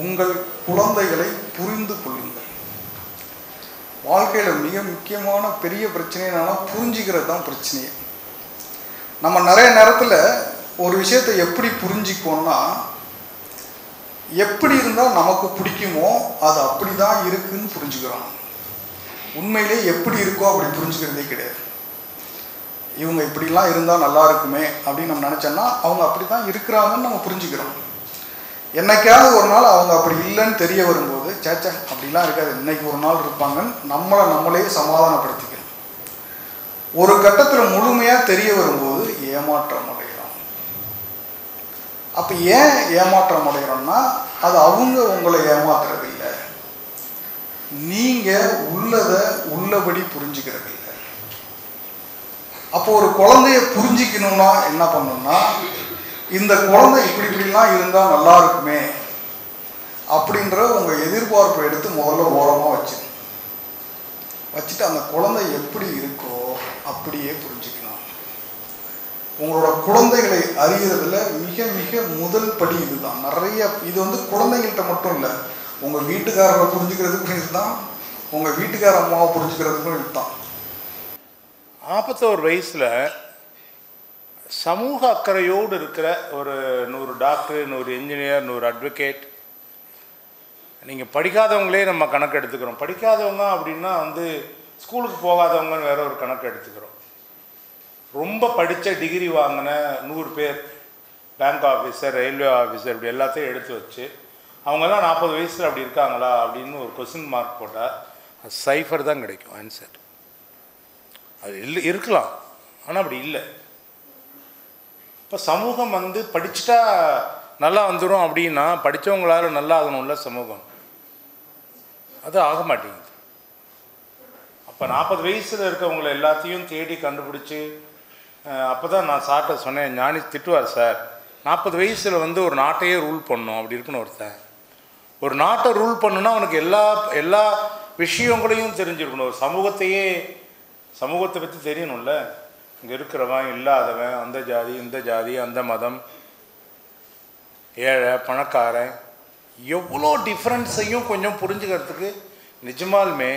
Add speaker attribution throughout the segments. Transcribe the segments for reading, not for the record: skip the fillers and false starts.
Speaker 1: உங்கள் குழந்தைகளை புரிந்து கொள்ளுங்கள். வாழ்க்கையில் மிக முக்கியமான பெரிய பிரச்சனை என்னன்னா புரிஞ்சுக்கிறது தான் பிரச்சனையே. நம்ம நிறைய நேரத்தில் ஒரு விஷயத்தை எப்படி புரிஞ்சிக்கோன்னா, எப்படி இருந்தால் நமக்கு பிடிக்குமோ அது அப்படி தான் இருக்குன்னு புரிஞ்சுக்கிறோம். உண்மையிலே எப்படி இருக்கோ அப்படி புரிஞ்சுக்கிறதே கிடையாது. இவங்க இப்படிலாம் இருந்தால் நல்லா இருக்குமே அப்படின்னு நம்ம நினச்சோன்னா அவங்க அப்படி தான் இருக்கிறாங்கன்னு நம்ம புரிஞ்சுக்கிறோம். என்னைக்காவது ஒரு நாள் அவங்க அப்படி இல்லைன்னு தெரிய வரும்போது சேச்சா அப்படிலாம் இருக்காது, இன்னைக்கு ஒரு நாள் இருப்பாங்கன்னு நம்மளே சமாதானப்படுத்திக்கிறோம். ஒரு கட்டத்தில் முழுமையாக தெரிய வரும்போது ஏமாற்றம் அடைகிறோம். அப்போ ஏன் ஏமாற்றம் அடைகிறோம்னா, அது அவங்க உங்களை ஏமாத்துறது இல்லை, நீங்கள் உள்ளதை உள்ளபடி புரிஞ்சுக்கிறது இல்லை. அப்போ ஒரு குழந்தைய புரிஞ்சிக்கணும்னா என்ன பண்ணணும்னா, இந்த குழந்தை இப்படிலாம் இருந்தால் நல்லா இருக்குமே அப்படின்ற உங்கள் எதிர்பார்ப்பை எடுத்து முதல்ல ஓரமாக வச்சுட்டு அந்த குழந்தை எப்படி இருக்கோ அப்படியே புரிஞ்சுக்கணும். உங்களோட குழந்தைகளை அறியறதுல மிக மிக முதல் படி இதுதான். இது குழந்தைகள்கிட்ட மட்டும் இல்லை, உங்கள் வீட்டுக்காரரை புரிஞ்சுக்கிறதுக்கும் இதுதான், உங்கள் வீட்டுக்கார அம்மாவை புரிஞ்சுக்கிறதுக்கும் இதுதான்.
Speaker 2: 41 வயசில் சமூக அக்கறையோடு இருக்கிற ஒரு 100 டாக்டர், 100 இன்ஜினியர், 100 அட்வொகேட், நீங்கள் படிக்காதவங்களே நம்ம கணக்கு எடுத்துக்கிறோம். படிக்காதவங்க அப்படின்னா ஸ்கூலுக்கு போகாதவங்கன்னு வேற ஒரு கணக்கு எடுத்துக்கிறோம். ரொம்ப படித்த டிகிரி வாங்கின 100 பேர், பேங்க் ஆஃபீஸர், ரயில்வே ஆஃபீஸர், இப்படி எல்லாத்தையும் எடுத்து வச்சு அவங்கெல்லாம் 40 வயசில் அப்படி இருக்காங்களா அப்படின்னு ஒரு கொஸ்டின் மார்க் போட்டால் அது சைஃபர் தான் கிடைக்கும் ஆன்சர். அது இருக்கலாம், ஆனால் அப்படி இல்லை. இப்போ சமூகம் படிச்சுட்டா நல்லா வந்துடும் அப்படின்னா படித்தவங்களால நல்லா ஆகணும்ல சமூகம், அது ஆக மாட்டேங்குது. அப்போ 40 வயசில் இருக்கவங்களை எல்லாத்தையும் தேடி கண்டுபிடிச்சி, அப்போ தான் நான் சார்ட்ட சொன்னேன், ஞானி திட்டுவார் சார், 40 வயசில் ஒரு நாட்டையே ரூல் பண்ணணும் அப்படி இருக்குன்னு ஒருத்தன். ஒரு நாட்டை ரூல் பண்ணுன்னா அவனுக்கு எல்லா விஷயங்களையும் தெரிஞ்சிருக்கணும். ஒரு சமூகத்தை பற்றி தெரியணும்ல. இங்கே இருக்கிறவன், இல்லாதவன், அந்த ஜாதி, இந்த ஜாதி, அந்த மதம், ஏழை, பணக்காரன், எவ்வளோ டிஃப்ரென்ஸையும் கொஞ்சம் புரிஞ்சுக்கிறதுக்கு நிஜமாலுமே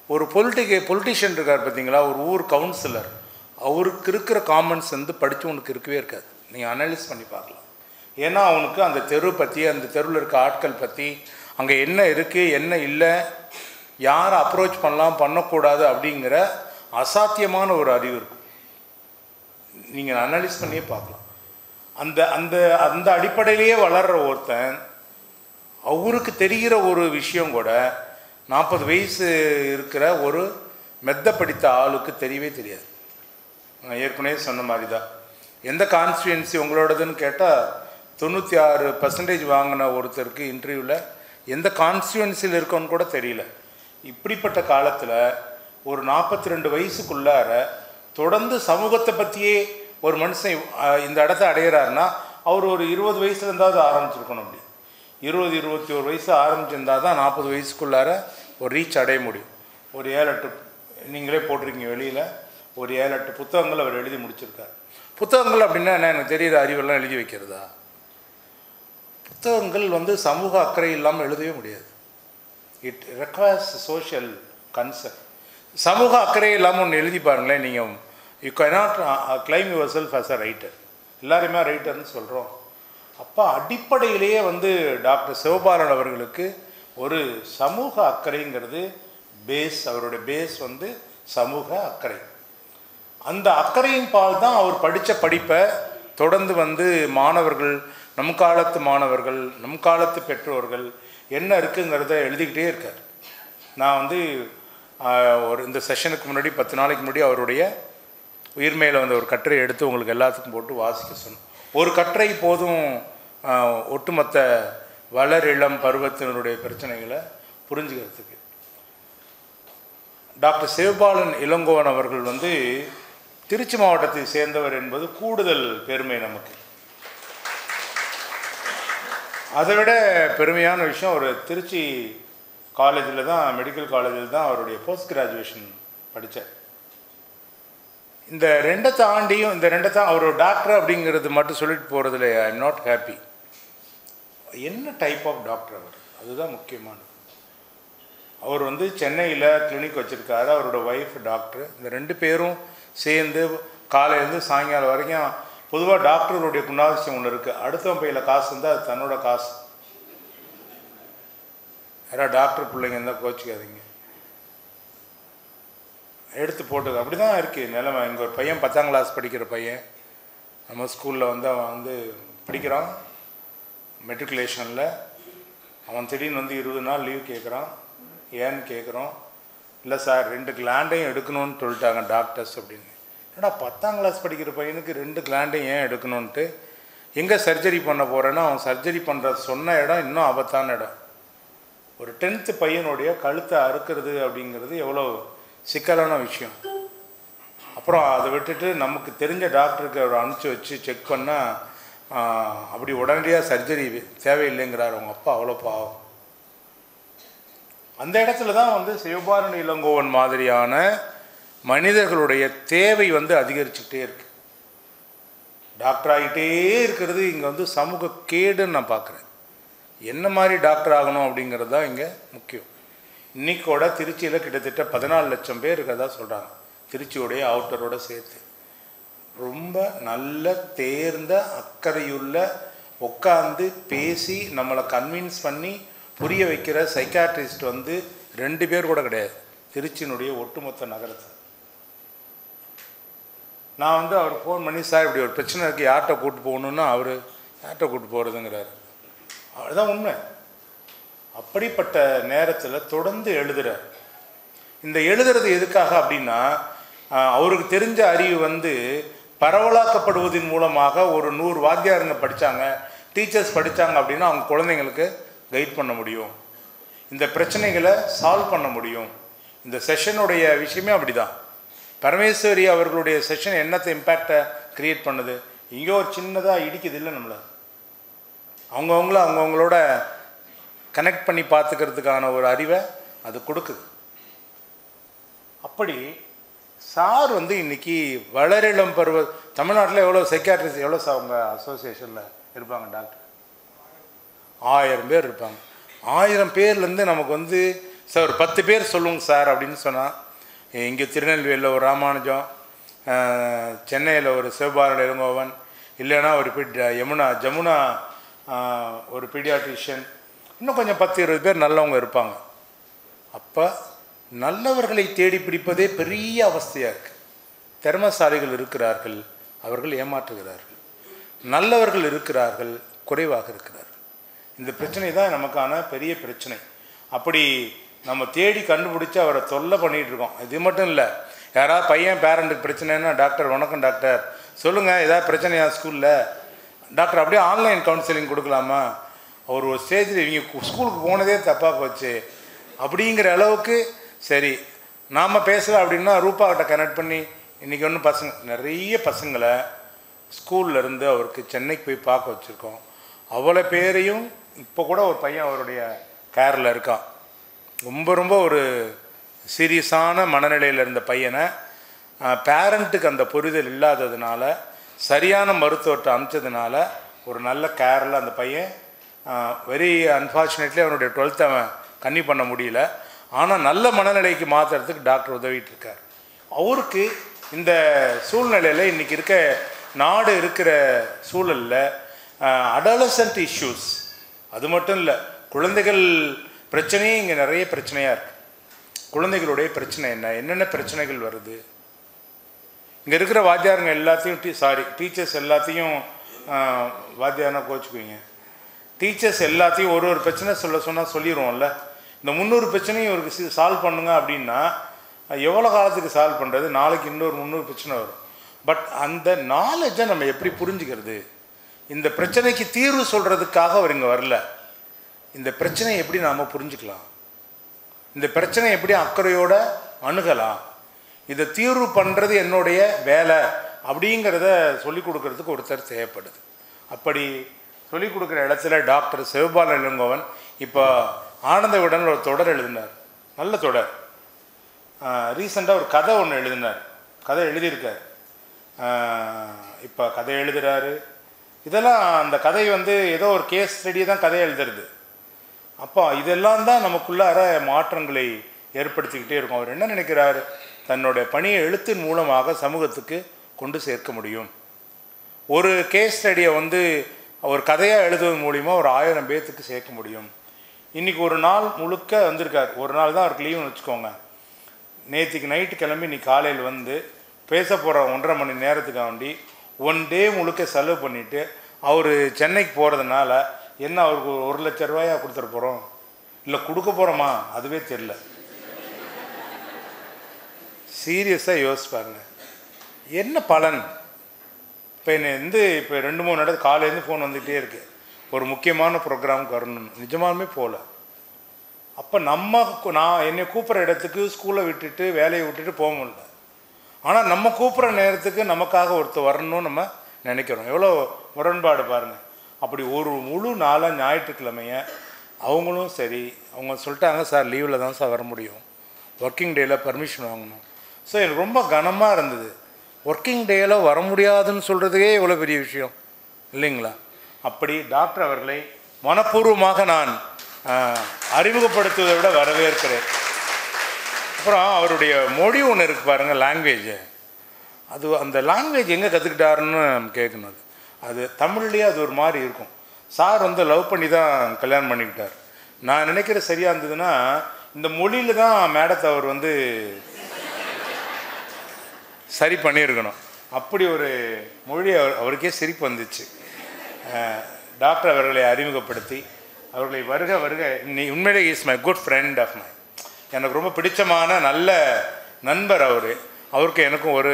Speaker 2: ஒரு பொலிட்டிஷியன் இருக்கார் பார்த்தீங்களா, ஒரு ஊர் கவுன்சிலர், அவருக்கு இருக்கிற காமன்ஸ் படித்தவனுக்கு இருக்கவே இருக்காது. நீங்கள் அனலைஸ் பண்ணி பார்க்கலாம். ஏன்னா அவனுக்கு அந்த தெரு பற்றி, அந்த தெருவில் இருக்க ஆட்கள் பற்றி, அங்கே என்ன இருக்குது என்ன இல்லை, யாரை அப்ரோச் பண்ணலாம் பண்ணக்கூடாது அப்படிங்கிற அசாத்தியமான ஒரு அறிவு இருக்கும். நீங்கள் அனலைஸ் பண்ணியே பார்க்கலாம். அந்த அந்த அந்த அடிப்படையிலேயே வளர்கிற ஒருத்தன், அவருக்கு தெரிகிற ஒரு விஷயம் கூட 40 வயசு இருக்கிற ஒரு மெத்த படித்த ஆளுக்கு தெரியவே தெரியாது. நான் ஏற்கனவே சொன்ன மாதிரி தான், எந்த கான்ஸ்டியூன்சி உங்களோடதுன்னு கேட்டால் 96% வாங்கின ஒருத்தருக்கு இன்டர்வியூவில் எந்த கான்ஸ்டியூன்சியில் இருக்கோன்னு கூட தெரியல. இப்படிப்பட்ட காலத்தில் ஒரு 42 வயசுக்குள்ளார தொடர்ந்து சமூகத்தை பற்றியே ஒரு மனுஷன் இந்த இடத்த அடையிறாருன்னா அவர் ஒரு 20 வயசுலேருந்தாவது ஆரம்பிச்சிருக்கணும். அப்படி 20-21 வயசு ஆரம்பிச்சிருந்தால் தான் 40 வயசுக்குள்ளார ஒரு ரீச் அடைய முடியும். ஒரு 7-8 நீங்களே போட்டிருக்கீங்க வெளியில், ஒரு 7-8 புத்தகங்கள் அவர் எழுதி முடிச்சிருக்கார். புத்தகங்கள் அப்படின்னா என்ன, எனக்கு தெரிகிற அறிவெல்லாம் எழுதி வைக்கிறதா? புத்தகங்கள் சமூக அக்கறை இல்லாமல் எழுதவே முடியாது. It requires social concept. சமூக அக்கறை இல்லாமல் ஒன்று எழுதி பாருங்களேன். நீங்கள் you cannot claim your self as a writer. எல்லாருமே ரைட்டர்னு சொல்கிறோம். அப்போ அடிப்படையிலேயே டாக்டர் சிவபாலன் அவர்களுக்கு ஒரு சமூக அக்கறைங்கிறது பேஸ். அவருடைய பேஸ் சமூக அக்கறை. அந்த அக்கறையின் பால் தான் அவர் படித்த படிப்பை தொடர்ந்து மாணவர்கள், நம் காலத்து மாணவர்கள், நம் காலத்து பெற்றோர்கள் என்ன இருக்குங்கிறத எழுதிக்கிட்டே இருக்கார். நான் இந்த செஷனுக்கு முன்னாடி 10 நாளைக்கு முன்னாடி அவருடைய உயிர்மையில் ஒரு கட்டுரை எடுத்து உங்களுக்கு எல்லாத்துக்கும் போட்டு வாசிக்க சொன்னேன். ஒரு கட்டுரை போதும் ஒட்டுமொத்த வளர் இளம் பருவத்தினருடைய பிரச்சனைகளை புரிஞ்சுக்கிறதுக்கு. டாக்டர் சிவபாலன் இளங்கோவன் அவர்கள் திருச்சி மாவட்டத்தை சேர்ந்தவர் என்பது கூடுதல் பெருமை நமக்கு. அதை விட பெருமையான விஷயம், ஒரு திருச்சி காலேஜில் தான், மெடிக்கல் காலேஜில் தான் அவருடைய போஸ்ட் கிராஜுவேஷன் படித்தார். இந்த 2 தாண்டியும் அவர் டாக்டர் அப்படிங்கிறது மட்டும் சொல்லிட்டு போகிறதுல ஐ எம் நாட் ஹாப்பி. என்ன டைப் ஆஃப் டாக்டர் அவர், அதுதான் முக்கியமானது. அவர் வந்து சென்னையில் கிளினிக் வச்சுருக்காரு, அவரோட ஒய்ஃப் டாக்டர். இந்த 2 பேரும் சேர்ந்து காலையிலேருந்து சாயங்காலம் வரைக்கும். பொதுவாக டாக்டர்களுடைய குணாதிசயம் ஒன்று இருக்குது, அடுத்தவன் பையில் காசு இருந்தால் அது தன்னோட காசு. யாராவது டாக்டர் பிள்ளைங்க இருந்தால் கோச்சிக்காதீங்க, எடுத்து போட்டுது. அப்படி தான் இருக்குது நிலைமை. இங்கே ஒரு பையன் 10ஆம் கிளாஸ் படிக்கிற பையன் நம்ம ஸ்கூலில் வந்து அவன் வந்து படிக்கிறான் மெட்ரிகுலேஷனில். அவன் திடீர்னு வந்து 20 நாள் லீவ் கேட்குறான். ஏன்னு கேட்குறோம், இல்லை சார் 2 கிளாண்டையும் எடுக்கணும்னு சொல்லிட்டாங்க டாக்டர்ஸ் அப்படின்னு. ஏன்னா 10ஆம் கிளாஸ் படிக்கிற பையனுக்கு 2 கிளாண்டையும் ஏன் எடுக்கணுன்ட்டு. எங்கே சர்ஜரி பண்ண போகிறேன்னா அவன் சர்ஜரி பண்ணுற சொன்ன இடம் இன்னும் ஆபத்தான இடம். ஒரு 10th பையனுடைய கழுத்தை அறுக்கிறது அப்படிங்கிறது எவ்வளோ சிக்கலான விஷயம். அப்புறம் அதை விட்டுட்டு நமக்கு தெரிஞ்ச டாக்டருக்கு அவர் அனுப்பிச்சி வச்சு செக் பண்ணால் அப்படி உடனடியாக சர்ஜரி தேவையில்லைங்கிறார் அவங்க அப்பா. அவ்வளோ பாவம். அந்த இடத்துல தான் வந்து சிவபாரணி இளங்கோவன் மாதிரியான மனிதர்களுடைய தேவை வந்து அதிகரிச்சுக்கிட்டே இருக்கு. டாக்டர் ஆகிட்டே இருக்கிறது இங்கே வந்து சமூக கேடுன்னு நான் பார்க்குறேன். என்ன மாதிரி டாக்டர் ஆகணும் அப்படிங்கிறது தான் இங்கே முக்கியம். இன்றைக்கோட திருச்சியில் கிட்டத்தட்ட 14 லட்சம் பேர் இருக்கிறதா சொல்கிறாங்க, திருச்சியோடைய அவுட்டரோட சேர்த்து. ரொம்ப நல்ல தேர்ந்த அக்கறையுள்ள உட்காந்து பேசி நம்மளை கன்வின்ஸ் பண்ணி புரிய வைக்கிற சைக்காட்ரிஸ்ட் வந்து 2 பேர் கூட கிடையாது திருச்சியினுடைய ஒட்டுமொத்த நகரத்தில். நான் வந்து அவர் ஃபோன் பண்ணி, சார் இப்படி ஒரு பிரச்சனை இருக்குது, யார்கிட்ட கூப்பிட்டு போகணுன்னா அவர் யார்கிட்ட கூப்பிட்டு போகிறதுங்கிறாரு. அதுதான் உண்மை. அப்படிப்பட்ட நேரத்தில் தொடர்ந்து எழுதுகிறார். இந்த எழுதுறது எதுக்காக அப்படின்னா, அவருக்கு தெரிஞ்ச அறிவு வந்து பரவலாக்கப்படுவதன் மூலமாக ஒரு 100 வாத்தியாருங்க படித்தாங்க, டீச்சர்ஸ் படித்தாங்க அப்படின்னா அவங்க குழந்தைங்களுக்கு கைட் பண்ண முடியும், இந்த பிரச்சனைகளை சால்வ் பண்ண முடியும். இந்த செஷனுடைய விஷயமே அப்படி தான். பரமேஸ்வரி அவர்களுடைய செஷன் என்னத்தை இம்பேக்டை க்ரியேட் பண்ணுது, இங்கே ஒரு சின்னதாக இடிக்குது இல்லை நம்மளை, அவங்கவுங்கள அவங்கவுங்களோட கனெக்ட் பண்ணி பார்த்துக்கிறதுக்கான ஒரு அறிவை அது கொடுக்குது. அப்படி சார் வந்து இன்றைக்கி வளரிளம் பருவ தமிழ்நாட்டில் எவ்வளோ சைக்காட்ரிஸ்ட் எவ்வளோ சார் உங்கள் அசோசியேஷனில் இருப்பாங்க டாக்டர்? 1000 பேர் இருப்பாங்க. 1000 பேர்லேருந்து நமக்கு வந்து சார் ஒரு 10 பேர் சொல்லுங்க சார் அப்படின்னு சொன்னால், இங்கே திருநெல்வேலியில் ஒரு ராமானுஜம், சென்னையில் ஒரு சிவபாரணி இளங்கோவன், இல்லைன்னா ஒரு ஜமுனா ஒரு பீடியாட்ரிஷியன், இன்னும் கொஞ்சம் 10-20 பேர் நல்லவங்க இருப்பாங்க. அப்போ நல்லவர்களை தேடி பிடிப்பதே பெரிய அவஸ்தையாக இருக்குது. திறமசாலிகள் இருக்கிறார்கள், அவர்கள் ஏமாற்றுகிறார்கள். நல்லவர்கள் இருக்கிறார்கள், குறைவாக இருக்கிறார்கள். இந்த பிரச்சனை தான் நமக்கான பெரிய பிரச்சனை. அப்படி நம்ம தேடி கண்டுபிடிச்சி அவரை தொல்லை பண்ணிகிட்ருக்கோம். இது மட்டும் இல்லை, யாராவது பையன் பேரண்ட்டுக்கு பிரச்சனைன்னா, டாக்டர் வணக்கம் டாக்டர் சொல்லுங்கள், ஏதாவது பிரச்சனையா ஸ்கூலில் டாக்டர், அப்படியே ஆன்லைன் கவுன்சிலிங் கொடுக்கலாமா? ஒரு ஸ்டேஜில் இவங்க ஸ்கூலுக்கு போனதே தப்பாக போச்சு அப்படிங்கிற அளவுக்கு. சரி நாம் பேசலாம் அப்படின்னா ரூபாக்கிட்ட கனெக்ட் பண்ணி இன்றைக்கி ஒன்றும் நிறைய பசங்களை ஸ்கூல்லேருந்து அவருக்கு சென்னைக்கு போய் பார்க்க வச்சுருக்கோம். அவ்வளோ பேரையும் இப்போ கூட ஒரு பையன் அவருடைய கேரில் இருக்கான். ரொம்ப ஒரு சீரியஸான மனநிலையில் இருந்த பையனை பேரண்ட்டுக்கு அந்த புரிதல் இல்லாததுனால, சரியான மருத்துவத்தை அனுப்பிச்சதுனால ஒரு நல்ல கேரில் அந்த பையன் வெரி அன்ஃபார்ச்சுனேட்லி அவனுடைய 12th அவன் கன்னி பண்ண முடியல. ஆனால் நல்ல மனநிலைக்கு மாற்றுறதுக்கு டாக்டர் உதவிட்டு இருக்கார். அவருக்கு இந்த சூழ்நிலையில் இன்றைக்கி இருக்க நாடு இருக்கிற சூழலில் அடாலசன்ட் இஷ்யூஸ், அது மட்டும் இல்லை, குழந்தைகள் பிரச்சனையும் இங்கே நிறைய பிரச்சனையாக இருக்குது. குழந்தைகளுடைய பிரச்சனை என்னென்ன பிரச்சனைகள் வருது? இங்கே இருக்கிற வாத்தியாருங்க எல்லாத்தையும் டீச்சர்ஸ் எல்லாத்தையும் வாத்தியாரனா கோச்சுக்குவீங்க, டீச்சர்ஸ் எல்லாத்தையும் ஒரு பிரச்சனை சொன்னால் சொல்லிடுவோம்ல. இந்த 300 பிரச்சனையும் இவருக்கு சால்வ் பண்ணுங்க அப்படின்னா எவ்வளோ காலத்துக்கு சால்வ் பண்ணுறது? நாளைக்கு இன்னொரு 300 பிரச்சனை வரும். பட் அந்த நாலேஜை நம்ம எப்படி புரிஞ்சுக்கிறது? இந்த பிரச்சனைக்கு தீர்வு சொல்கிறதுக்காக அவர் இங்கே வரல. இந்த பிரச்சனையை எப்படி நாம் புரிஞ்சுக்கலாம், இந்த பிரச்சனை எப்படி அக்கறையோடு அணுகலாம், இதை தீர்வு பண்ணுறது என்னுடைய வேலை அப்படிங்கிறத சொல்லிக் கொடுக்கறதுக்கு ஒருத்தர் தேவைப்படுது. அப்படி சொல்லிக் கொடுக்குற இடத்துல டாக்டர் சிவபாரணி இளங்கோவன் இப்போ ஆனந்த விடன் ஒரு தொடர் எழுதினார், நல்ல தொடர். ரீசெண்டாக ஒரு கதை ஒன்று எழுதினார், கதை எழுதியிருக்கார். இப்போ கதை எழுதுகிறாரு, இதெல்லாம் அந்த கதை வந்து ஏதோ ஒரு கேஸ் ஸ்டடியை தான் கதையை எழுதுறது. அப்போ இதெல்லாம் தான் நமக்குள்ளார மாற்றங்களை ஏற்படுத்திக்கிட்டே இருக்கும். அவர் என்ன நினைக்கிறார், தன்னுடைய பணியை எழுத்தின் மூலமாக சமூகத்துக்கு கொண்டு சேர்க்க முடியும். ஒரு கேஸ் ஸ்டடியை வந்து ஒரு கதையாக எழுதுவதன் மூலிமா ஒரு 1000 பேர்த்துக்கு சேர்க்க முடியும். இன்றைக்கி ஒரு நாள் முழுக்க வந்திருக்கார். ஒரு நாள் தான் அவருக்கு லீவுன்னு வச்சுக்கோங்க. நேற்றுக்கு நைட்டு கிளம்பி இன்றைக்கி காலையில் வந்து பேச போகிற 1.5 மணி நேரத்துக்காண்டி 1 டே முழுக்க செலவு பண்ணிவிட்டு அவர் சென்னைக்கு போகிறதுனால என்ன அவருக்கு 1 லட்ச ரூபாயா கொடுத்துட போகிறோம், இல்லை கொடுக்க போகிறோமா, அதுவே தெரில. சீரியஸாக யோசிச்சு பாருங்க, என்ன பலன்? இப்போ என்னை வந்து இப்போ 2-3 இடத்து காலையிலேருந்து ஃபோன் வந்துகிட்டே இருக்குது, ஒரு முக்கியமான ப்ரோக்ராமுக்கு வரணும்னு. நிஜமாலுமே போகல. அப்போ நான் என்னை கூப்பிட்ற இடத்துக்கு ஸ்கூலை விட்டுட்டு வேலையை விட்டுட்டு போக முடியல. ஆனால் நம்ம கூப்பிட்ற நேரத்துக்கு நமக்காக ஒருத்தர் வரணும்னு நம்ம நினைக்கிறோம். எவ்வளோ முரண்பாடு பாருங்கள். அப்படி ஒரு முழு நாளாக ஞாயிற்றுக்கிழமையை அவங்களும் சரி, அவங்க சொல்லிட்டாங்க, சார் லீவில் தான் சார் வர முடியும், ஒர்க்கிங் டேயில் பர்மிஷன் வாங்கணும். ஸோ எனக்கு ரொம்ப கனமாக இருந்தது. ஒர்க்கிங் டேயில் வர முடியாதுன்னு சொல்கிறதுக்கே எவ்வளோ பெரிய விஷயம் இல்லைங்களா? அப்படி டாக்டர் அவர்களை மனப்பூர்வமாக நான் அறிமுகப்படுத்துவதை விட வரவேற்கிறேன். அப்புறம் அவருடைய மொழி ஒன்று இருக்குது பாருங்கள், லாங்குவேஜ். அது அந்த லாங்குவேஜ் எங்கே கற்றுக்கிட்டாருன்னு நம்ம கேட்கணும். அது தமிழ்லேயே அது ஒரு மாதிரி இருக்கும். சார் வந்து லவ் பண்ணி தான் கல்யாணம் பண்ணிக்கிட்டார். நான் நினைக்கிறது சரியாக இருந்ததுன்னா, இந்த மொழியில் தான் மேடத்தை அவர் வந்து சரி பண்ணியிருக்கணும். அப்படி ஒரு மொழி அவருக்கே சிரிப்பு வந்துச்சு. டாக்டர் அவர்களை அறிமுகப்படுத்தி அவர்களை வருக வருக. உண்மையிலே is my good friend of my, எனக்கு ரொம்ப பிடிச்சமான நல்ல நண்பர் அவர். அவருக்கு எனக்கும் ஒரு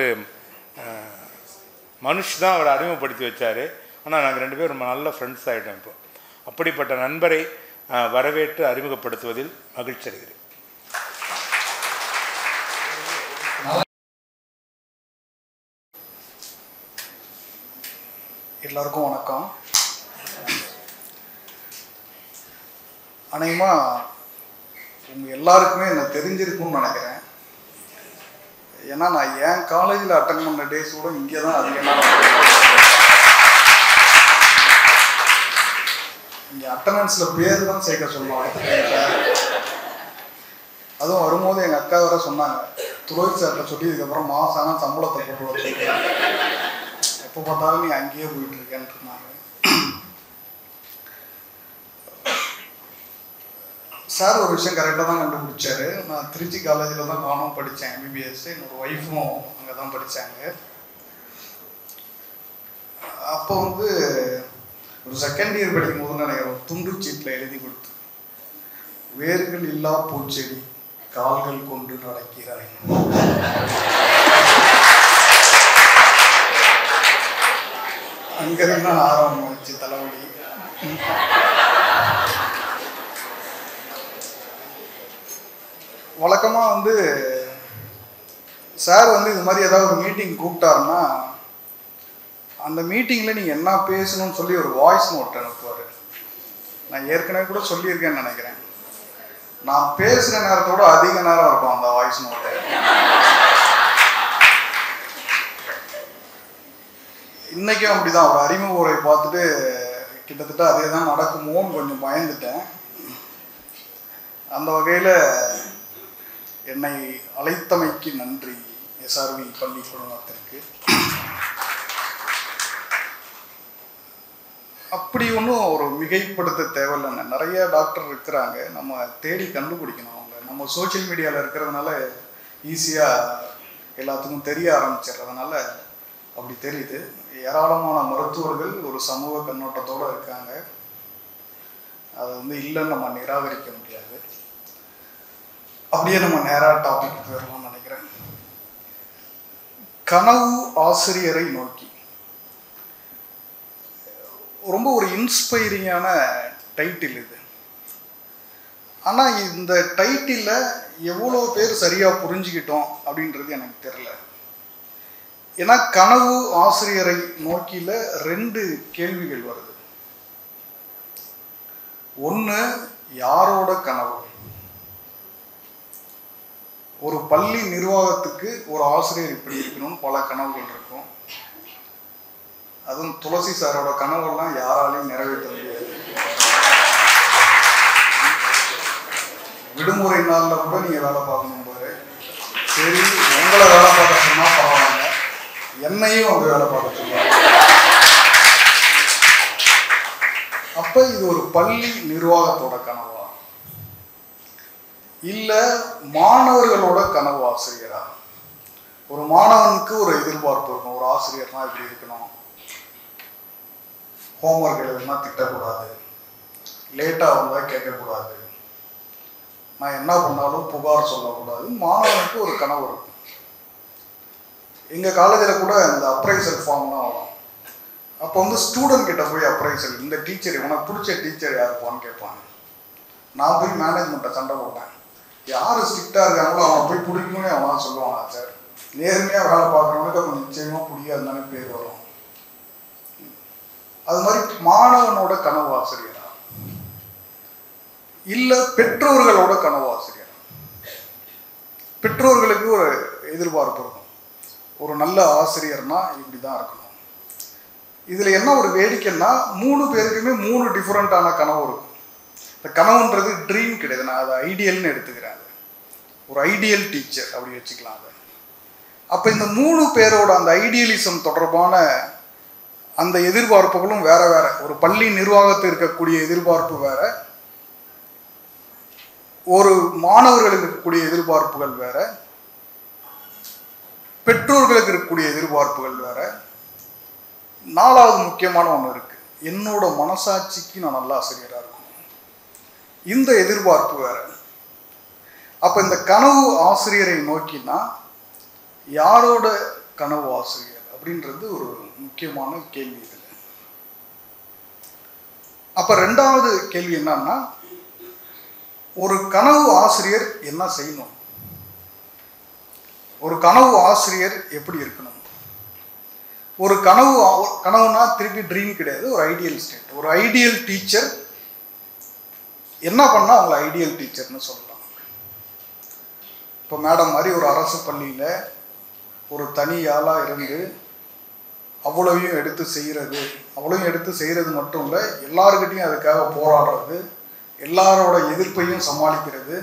Speaker 2: மனுஷ் தான் அவரை அறிமுகப்படுத்தி வச்சார். ஆனால் நாங்கள் 2 பேரும் ரொம்ப நல்ல ஃப்ரெண்ட்ஸ் ஆகிட்டோம். இப்போ அப்படிப்பட்ட நண்பரை வரவேற்று அறிமுகப்படுத்துவதில் மகிழ்ச்சி அடைகிறேன்.
Speaker 1: எல்லாருக்கும் வணக்கம். அநேகமாக உங்கள் எல்லாருக்குமே என்ன தெரிஞ்சிருக்கும்னு நினைக்கிறேன். ஏன்னா நான் என் காலேஜில் அட்டன் பண்ண டேஸ் கூட இங்கே தான் அதிகமாக. இங்கே அட்டண்டன்ஸில் பேர் தான் சேர்க்க சொல்லுவாங்க. அதுவும் வரும்போது எங்கள் அக்கா வேற சொன்னாங்க, துரோஹித் சார்கிட்ட சொல்லி இதுக்கப்புறம் மாசான சம்பளத்தை போட்டு வச்சுருக்கேன், எப்போ பார்த்தாலும் நீ அங்கேயே போயிட்டு இருக்கேன்னு சொன்னாங்க. சார் ஒரு விஷயம் கரெக்டாக தான் கண்டுபிடிச்சாரு. நான் திருச்சி காலேஜில் தான் நானும் படித்தேன் எம்பிபிஎஸ். என்னோட ஒய்ஃபும் அங்கே தான் படித்தாங்க. அப்போ வந்து ஒரு செகண்ட் இயர் படிக்கும்போது நினைக்கிறேன், துண்டு சீட்டில் எழுதி கொடுத்து, வேர்கள் இல்லா பூச்செடி கால்கள் கொண்டு நடக்கிறாய். அங்கிருந்து ஆரம்பிச்சு தலைவலி. வழக்கமாக வந்து சார் வந்து இது மாதிரி ஏதாவது ஒரு மீட்டிங் கூப்பிட்டாருன்னா அந்த மீட்டிங்கில் நீங்கள் என்ன பேசணும்னு சொல்லி ஒரு வாய்ஸ் நோட் அனுப்புவார். நான் ஏற்கனவே கூட சொல்லியிருக்கேன்னு நினைக்கிறேன், நான் பேசுகிற நேரத்தோட அதிக நேரம் இருக்கும் அந்த வாய்ஸ் நோட்டு. இன்றைக்கும் அப்படி தான். ஒரு அறிமுக உரை பார்த்துட்டு கிட்டத்தட்ட அதே தான் நடக்குமோன்னு கொஞ்சம் பயந்துட்டேன். அந்த வகையில் என்னை அழைத்தமைக்கு நன்றி எஸ்ஆர்வி பள்ளி குழுமத்திற்கு. அப்படி ஒன்றும் ஒரு மிகைப்படுத்த தேவையில்லைன்னு, நிறைய டாக்டர் இருக்கிறாங்க, நம்ம தேடி கண்டுபிடிக்கணும். அவங்க நம்ம சோஷியல் மீடியாவில் இருக்கிறதுனால ஈஸியாக எல்லாத்துக்கும் தெரிய ஆரம்பிச்சிடுறதுனால அப்படி தெரியுது. ஏராளமான மருத்துவர்கள் ஒரு சமூக கண்ணோட்டத்தோடு இருக்காங்க. அதை வந்து இல்லைன்னு நம்ம நிராகரிக்க முடியாது. அப்படியே நம்ம நேராக டாபிக் போயிடலாம்னு நினைக்கிறேன். கனவு ஆசிரியரை நோக்கி ரொம்ப ஒரு இன்ஸ்பைரிங்கான டைட்டில் இது. ஆனால் இந்த டைட்டிலை எவ்வளோ பேர் சரியாக புரிஞ்சுக்கிட்டோம் அப்படின்றது எனக்கு தெரியல. ஏன்னா கனவு ஆசிரியரை நோக்கியில் 2 கேள்விகள் வருது. ஒன்று, யாரோட கனவு? ஒரு பள்ளி நிர்வாகத்துக்கு ஒரு ஆசிரியர் இப்படி இருக்கணும்னு பல கனவுகள் இருக்கும். அதுவும் துளசி சாரோட கனவெல்லாம் யாராலையும் நிறைவேற்ற முடியாது. விடுமுறை நாளில் கூட நீங்கள் வேலை பார்க்கணும் பாரு. சரி, உங்களை வேலை பார்க்க சொன்னால் பரவாயில்ல, என்னையும் அவங்க வேலை பார்க்க சொல்லுவாங்க. அப்போ இது ஒரு பள்ளி நிர்வாகத்தோட கனவா, இல்லை மாணவர்களோட கனவு ஆசிரியரா? ஒரு மாணவனுக்கு ஒரு எதிர்பார்ப்பு இருக்கும், ஒரு ஆசிரியர்னா இப்படி இருக்கணும், ஹோம்ஒர்க் எழுதுனா திட்டக்கூடாது, லேட்டாக வந்தால் கேட்கக்கூடாது, நான் என்ன பண்ணாலும் புகார் சொல்லக்கூடாது. மாணவனுக்கு ஒரு கனவு இருக்கும். எங்கள் காலேஜில் கூட இந்த அப்ரைசல் ஃபார்ம்லாம் வரும். அப்போ வந்து ஸ்டூடெண்ட் கிட்ட போய் அப்ரைசல், இந்த டீச்சர் உனக்கு பிடிச்ச டீச்சர் யாருப்பான்னு கேட்பாங்க. நான் போய் மேனேஜ்மெண்ட்டை சண்டை போட்டேன். யார் ஸ்ட்ரிக்டாக இருக்காங்களோ அவனை போய் பிடிக்கணும்னு அவன் சொல்லுவாங்க. சார், நேர்மையாக வேலை பார்க்குறவனுக்கு அப்போ நிச்சயமாக பிடிக்காதுன்னு பேர் வரும். அது மாதிரி மாணவனோட கனவு ஆசிரியரா, இல்லை பெற்றோர்களோட கனவு ஆசிரியரா? பெற்றோர்களுக்கு ஒரு எதிர்பார்ப்பு இருக்கும், ஒரு நல்ல ஆசிரியர்னா இப்படி தான் இருக்கணும். இதில் என்ன ஒரு வேடிக்கைன்னா 3 பேருக்குமே 3 டிஃப்ரெண்ட்டான கனவு இருக்கும். இந்த கனவுன்றது ட்ரீம் கிடையாது, நான் அதை ஐடியல்னு எடுத்துக்கிறேன். ஒரு ஐடியல் டீச்சர் அப்படி வச்சுக்கலாம் அதை. அப்போ இந்த 3 பேரோட அந்த ஐடியலிசம் தொடர்பான அந்த எதிர்பார்ப்புகளும் வேற வேற. ஒரு பள்ளி நிர்வாகத்தில் இருக்கக்கூடிய எதிர்பார்ப்பு வேற, ஒரு மாணவர்களுக்கு இருக்கக்கூடிய எதிர்பார்ப்புகள் வேற, பெற்றோர்களுக்கு இருக்கக்கூடிய எதிர்பார்ப்புகள் வேற. 4வது முக்கியமான ஒன்று இருக்கு, என்னோட மனசாட்சிக்கு நான் நல்ல ஆசிரியராக இருக்கணும், இந்த எதிர்பார்ப்பு வேற. அப்போ இந்த கனவு ஆசிரியரை நோக்கினா யாரோட கனவு ஆசிரியர் அப்படின்றது ஒரு முக்கியமான கேள்வி இதில். அப்போ 2வது கேள்வி என்னன்னா, ஒரு கனவு ஆசிரியர் என்ன செய்யணும், ஒரு கனவு ஆசிரியர் எப்படி இருக்கணும்? ஒரு கனவுனா திருப்பி ட்ரீம் கிடையாது, ஒரு ஐடியல் ஸ்டேட். ஒரு ஐடியல் டீச்சர் என்ன பண்ணால் அவங்கள ஐடியல் டீச்சர்னு சொல்லலாம். இப்போ மேடம் மாதிரி ஒரு அரசு பள்ளியில் ஒரு தனி ஆளாக இருந்து அவ்வளவையும் எடுத்து செய்கிறது மட்டும் இல்லை, எல்லாருக்கிட்டையும் அதுக்காக போராடுறது, எல்லாரோட எதிர்ப்பையும் சமாளிக்கிறது.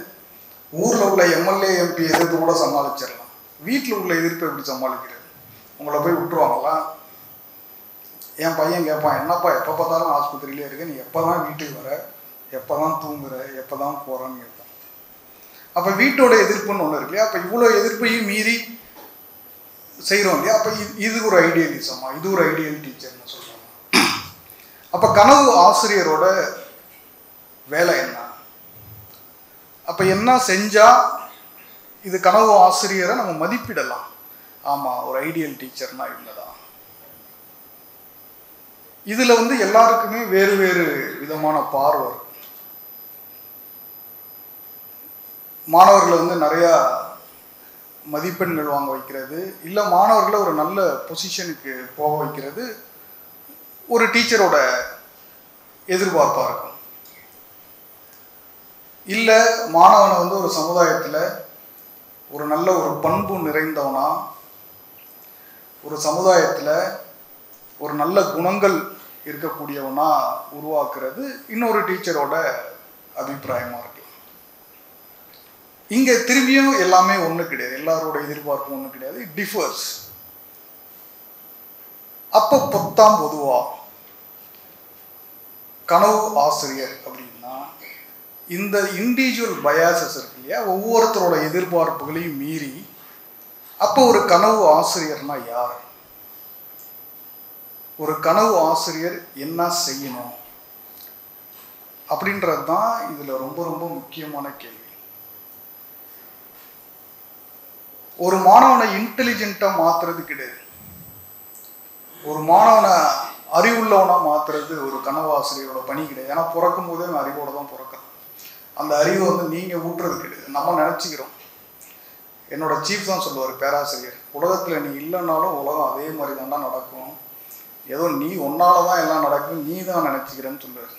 Speaker 1: ஊரில் உள்ள எம்எல்ஏ எம்பி எதிர்ப்பு கூட சமாளிச்சிடலாம், வீட்டில் உள்ள எதிர்ப்பை எப்படி சமாளிக்கிறது? உங்களை போய் விட்டுருவாங்களா? என் பையன் கேட்பான், என்னப்பா எப்போ பார்த்தாலும் ஆஸ்பத்திரியிலே இருக்க, நீ எப்போ தான் வீட்டுக்கு வர, எப்போ தான் தூங்குற, எப்போ தான் போகிறான்னு கேட்பான். அப்போ வீட்டோட எதிர்ப்புன்னு ஒன்று இருக்கு இல்லையா? அப்போ இவ்வளோ எதிர்ப்பையும் மீறி செய்கிறோம் இல்லையா? அப்போ இது ஒரு ஐடியலிசமா, இது ஒரு ஐடியல் டீச்சர்னு சொல்கிறாங்க. அப்போ கனவு ஆசிரியரோட வேலை என்ன? அப்போ என்ன செஞ்சால் இது கனவு ஆசிரியரை நம்ம மதிப்பிடலாம்? ஆமாம், ஒரு ஐடியல் டீச்சர்னா இவங்கதான். இதில் வந்து எல்லாருக்குமே வேறு வேறு விதமான பார்வை இருக்கும். மாணவர்களை வந்து நிறையா மதிப்பெண்கள் வாங்க வைக்கிறது, இல்லை மாணவர்களை ஒரு நல்ல பொசிஷனுக்கு போக வைக்கிறது ஒரு டீச்சரோட எதிர்பார்ப்பாக இருக்கும். இல்லை மாணவனை வந்து ஒரு சமுதாயத்தில் ஒரு நல்ல ஒரு பண்பு நிறைந்தவனா, ஒரு சமுதாயத்தில் ஒரு நல்ல குணங்கள் இருக்கக்கூடியவனா உருவாக்குறது இன்னொரு டீச்சரோட அபிப்பிராயமாக இருக்கலாம். இங்கே திரும்பியும் எல்லாமே ஒன்று கிடையாது, எல்லாரோட எதிர்பார்ப்பும் ஒன்று கிடையாது, இட் டிஃபர்ஸ். அப்போ பொதுவா கனவு ஆசிரியர் அப்படின்னா இந்த இண்டிவிஜுவல் பயாசஸ் இருக்கு இல்லையா, ஒவ்வொருத்தரோட எதிர்பார்ப்புகளையும் மீறி அப்போ ஒரு கனவு ஆசிரியர்னா யார்? ஒரு கனவு ஆசிரியர் என்ன செய்யணும் அப்படின்றது தான் இதில் ரொம்ப ரொம்ப முக்கியமான கேள்வி. ஒரு மாணவனை இன்டெலிஜென்ட்டாக மாற்றுறது கிடையாது, ஒரு மாணவனை அறிவுள்ளவனாக மாற்றுறது ஒரு கனவு ஆசிரியரோட பணி கிடையாது. ஏன்னா பிறக்கும் போதே அவன் அறிவோட தான் பிறக்கிறான். அந்த அறிவை வந்து நீங்கள் ஊட்டுறது கிடையாது, நம்ம நினச்சிக்கிறோம். என்னோட சீஃப் தான் சொல்லுவார், பேராசிரியர், உலகத்தில் நீ இல்லைன்னாலும் உலகம் அதே மாதிரி தாண்டா நடக்கும், ஏதோ நீ ஒன்னால தான் எல்லாம் நடக்கும், நீ தான் நினச்சிக்கிறேன்னு சொல்லுவார்.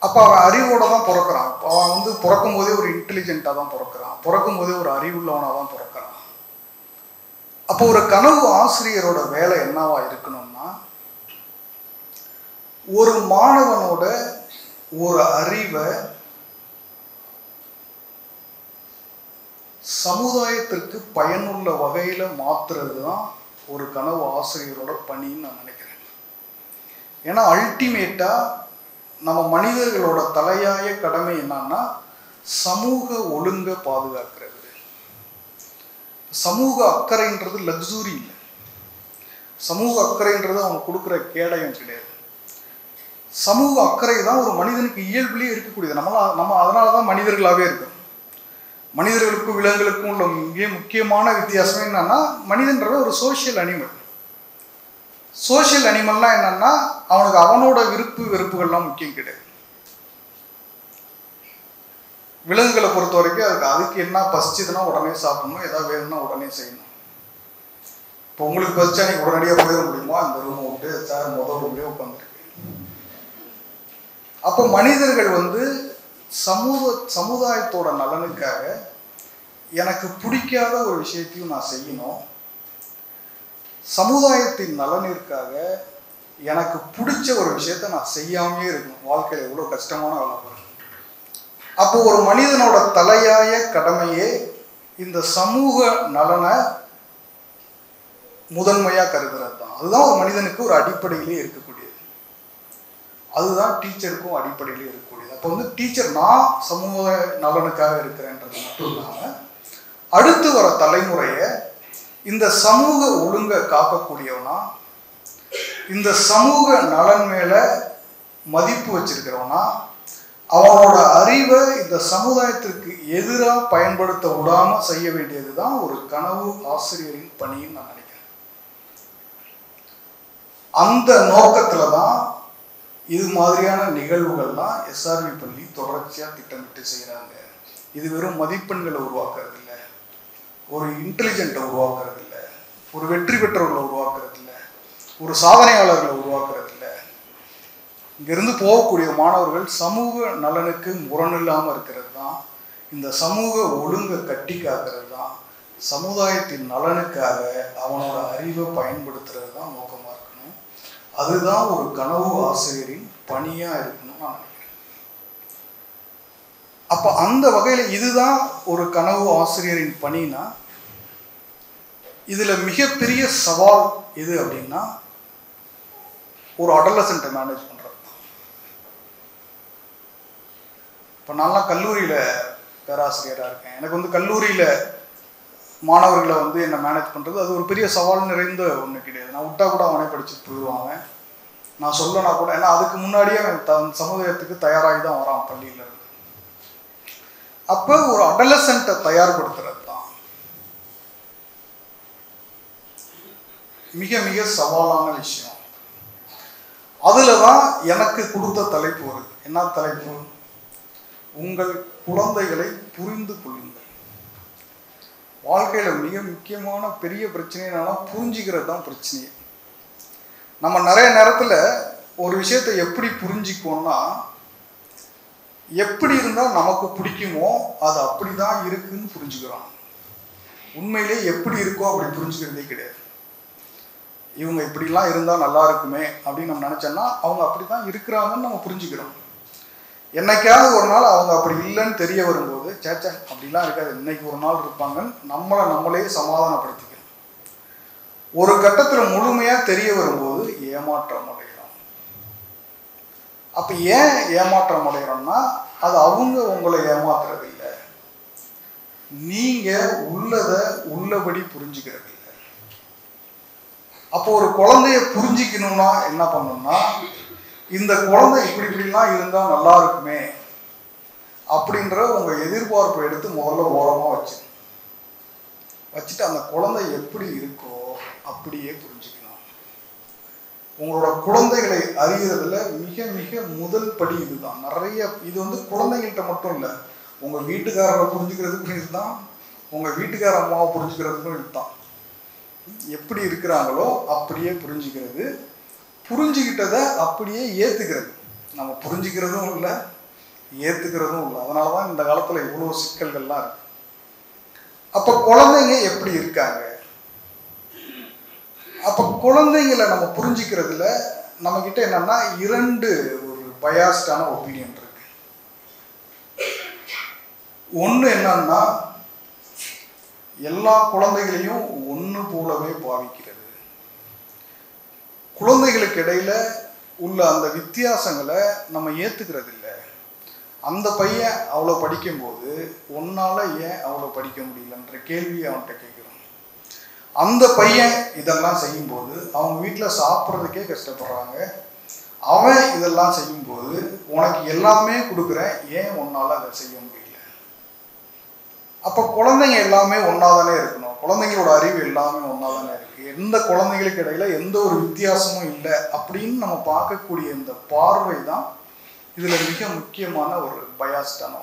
Speaker 1: அப்போ அவன் அறிவோட தான் பிறக்கிறான். அவன் வந்து பிறக்கும் போதே ஒரு இன்டெலிஜென்ட்டாக தான் பிறக்கிறான், பிறக்கும் போதே ஒரு அறிவுள்ளவனாக தான் பிறக்கிறான். அப்போ ஒரு கனவு ஆசிரியரோட வேலை என்னவா இருக்கணும்னா, ஒரு மாணவனோட ஒரு அறிவை சமுதாயத்திற்கு பயனுள்ள வகையில் மாற்றுறது தான் ஒரு கனவு ஆசிரியரோட பணின்னு நான் நினைக்கிறேன். ஏன்னா அல்டிமேட்டாக நம்ம மனிதர்களோட தலையாய கடமை என்னன்னா சமூக ஒழுங்கை பாதுகாக்கிறது. சமூக அக்கறைன்றது லக்ஸுரி இல்லை, சமூக அக்கறைன்றது அவங்க கொடுக்குற கேடயம் கிடையாது. சமூக அக்கறை தான் ஒரு மனிதனுக்கு இயல்புலேயே இருக்கக்கூடியது. நம்ம அதனால தான் மனிதர்களாகவே இருக்கோம். மனிதர்களுக்கும் விலங்குகளுக்கும் உள்ள மிக முக்கியமான வித்தியாசம் என்னன்னா, மனிதன்ற ஒரு சோஷியல் அனிமல். சோஷியல் அனிமல்னால் என்னன்னா, அவனுக்கு அவனோட விருப்பு வெறுப்புகள்லாம் முக்கியம் கிடையாது. விலங்குகளை பொறுத்த வரைக்கும் அதுக்கு என்ன பசிச்சுதுன்னா உடனே சாப்பிடணும், ஏதாவது வேணும்னா உடனே செய்யணும். இப்போ உங்களுக்கு பசிச்சா நீங்கள் உடனடியாக போயிட முடியுமா? இந்த ரூமை விட்டு சார் முதல் ரூம்லேயே உட்காந்துருக்கு. அப்போ மனிதர்கள் சமுதாயத்தோட நலனுக்காக எனக்கு பிடிக்காத ஒரு விஷயத்தையும் நான் செய்யணும், சமுதாயத்தின் நலனிற்காக எனக்கு பிடிச்ச ஒரு விஷயத்த நான் செய்யாமே இருக்கணும். வாழ்க்கையில் எவ்வளோ கஷ்டமான வேலை பாருங்க. அப்போ ஒரு மனிதனோட தலையாய கடமையே இந்த சமூக நலனை முதன்மையாக கருதுறது தான். அதுதான் ஒரு மனிதனுக்கு ஒரு அடிப்படையிலே இருக்கக்கூடியது. அதுதான் டீச்சருக்கும் அடிப்படையிலே இருக்கக்கூடியது. அப்போ டீச்சர் நான் சமூக நலனுக்காக இருக்கிறேன்றது மட்டும் இல்லாமல் அடுத்து வர தலைமுறையை இந்த சமூக ஒழுங்கை காக்கக்கூடியவனா, இந்த சமூக நலன் மேலே மதிப்பு வச்சிருக்கிறவனா, அவனோட அறிவை இந்த சமுதாயத்திற்கு எதிராக பயன்படுத்த விடாமல் செய்ய வேண்டியது தான் ஒரு கனவு ஆசிரியரின் பணின்னு நான் நினைக்கிறேன். அந்த நோக்கத்தில் தான் இது மாதிரியான நிகழ்வுகள்லாம் எஸ்ஆர்வி பள்ளி தொடர்ச்சியாக திட்டமிட்டு செய்கிறாங்க. இது வெறும் மதிப்பெண்களை உருவாக்குறது இல்லை, ஒரு இன்டெலிஜென்ட்டை உருவாக்குறது இல்லை, ஒரு வெற்றி பெற்றவர்களை உருவாக்குறது இல்லை, ஒரு சாதனையாளர்களை உருவாக்குறது இல்லை. இங்கிருந்து போகக்கூடிய மாணவர்கள் சமூக நலனுக்கு முரணில்லாமல் இருக்கிறது தான், இந்த சமூக ஒழுங்கை கட்டி காக்கிறது தான், சமுதாயத்தின் நலனுக்காக அவனோட அறிவை பயன்படுத்துறது தான் நோக்கமாக இருக்கணும். அதுதான் ஒரு கனவு ஆசிரியரின் பணியாக இருக்கணும் நான் நினைக்கிறேன். அப்போ அந்த வகையில் இதுதான் ஒரு கனவு ஆசிரியரின் பணினா, இதில் மிகப்பெரிய சவால் எது அப்படின்னா ஒரு அடலசன்ட்டை மேனேஜ் பண்ணுறது. இப்போ நான்லாம் கல்லூரியில் பேராசிரியராக இருக்கேன். எனக்கு கல்லூரியில் மாணவர்களை என்னை மேனேஜ் பண்ணுறது அது ஒரு பெரிய சவால் நிறைந்த ஒன்று கிடையாது. நான் விட்டா கூட அவனே படிச்சுட்டு போயிடுவாங்க. நான் சொல்லனா கூட, ஏன்னா அதுக்கு முன்னாடியே சமுதாயத்துக்கு தயாராகி தான் வரான் பள்ளியிலேருந்து. அப்போ ஒரு அடலசன்ட்டை தயார்படுத்துறது தான் மிக மிக சவாலான விஷயம். அதில் தான் எனக்கு கொடுத்த தலைப்பு வருது. என்ன தலைப்பு? உங்கள் குழந்தைகளை புரிந்து கொள்ளுங்கள். வாழ்க்கையில் மிக முக்கியமான பெரிய பிரச்சனை என்னன்னா புரிஞ்சிக்கிறது தான் பிரச்சனையே. நம்ம நிறைய நேரத்தில் ஒரு விஷயத்தை எப்படி புரிஞ்சிக்குவோம்னா, எப்படி இருந்தால் நமக்கு பிடிக்குமோ அது அப்படி தான் இருக்குன்னு புரிஞ்சுக்கிறோம். உண்மையிலே எப்படி இருக்கோ அப்படி புரிஞ்சுக்கிறதே கிடையாது. இவங்க இப்படிலாம் இருந்தால் நல்லா இருக்குமே அப்படின்னு நம்ம நினச்சோன்னா அவங்க அப்படி தான் இருக்கிறாங்கன்னு நம்ம புரிஞ்சுக்கிறோம். என்னைக்காவது ஒரு நாள் அவங்க அப்படி இல்லைன்னு தெரிய வரும்போது, சேச்சா அப்படிலாம் இருக்காது, இன்னைக்கு ஒரு நாள் இருப்பாங்கன்னு நம்மளே சமாதானப்படுத்திக்கணும். ஒரு கட்டத்தில் முழுமையாக தெரிய வரும்போது ஏமாற்றம் அடைகிறோம். அப்போ ஏன் ஏமாற்றம் அடைகிறோம்னா, அது அவங்க உங்களை ஏமாத்துறது இல்லை, நீங்கள் உள்ளதை உள்ளபடி புரிஞ்சுக்கிறது இல்லை. அப்போ ஒரு குழந்தைய புரிஞ்சிக்கணும்னா என்ன பண்ணணும்னா, இந்த குழந்தை இப்படிலாம் இருந்தால் நல்லா இருக்குமே அப்படின்ற உங்கள் எதிர்பார்ப்பை எடுத்து முதல்ல ஓரமாக வச்சுட்டு அந்த குழந்தை எப்படி இருக்கோ அப்படியே புரிஞ்சுக்கணும். உங்களோட குழந்தைகளை அறிகிறதுல மிக மிக முதல் படி இதுதான். நிறைய இது குழந்தைகள்கிட்ட மட்டும் இல்லை, உங்கள் வீட்டுக்காரரை புரிஞ்சுக்கிறதுக்கும் இதுதான், உங்கள் வீட்டுக்கார அம்மாவை புரிஞ்சுக்கிறதுக்கும் இதுதான். எப்படி இருக்கிறாங்களோ அப்படியே புரிஞ்சுக்கிறது, புரிஞ்சுக்கிட்டதை அப்படியே ஏற்றுக்கிறது. நம்ம புரிஞ்சுக்கிறதும் இல்லை, ஏற்றுக்கிறதும் இல்லை. அதனால தான் இந்த காலத்தில் இவ்வளோ சிக்கல்கள்லாம் இருக்குது. அப்போ குழந்தைங்க எப்படி இருக்காங்க, அப்போ குழந்தைங்களை நம்ம புரிஞ்சிக்கிறதுல நம்மக்கிட்ட என்னன்னா 2 ஒரு பயாஸ்டான ஒப்பீனியன் இருக்கு. ஒன்று என்னன்னா, எல்லா குழந்தைகளையும் ஒன்று போலவே பாவிக்கிறது. குழந்தைகளுக்கு இடையில உள்ள அந்த வித்தியாசங்களை நம்ம ஏற்றுக்கிறது இல்லை. அந்த பையன் அவ்வளோ படிக்கும்போது ஒன்னால் ஏன் அவ்வளோ படிக்க முடியலன்ற கேள்வி அவன்கிட்ட கேட்குறோம். அந்த பையன் இதெல்லாம் செய்யும்போது அவங்க வீட்டில் சாப்பிட்றதுக்கே கஷ்டப்படுறாங்க. அவன் இதெல்லாம் செய்யும்போது உனக்கு எல்லாமே கொடுக்குறேன், ஏன் உன்னால் அதை செய்ய முடியல? அப்போ குழந்தைங்க எல்லாமே ஒன்றா தானே இருக்கணும். குழந்தைங்களோட அறிவு எல்லாமே ஒன்றா தானே இருக்குது. எந்த குழந்தைங்களுக்கு இடையில எந்த ஒரு வித்தியாசமும் இல்லை அப்படின்னு நம்ம பார்க்கக்கூடிய இந்த பார்வை தான் இதில் மிக முக்கியமான ஒரு பயாஸ்டான.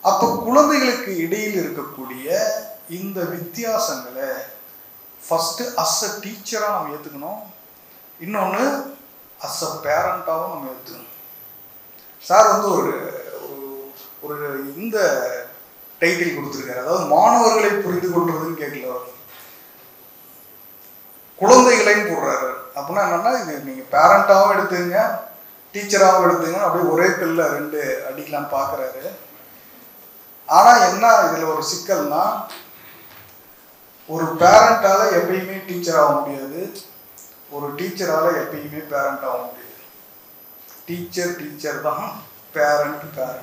Speaker 1: அப்போ குழந்தைகளுக்கு இடையில் இருக்கக்கூடிய இந்த வித்தியாசங்களை ஃபஸ்ட்டு அஸ் அ டீச்சராக நம்ம ஏற்றுக்கணும். இன்னொன்று அஸ் அ பேரண்டாகவும் நம்ம ஏற்றுக்கணும். சார் வந்து ஒரு இந்த டைட்டில் கொடுத்துருக்காரு, அதாவது மாணவர்களை புரிந்து கொள்றதுன்னு கேட்கல, குழந்தைகளையும் போடுறாரு. அப்படின்னா என்னன்னா, இது நீங்கள் பேரண்டாகவும் எடுத்துங்க டீச்சராகவும் எடுத்துங்க, அப்படியே ஒரே கல்ல 2 அடிக்கலான்னு பார்க்குறாரு. ஆனால் என்ன இதில் ஒரு சிக்கல்னா, ஒரு பேரண்டால் எப்பயுமே டீச்சர் ஆக முடியாது, ஒரு டீச்சரால் எப்பயுமே பேரண்ட் ஆக முடியாது. டீச்சர் தான், பேரண்ட் தான்.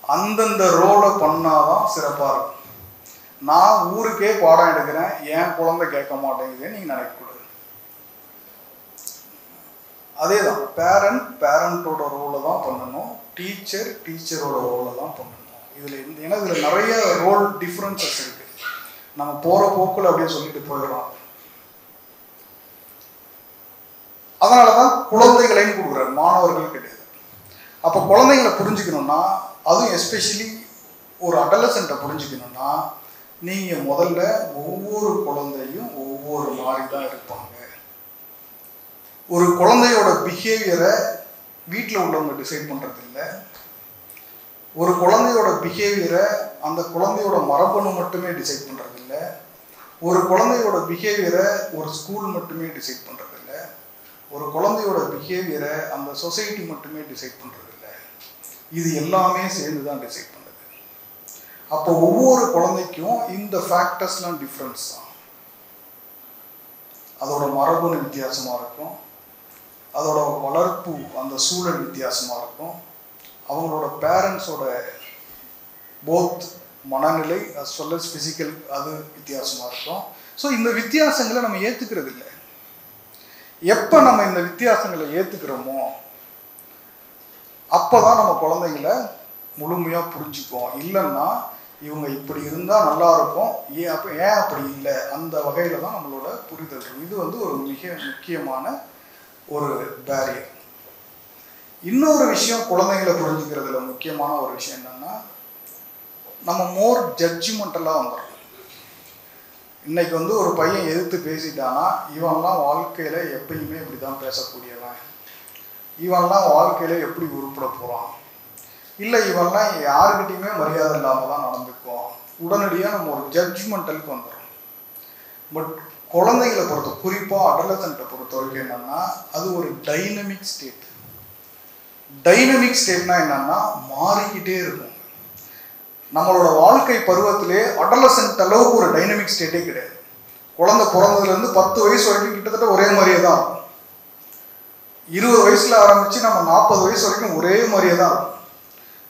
Speaker 1: அந்தந்த ரோலை பண்ணாதான் சிறப்பாக இருக்கும். நான் ஊருக்கே பாடம் எடுக்கிறேன், என் குழந்தை கேட்க மாட்டேங்குதுன்னு நீங்கள் நினைக்கக்கூடாது. அதே தான், பேரண்டோட ரோலை தான் பண்ணணும், டீச்சரோட ரோலை தான் பண்ணணும். ஏன்னா இதில் நிறைய ரோல் டிஃப்ரென்சஸ் இருக்குது. நம்ம போகிற போக்கில் அப்படியே சொல்லிட்டு போயிடுறோம். அதனால தான் குழந்தைகளையும் கொடுக்குறாரு, மாணவர்கள் கிடையாது. அப்போ குழந்தைங்களை புரிஞ்சுக்கணுன்னா, அதுவும் எஸ்பெஷலி ஒரு அடலசென்ட்டை புரிஞ்சுக்கணுன்னா, நீங்கள் முதல்ல ஒவ்வொரு குழந்தையும் ஒவ்வொரு மாதிரி தான் இருப்பாங்க. ஒரு குழந்தையோட பிஹேவியரை வீட்டில் உள்ளவங்க டிசைட் பண்ணுறது இல்லை. ஒரு குழந்தையோட பிஹேவியரை அந்த குழந்தையோட மரபணு மட்டுமே டிசைட் பண்ணுறது இல்லை. ஒரு குழந்தையோட பிஹேவியரை ஒரு ஸ்கூல் மட்டுமே டிசைட் பண்ணுறது இல்லை. ஒரு குழந்தையோட பிஹேவியரை அந்த சொசைட்டி மட்டுமே டிசைட் பண்ணுறது இல்லை. இது எல்லாமே சேர்ந்து தான் டிசைட் பண்ணுறது. அப்போ ஒவ்வொரு குழந்தைக்கும் இந்த ஃபேக்டர்ஸ்லாம் டிஃப்ரென்ஸ் தான். அதோட மரபணு வித்தியாசமாக இருக்கும், அதோட வளர்ப்பு அந்த சூழல் வித்தியாசமாக இருக்கும், அவங்களோட பேரண்ட்ஸோட போத் மனநிலை அஸ் வெல் அஸ் ஃபிசிக்கல் அது வித்தியாசமாக இருக்கும். ஸோ இந்த வித்தியாசங்களை நம்ம ஏற்றுக்கிறது இல்லை. எப்போ நம்ம இந்த வித்தியாசங்களை ஏற்றுக்கிறோமோ அப்போ தான் நம்ம குழந்தைங்கள முழுமையாக புரிஞ்சுக்குவோம். இல்லைன்னா இவங்க இப்படி இருந்தால் நல்லா இருக்கும், ஏன் அப்படி இல்லை, அந்த வகையில் தான் நம்மளோட புரிதல் இருக்கும். இது வந்து ஒரு மிக முக்கியமான ஒரு பேரியர். இன்னொரு விஷயம் குழந்தைங்களை புரிஞ்சுக்கிறதுல முக்கியமான ஒரு விஷயம் என்னன்னா, நம்ம மோர் ஜட்ஜ்மெண்டலாக வந்துடும். இன்னைக்கு வந்து ஒரு பையன் எதிர்த்து பேசிட்டானா, இவன்லாம் வாழ்க்கையில் எப்பயுமே இப்படி தான் பேசக்கூடியவன், இவன்லாம் வாழ்க்கையில் எப்படி உருப்பிட போகிறான், இல்லை இவன்லாம் யாருக்கிட்டையுமே மரியாதை இல்லாமல் தான் நடந்துக்குவோம், உடனடியாக நம்ம ஒரு ஜட்ஜ்மெண்டலுக்கு வந்துடும். பட் குழந்தைகளை பொறுத்த, குறிப்பாக அடலசென்ட்டை பொறுத்த வரைக்கும் என்னென்னா, அது ஒரு டைனமிக் ஸ்டேட். டைனமிக் ஸ்டேட்னா என்னன்னா, மாறிக்கிட்டே இருக்கும். நம்மளோட வாழ்க்கை பருவத்திலே அடலசென்ட் அளவுக்கு ஒரு டைனமிக் ஸ்டேட்டே கிடையாது. குழந்தை பிறந்ததுலேருந்து 10 வயசு வரைக்கும் கிட்டத்தட்ட ஒரே மாதிரியே தான் இருக்கும். 20 வயசுல ஆரம்பித்து நம்ம 40 வயசு வரைக்கும் ஒரே மாதிரியே தான் இருக்கும்.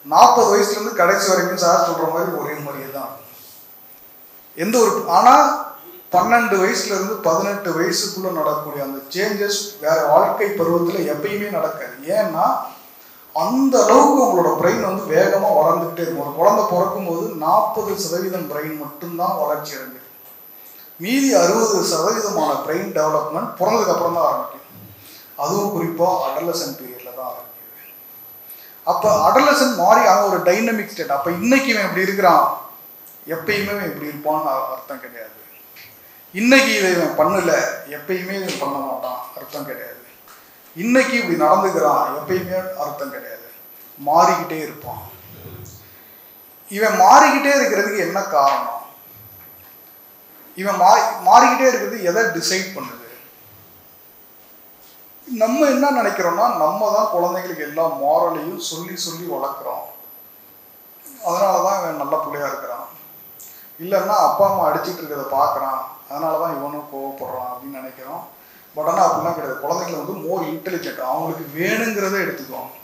Speaker 1: 40 வயசுலேருந்து கடைசி வரைக்கும் சார் சொல்கிற மாதிரி ஒரே மாதிரியே தான் இருக்கும். எந்த ஒரு ஆனால் 12 வயசுலேருந்து 18 வயசுக்குள்ளே நடக்கக்கூடிய அந்த சேஞ்சஸ் வேறு வாழ்க்கை பருவத்தில் எப்பயுமே நடக்காது. ஏன்னா அந்த அளவுக்கு உங்களோட பிரெயின் வந்து வேகமாக வளர்ந்துக்கிட்டே இருக்கும். ஒரு குழந்தை பிறக்கும்போது 40% பிரெயின் மட்டும்தான் வளர்ச்சி அடைஞ்சிருக்கு. மீதி 60% பிரெயின் டெவலப்மெண்ட் பிறந்ததுக்கு அப்புறம் தான் ஆரம்பிக்கும். அதுவும் குறிப்பாக அடலசென்ட் பீரியடில் தான் ஆரம்பிக்குது. அப்போ அடலசென்ட் மாறி அங்கே ஒரு டைனமிக் ஸ்டேட். அப்போ இன்னைக்கு இவன் இப்படி இருக்கிறான், எப்பயுமே இவன் இப்படி இருப்பான்னு அர்த்தம் கிடையாது. இன்னைக்கு இதை இவன் பண்ணல, எப்பயுமே இவன் பண்ண மாட்டான் அர்த்தம் கிடையாது. இன்னைக்கு இப்படி நடந்துக்கிறான், எப்பயுமே அர்த்தம் கிடையாது. மாறிக்கிட்டே இருப்பான். இவன் மாறிக்கிட்டே இருக்கிறதுக்கு என்ன காரணம்? இவன் மாறிக்கிட்டே இருக்குது. எதை டிசைட் பண்ணுது? நம்ம என்ன நினைக்கிறோம்னா, நம்ம தான் குழந்தைங்களுக்கு எல்லா மாரலையும் சொல்லி சொல்லி வளர்க்குறோம், அதனால தான் இவன் நல்ல பிள்ளையா இருக்கிறான். இல்லைன்னா அப்பா அம்மா அடிச்சுட்டு இருக்கிறத பார்க்குறான், அதனால தான் இவனும் கோவப்படுறான் அப்படின்னு நினைக்கிறோம். பட் ஆனால் அப்படிலாம் கிடையாது. குழந்தைகள் வந்து மோர் இன்டெலிஜென்ட். அவங்களுக்கு வேணுங்கிறத எடுத்துக்குவாங்க,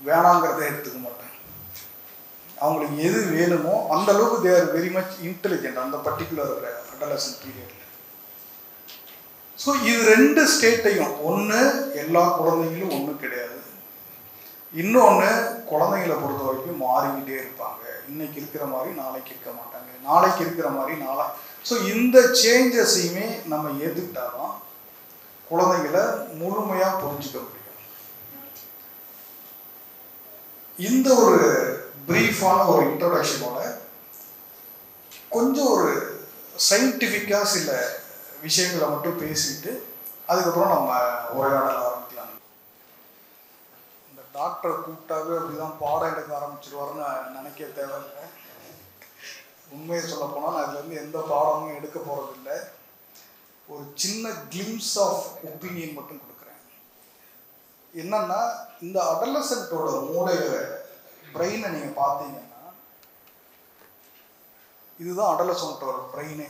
Speaker 1: வேணாங்கிறத எடுத்துக்க மாட்டாங்க. அவங்களுக்கு எது வேணுமோ அந்த அளவுக்கு they are very much intelligent அந்த பர்டிகுலர் அடலசன்ட் பீரியட்ல. ஸோ இது ரெண்டு ஸ்டேட்டையும், ஒன்று எல்லா குழந்தைங்களும் ஒன்றும் கிடையாது, இன்னொன்று குழந்தைங்களை பொறுத்த வரைக்கும் மாறிக்கிட்டே இருப்பாங்க. இன்னைக்கு இருக்கிற மாதிரி நாளைக்கு இருக்க மாட்டாங்க, நாளைக்கு இருக்கிற மாதிரி நாளை. ஸோ இந்த சேஞ்சஸையுமே நம்ம ஏற்றுக்கிட்டாதான் குழந்தைகளை முழுமையாக புரிஞ்சுக்க முடியும். இந்த ஒரு பிரீஃபான ஒரு இன்ட்ரோடக்ஷனோட கொஞ்சம் ஒரு சயின்டிஃபிக்காக சில விஷயங்களை மட்டும் பேசிட்டு அதுக்கப்புறம் நம்ம உரையாடல் ஆரம்பிக்கலாம். இந்த டாக்டரை கூப்பிட்டாவே அப்படிதான் பாடம் எடுக்க ஆரம்பிச்சிருவாருன்னு நினைக்க தேவையில்லை. உண்மையை சொல்ல போனால் நான் இதுலேருந்து எந்த பாடமும் எடுக்க போகிறதில்லை. ஒரு சின்ன கிளிம்ஸ் ஆஃப் ஒப்பீனியன் மட்டும் கொடுக்குறேன். என்னன்னா, இந்த அடலசன்ட்டோட மூளைய பிரெயினை நீங்கள் பார்த்தீங்கன்னா, இதுதான் அடலசன்ட்டோட பிரெயினே.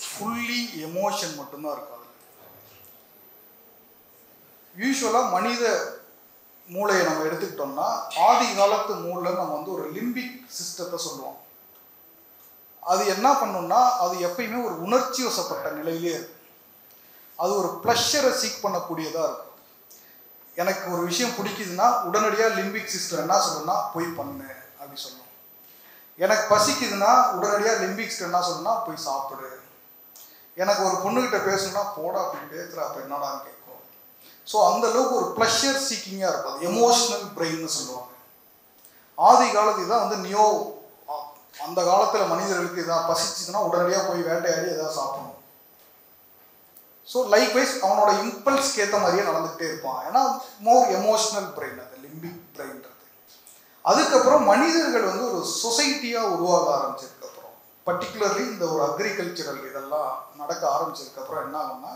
Speaker 1: ஃபுல்லி எமோஷன் மட்டும்தான் இருக்கும். யூஸ்வலாக மனித மூளையை நம்ம எடுத்துக்கிட்டோம்னா, ஆதி காலத்து மூளை நம்ம வந்து ஒரு லிம்பிக் சிஸ்டத்தை சொல்லுவோம். அது என்ன பண்ணும்னா, அது எப்பயுமே ஒரு உணர்ச்சி வசப்பட்ட நிலையிலே இருக்கும். அது ஒரு ப்ளஷரை சீக் பண்ணக்கூடியதாக இருக்கும். எனக்கு ஒரு விஷயம் பிடிக்குதுன்னா உடனடியாக லிம்பிக் சிஸ்டம் என்ன சொல்லணும்னா, போய் பண்ணு அப்படி சொல்லும். எனக்கு பசிக்குதுன்னா உடனடியாக லிம்பிக் சிஸ்டம் என்ன சொல்லணும்னா, போய் சாப்பிடு. எனக்கு ஒரு பொண்ணுக்கிட்ட பேசணும்னா, போடா அப்படி பேசுகிற, அப்போ என்னடான்னு கேட்கும். ஸோ அந்த அளவுக்கு ஒரு ப்ளஷர் சீக்கிங்காக இருக்கும். அது எமோஷ்னல் பிரெயின்னு சொல்லுவாங்க. ஆதி காலத்து இதான் வந்து நியோ, அந்த காலத்தில் மனிதர்களுக்கு இதான் பசிச்சுதுன்னா உடனடியாக போய் வேட்டையாடி எதாவது சாப்பிடணும். ஸோ லைக்வைஸ் அவனோட இம்பல்ஸ்க்கு ஏற்ற மாதிரியே நடந்துகிட்டே இருப்பான். ஏன்னா மோர் எமோஷ்னல் பிரெயின், அது லிம்பிக் பிரெயின்றது. அதுக்கப்புறம் மனிதர்கள் வந்து ஒரு சொசைட்டியாக உருவாக ஆரம்பிச்சதுக்கப்புறம், பர்டிகுலர்லி இந்த ஒரு அக்ரிகல்ச்சரல் இதெல்லாம் நடக்க ஆரம்பிச்சதுக்கப்புறம் என்ன ஆகும்னா,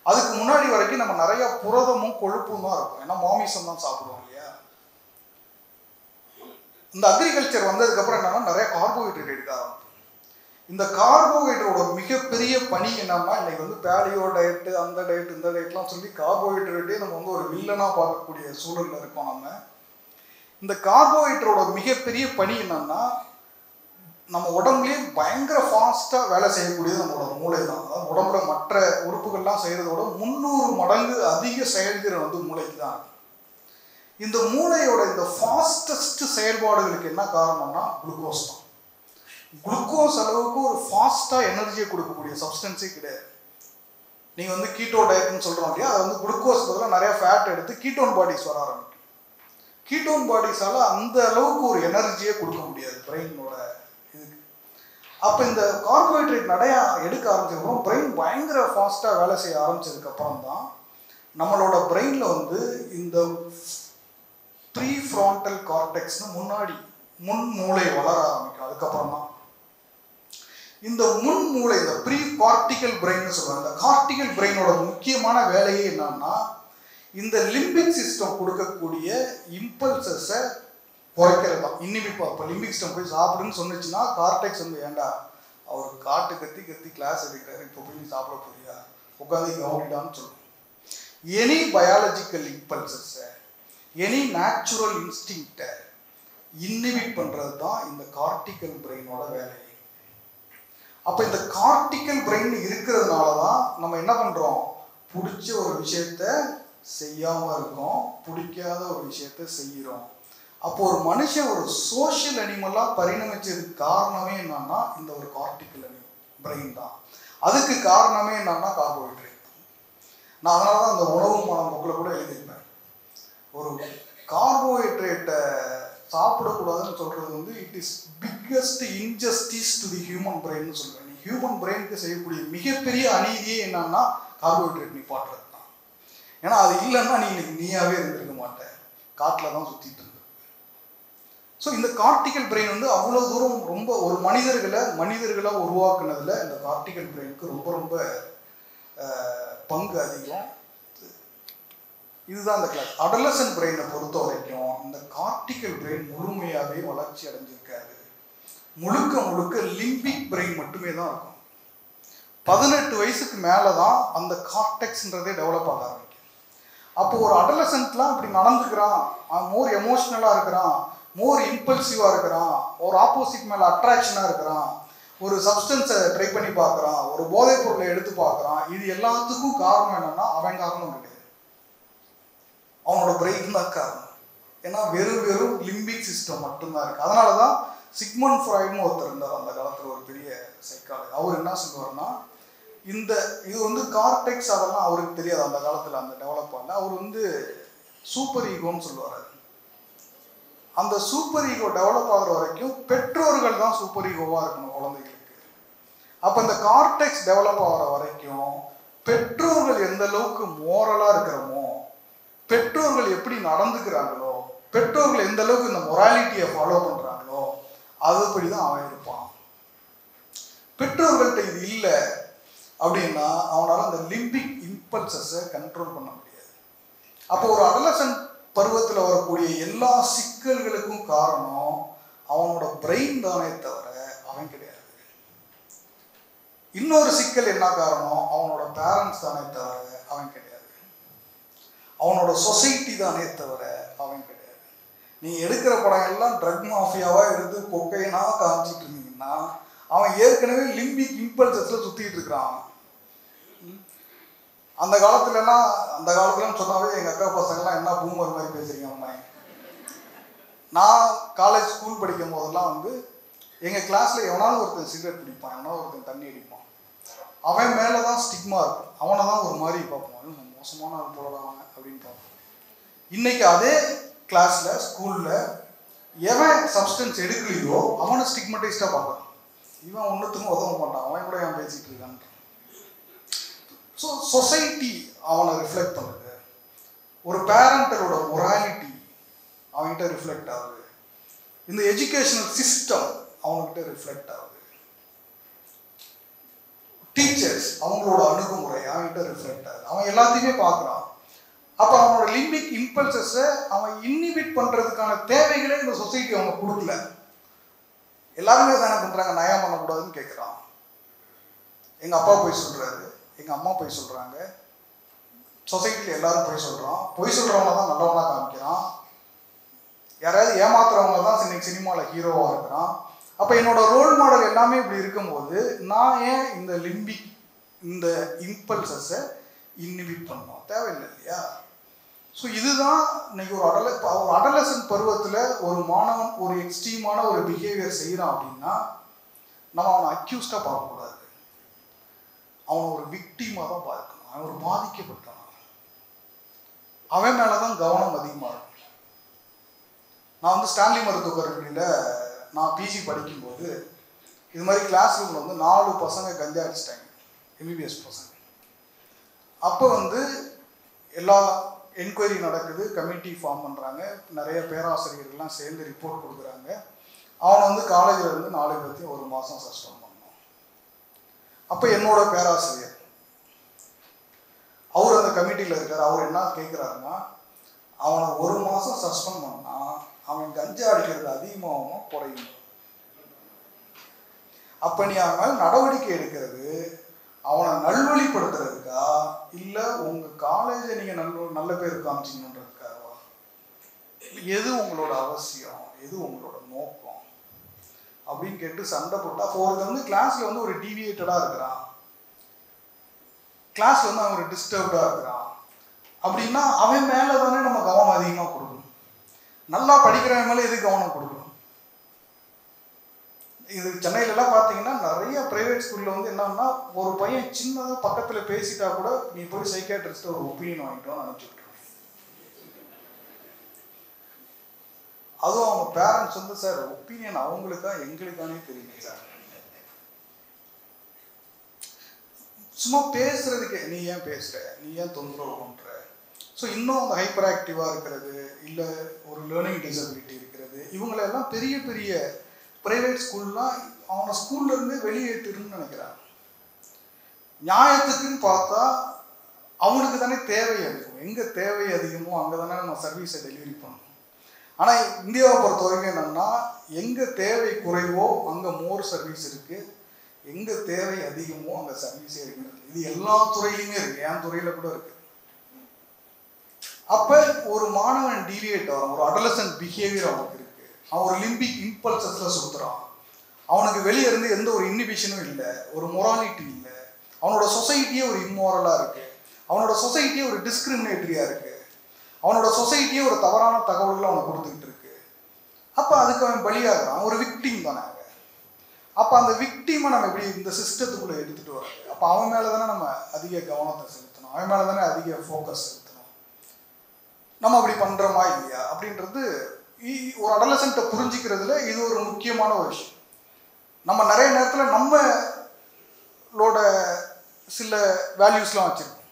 Speaker 1: அதுக்கு முன்னாடி வரைக்கும் நம்ம நிறைய புரதமும் கொழுப்பும் தான் இருக்கும். ஏன்னா மாமிசம் தான் சாப்பிடுவோம் இல்லையா. இந்த அக்ரிகல்ச்சர் வந்ததுக்கப்புறம் என்னன்னா, நிறைய கார்போஹைட்ரேட் எடுக்க ஆரம்பிக்கும். இந்த கார்போஹைட்ரேட்டோட மிகப்பெரிய பணி என்னன்னா, இன்னைக்கு வந்து பேலியோ டயட்டு, அந்த டயட், இந்த டயட்லாம் சொல்லி கார்போஹைட்ரேட்டே நம்ம வந்து ஒரு வில்லனாக பார்க்கக்கூடிய சூழலில் இருக்கோம். நம்ம இந்த கார்போஹைட்ரேட்டோட மிகப்பெரிய பணி என்னன்னா, நம்ம உடம்புலேயே பயங்கர ஃபாஸ்ட்டாக வேலை செய்யக்கூடியது நம்மளோட மூளை தான். அதாவது உடம்புல மற்ற உறுப்புகள்லாம் செய்கிறதோட 300 மடங்கு அதிக செயல்திறன் வந்து மூளைக்கு தான் இருக்கும். இந்த மூளையோட இந்த ஃபாஸ்டஸ்ட் செயல்பாடுகளுக்கு என்ன காரணம்னா குளுக்கோஸ் தான். குளுக்கோஸ் அளவுக்கு ஒரு ஃபாஸ்ட்டாக எனர்ஜியை கொடுக்கக்கூடிய சப்ஸ்டன்ஸே கிடையாது. நீங்கள் வந்து கீட்டோ டயட்னு சொல்கிறோம் இல்லையா, அதை வந்து குளுக்கோஸ் பதிலாக நிறைய ஃபேட் எடுத்து கீட்டோன் பாடிஸ் வர ஆரம்பிக்கும். கீட்டோன் பாடிஸால் அந்த அளவுக்கு ஒரு எனர்ஜியே கொடுக்க முடியாது பிரெயினோட இதுக்கு. அப்போ இந்த கார்போஹைட்ரேட் நிறையா எடுக்க ஆரம்பிச்சதுக்கப்புறம் பிரெயின் பயங்கர ஃபாஸ்ட்டாக வேலை செய்ய ஆரம்பித்ததுக்கப்புறம் தான் நம்மளோட பிரெயினில் வந்து இந்த ப்ரீஃப்ரான்டல் கார்டெக்ஸ்னு முன்னாடி முன் மூளை வளர ஆரம்பிக்கும். அதுக்கப்புறம் தான் இந்த முன் மூளை, இந்த ப்ரீ கார்டிகல் பிரெயின் சொல்லுவாங்க. இந்த கார்டிகல் பிரெயினோட முக்கியமான வேலையே என்னன்னா, இந்த லிம்பிக் சிஸ்டம் கொடுக்கக்கூடிய இம்பல்சஸை குறைக்கிறது தான். இன்ஹிபிட். இப்போ லிம்பிக் சிஸ்டம் போய் சாப்பிடுன்னு சொன்னிச்சுன்னா கார்டெக்ஸ் வந்து, ஏண்டா அவர் காட்டு கத்தி கத்தி கிளாஸ் எடுக்கிறாரு, இப்போ போய் நீ சாப்பிட போறியா, உட்காந்து கவனிடான்னு சொல்லுவோம். எனி பயாலஜிக்கல் இம்பல்சஸை, எனி நேச்சுரல் இன்ஸ்டிங்க்டை இன்ஹிபிட் பண்ணுறது தான் இந்த கார்டிகல் பிரெயினோட வேலை. அப்போ இந்த கார்டிகல் பிரெயின் இருக்கிறதுனால தான் நம்ம என்ன பண்ணுறோம், பிடிச்ச ஒரு விஷயத்த செய்யாமல் இருக்கோம், பிடிக்காத ஒரு விஷயத்த செய்கிறோம். அப்போ ஒரு மனுஷன் ஒரு சோஷியல் அனிமலாக பரிணமிச்சதுக்கு காரணமே என்னன்னா இந்த ஒரு கார்டிகல் பிரெயின் தான். அதுக்கு காரணமே என்னன்னா கார்போஹைட்ரேட். நான் அதனால தான் அந்த உணவு புக்கில் கூட எழுதியிருப்பேன், ஒரு கார்போஹைட்ரேட்டை சாப்பிடக்கூடாதுன்னு சொல்கிறது வந்து it is biggest injustice to the human பிரெயின்னு சொல்லுவேன். நீ ஹியூமன் பிரெயினுக்கு செய்யக்கூடிய மிகப்பெரிய அநீதியே என்னன்னா கார்போஹைட்ரேட் நிப்பாட்டுறது தான். ஏன்னா அது இல்லைன்னா நீ இன்னைக்கு நீயாவே இருந்திருக்க மாட்டேன், காட்டில் தான் சுற்றிட்டு இருந்த. ஸோ இந்த கார்டிகல் பிரெயின் வந்து அவ்வளோ தூரம் ரொம்ப ஒரு மனிதர்களாக உருவாக்குனதில் இந்த கார்டிகல் பிரெயினுக்கு ரொம்ப ரொம்ப பங்கு அதிகம். இதுதான் இந்த கிளாஸ். அடலசன்ட் பிரெயினை பொறுத்த வரைக்கும் இந்த கார்டிகல் பிரெயின் முழுமையாகவே வளர்ச்சி அடைஞ்சிருக்காது. முழுக்க லிம்பிக் பிரெயின் மட்டுமே தான் இருக்கும். 18 வயசுக்கு மேலே தான் அந்த கார்டெக்ஸ்ன்றதே டெவலப் ஆக ஆரம்பிக்கும். அப்போ ஒரு அடலசன்ட்லாம் இப்படி நடந்துக்கிறான், மோர் எமோஷ்னலாக இருக்கிறான், மோர் இம்பல்சிவாக இருக்கிறான், ஒரு ஆப்போசிட் மேலே அட்ராக்ஷனாக இருக்கிறான், ஒரு சப்ஸ்டன்ஸை ட்ரை பண்ணி பார்க்குறான், ஒரு போதைப் பொருளை எடுத்து பார்க்குறான். இது எல்லாத்துக்கும் காரணம் என்னன்னா அவன் காரணம் கிடையாது, அவனோட பிரெயின் தான் காரணம். ஏன்னா வெறும் லிம்பிக் சிஸ்டம் மட்டும்தான் இருக்குது. அதனால தான் சிக்மண்ட் ஃப்ராய்டுன்னு ஒருத்தர் இருந்தார் அந்த காலத்தில், ஒரு பெரிய சைக்காலஜி. அவர் என்ன சொல்லுவார்னா, இது வந்து கார்டெக்ஸ் அதெல்லாம் அவருக்கு தெரியாது அந்த காலத்தில், அந்த டெவலப் ஆகல. அவர் வந்து சூப்பர் ஈகோன்னு சொல்லுவார். அந்த சூப்பர் ஈகோ டெவலப் ஆகிற வரைக்கும் பெற்றோர்கள் தான் சூப்பர் ஈகோவாக இருக்கணும் குழந்தைகளுக்கு. அப்போ இந்த கார்டெக்ஸ் டெவலப் ஆகிற வரைக்கும் பெற்றோர்கள் எந்த அளவுக்கு மோரலாக இருக்கிறோமோ, பெற்றோர்கள் எப்படி நடந்துக்கிறாங்களோ, பெற்றோர்கள் எந்த அளவுக்கு இந்த மொராலிட்டியை ஃபாலோ பண்ணுறாங்களோ அதுபடி தான் அவன் இருப்பான். பெற்றோர்கள்ட்ட இது இல்லை அப்படின்னா அவனால் அந்த லிம்பிக் இம்பல்சஸை கண்ட்ரோல் பண்ண முடியாது. அப்போ ஒரு அடலசன்ட் பருவத்தில் வரக்கூடிய எல்லா சிக்கல்களுக்கும் காரணம் அவனோட பிரெயின் தானே தவிர அவன் கிடையாது. இன்னொரு சிக்கல் என்ன காரணம்? அவனோட பேரண்ட்ஸ் தானே தவிர அவன் கிடையாது. அவனோட சொசைட்டி தானே தவிர அவன் கிடையாது. நீங்கள் எடுக்கிற படம் எல்லாம் ட்ரக் மாஃபியாவாக எடுத்து கொக்கைனாக காமிச்சிட்டு இருந்தீங்கன்னா அவன் ஏற்கனவே லிம்பிக் இம்பல்சஸில் சுற்றிட்டு இருக்கிறான். அந்த காலத்துலன்னு சொன்னாவே எங்கள் அக்கா பசங்கள்லாம் என்ன பூமர் மாதிரி பேசுகிறீங்க அம்மா. நான் காலேஜ் ஸ்கூல் படிக்கும் போதெல்லாம் வந்து எங்கள் கிளாஸில் எவனாலும் ஒருத்தன் சிகரெட் பிடிப்பான், எவனாலும் ஒருத்தன் தண்ணி அடிப்பான். அவன் மேலே தான் ஸ்டிக்மா இருக்கும். அவனை தான் ஒரு மாதிரி பார்ப்போம், மோசமான ஆள் போடலாம் அப்படின்னு பார்ப்போம். இன்றைக்கி அதே கிளாஸில் ஸ்கூலில் எவன் சப்ஸ்டன்ஸ் எடுக்கலையோ அவனை ஸ்டிக்மடைஸ்டாக பார்க்குறான். இவன் ஒன்றுத்துக்கும் உதவ மாட்டான், அவன் கூட ஏன் பேசிகிட்டு இருக்கான். ஸோ சொசைட்டி அவனை ரிஃப்ளெக்ட் பண்ணுது. ஒரு பேரண்டலோட மொராலிட்டி அவன்கிட்ட ரிஃப்ளெக்ட் ஆகுது. இந்த எஜுகேஷனல் சிஸ்டம் அவங்ககிட்ட ரிஃப்ளெக்ட் ஆகுது. டீச்சர்ஸ் அவங்களோட அணுகுமுறை அவன்கிட்ட ரிஃப்ளெக்ட் ஆகுது. அவன் எல்லாத்தையுமே பார்க்குறான். அப்போ அவனோட லிம்பிக் இம்பல்சஸை அவன் இன்ஹிபிட் பண்ணுறதுக்கான தேவைகளே இந்த சொசைட்டி அவங்க கொடுக்கல. எல்லாருமே தானே பண்ணுறாங்க, நயம் பண்ணக்கூடாதுன்னு கேட்குறான். எங்கள் அப்பா போய் சொல்கிறாரு, எங்கள் அம்மா போய் சொல்கிறாங்க, சொசைட்டியில் எல்லாரும் போய் சொல்கிறான். போய் சொல்கிறவங்க தான் நல்லவனாக காமிக்கிறான், யாராவது ஏமாத்துறவங்க தான் இன்னைக்கு சினிமாவில் ஹீரோவாக இருக்கிறான். அப்போ என்னோட ரோல் மாடல் எல்லாமே இப்படி இருக்கும்போது நான் ஏன் இந்த லிம்பிக் இந்த இம்பல்சஸை இன்ஹிபிட் பண்ணோம்? தேவையில்லை இல்லையா? ஸோ இதுதான் இன்னைக்கு ஒரு அடலசன்ட் பருவத்தில் ஒரு மாணவன் ஒரு எக்ஸ்ட்ரீமான ஒரு பிஹேவியர் செய்கிறான் அப்படின்னா நம்ம அவனை அக்யூஸ்டாக பார்க்கக்கூடாது, அவனை ஒரு விக்டிமாக தான் பார்க்கணும். அவன் ஒரு பாதிக்கப்பட்டான், அவன் மேலே தான் கவனம் அதிகமாக இருக்கும். நான் வந்து ஸ்டான்லி மருத்துவக் கல்லூரியில் நான் பிஜி படிக்கும்போது இது மாதிரி கிளாஸ் ரூமில் வந்து 4 பசங்க கஞ்சா அடிச்சிட்டாங்க, எம்பிபிஎஸ் பசங்க. அப்போ வந்து எல்லா என்கொயரி நடக்குது, கமிட்டி ஃபார்ம் பண்ணுறாங்க, நிறைய பேராசிரியர்கள்லாம் சேர்ந்து ரிப்போர்ட் கொடுக்குறாங்க. அவனை வந்து காலேஜில் இருந்து 4 பேர்த்தையும் 1 மாதம் சஸ்பெண்ட் பண்ணோம். அப்போ என்னோட பேராசிரியர் அவர் அந்த கமிட்டியில் இருக்கார். அவர் என்ன கேட்குறாருன்னா, அவனை 1 மாதம் சஸ்பெண்ட் பண்ணால் அவன் கஞ்சா அடிக்கிறது அதிகமாகவும் குறையும். அப்போ நீ அவன் மேலே நடவடிக்கை எடுக்கிறது அவனை நல்வழிப்படுத்துறதுக்கா இல்லை உங்கள் காலேஜை நீங்கள் நல்ல பேர் காமிச்சிங்கன்றதுக்காகவா? எது உங்களோட அவசியம், எது உங்களோட நோக்கம் அப்படின்னு கேட்டு சண்டை போட்டால், அப்போ ஒருத்தர் வந்து கிளாஸில் வந்து ஒரு டீவியேட்டடாக இருக்கிறான், கிளாஸில் வந்து அவன் ஒரு டிஸ்டர்ப்டாக இருக்கிறான் அப்படின்னா அவன் மேலே தானே நம்ம கவனம் அதிகமாக கொடுக்கணும். நல்லா படிக்கிறவன் மேலே எது கவனம் கொடுக்கணும்? இது சென்னையிலலாம் பார்த்தீங்கன்னா நிறைய ப்ரைவேட் ஸ்கூலில் வந்து என்னன்னா, ஒரு பையன் சின்னதாக பக்கத்தில் பேசிட்டா கூட நீ போய் சைக்காட்ரிஸ்ட்டை ஒரு ஒப்பீனியன் வாங்கிட்டோன்னு அனுப்பிச்சுட்ருவேன். அதுவும் அவங்க பேரண்ட்ஸ் வந்து, சார் ஒப்பீனியன் அவங்களுக்கா எங்களுக்கானே தெரியுங்க சார், சும்மா பேசுறதுக்கு நீ ஏன் பேசுகிற, நீ ஏன் தொந்தரவு பண்ணுற. ஸோ இன்னும் அந்த ஹைப்பர் ஆக்டிவாக இருக்கிறது, இல்லை ஒரு லேர்னிங் டிசபிலிட்டி இருக்கிறது, கிடையாது. இவங்களெல்லாம் பெரிய பெரிய ப்ரைவேட் ஸ்கூல்லாம் அவனை ஸ்கூல்லேருந்து வெளியேற்றுன்னு நினைக்கிறாங்க. நியாயத்துக்குன்னு பார்த்தா அவனுக்கு தானே தேவை அதிகம். எங்கே தேவை அதிகமோ அங்கே தானே நம்ம சர்வீஸை டெலிவரி பண்ணணும். ஆனால் இந்தியாவை பொறுத்த வரைக்கும் என்னென்னா, எங்கே தேவை குறைவோ அங்கே மோர் சர்வீஸ் இருக்குது, எங்கே தேவை அதிகமோ அங்கே சர்வீஸே இருக்குது. இது எல்லா துறையிலுமே இருக்குது, என் துறையில் கூட இருக்குது. அப்போ ஒரு மாணவன் டீவியேட் ஆகும், ஒரு அடலசன்ட் பிஹேவியர் அவனுக்கு இருக்குது, அவன் ஒரு லிம்பிக் இம்பல்சஸில் சுற்றுறான், அவனுக்கு வெளியே இருந்து எந்த ஒரு இன்ஹிபிஷனும் இல்லை, ஒரு மொராலிட்டி இல்லை, அவனோட சொசைட்டியே ஒரு இம்மோரலாக இருக்குது, அவனோட சொசைட்டியே ஒரு டிஸ்கிரிமினேட்டரியாக இருக்குது, அவனோட சொசைட்டியே ஒரு தவறான தகவல்களை அவனை கொடுத்துக்கிட்டு இருக்கு. அப்போ அதுக்கு அவன் பலியாகிறான், ஒரு விக்டிம் தானே அவன். அப்போ அந்த விக்டிமை நம்ம எப்படி இந்த சிஸ்டத்துக்குள்ளே எடுத்துகிட்டு வர்றது? அப்போ அவன் மேலே தானே நம்ம அதிக கவனத்தை செலுத்தணும், அவன் மேலே தானே அதிக ஃபோக்கஸ் செலுத்தணும். நம்ம அப்படி பண்ணுறோமா இல்லையா அப்படின்றது ஒரு அடலசன்ட்டை புரிஞ்சிக்கிறதுல இது ஒரு முக்கியமான ஒரு விஷயம். நம்ம நிறைய நேரத்தில் நம்மளோட சில வேல்யூஸ்லாம் வச்சுருக்கோம்.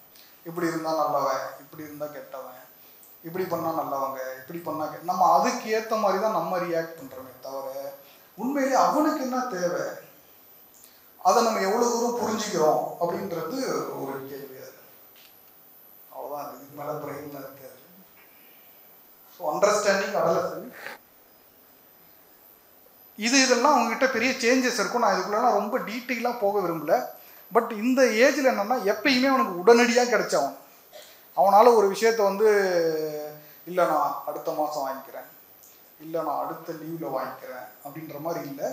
Speaker 1: இப்படி இருந்தால் நல்லவன், இப்படி இருந்தால் கெட்டவன், இப்படி பண்ணால் நல்லவங்க, இப்படி பண்ணால் நம்ம அதுக்கு ஏற்ற மாதிரி தான் நம்ம ரியாக்ட் பண்ணுறோமே தவிர உண்மையிலே அவனுக்கு என்ன தேவை, அதை நம்ம எவ்வளோ தூரம் புரிஞ்சுக்கிறோம் அப்படின்றது ஒரு கேள்வியாக. அவ்வளோதான், இதுக்கு மேலே பிரெயினில் இருக்காது. ஸோ அண்டர்ஸ்டாண்டிங் அடலசன்ட் இதெல்லாம் அவங்ககிட்ட பெரிய சேஞ்சஸ் இருக்கும். நான் இதுக்குள்ளலாம் ரொம்ப டீட்டெயிலாக போக விரும்பல. பட் இந்த ஏஜில் என்னென்னா எப்பயுமே அவனுக்கு உடனடியாக கிடைச்சவன், அவனால் ஒரு விஷயத்தை இல்லை நான் அடுத்த மாதம் வாங்கிக்கிறேன், இல்லை நான் அடுத்த லீவில் வாங்கிக்கிறேன் அப்படின்ற மாதிரி இல்லை.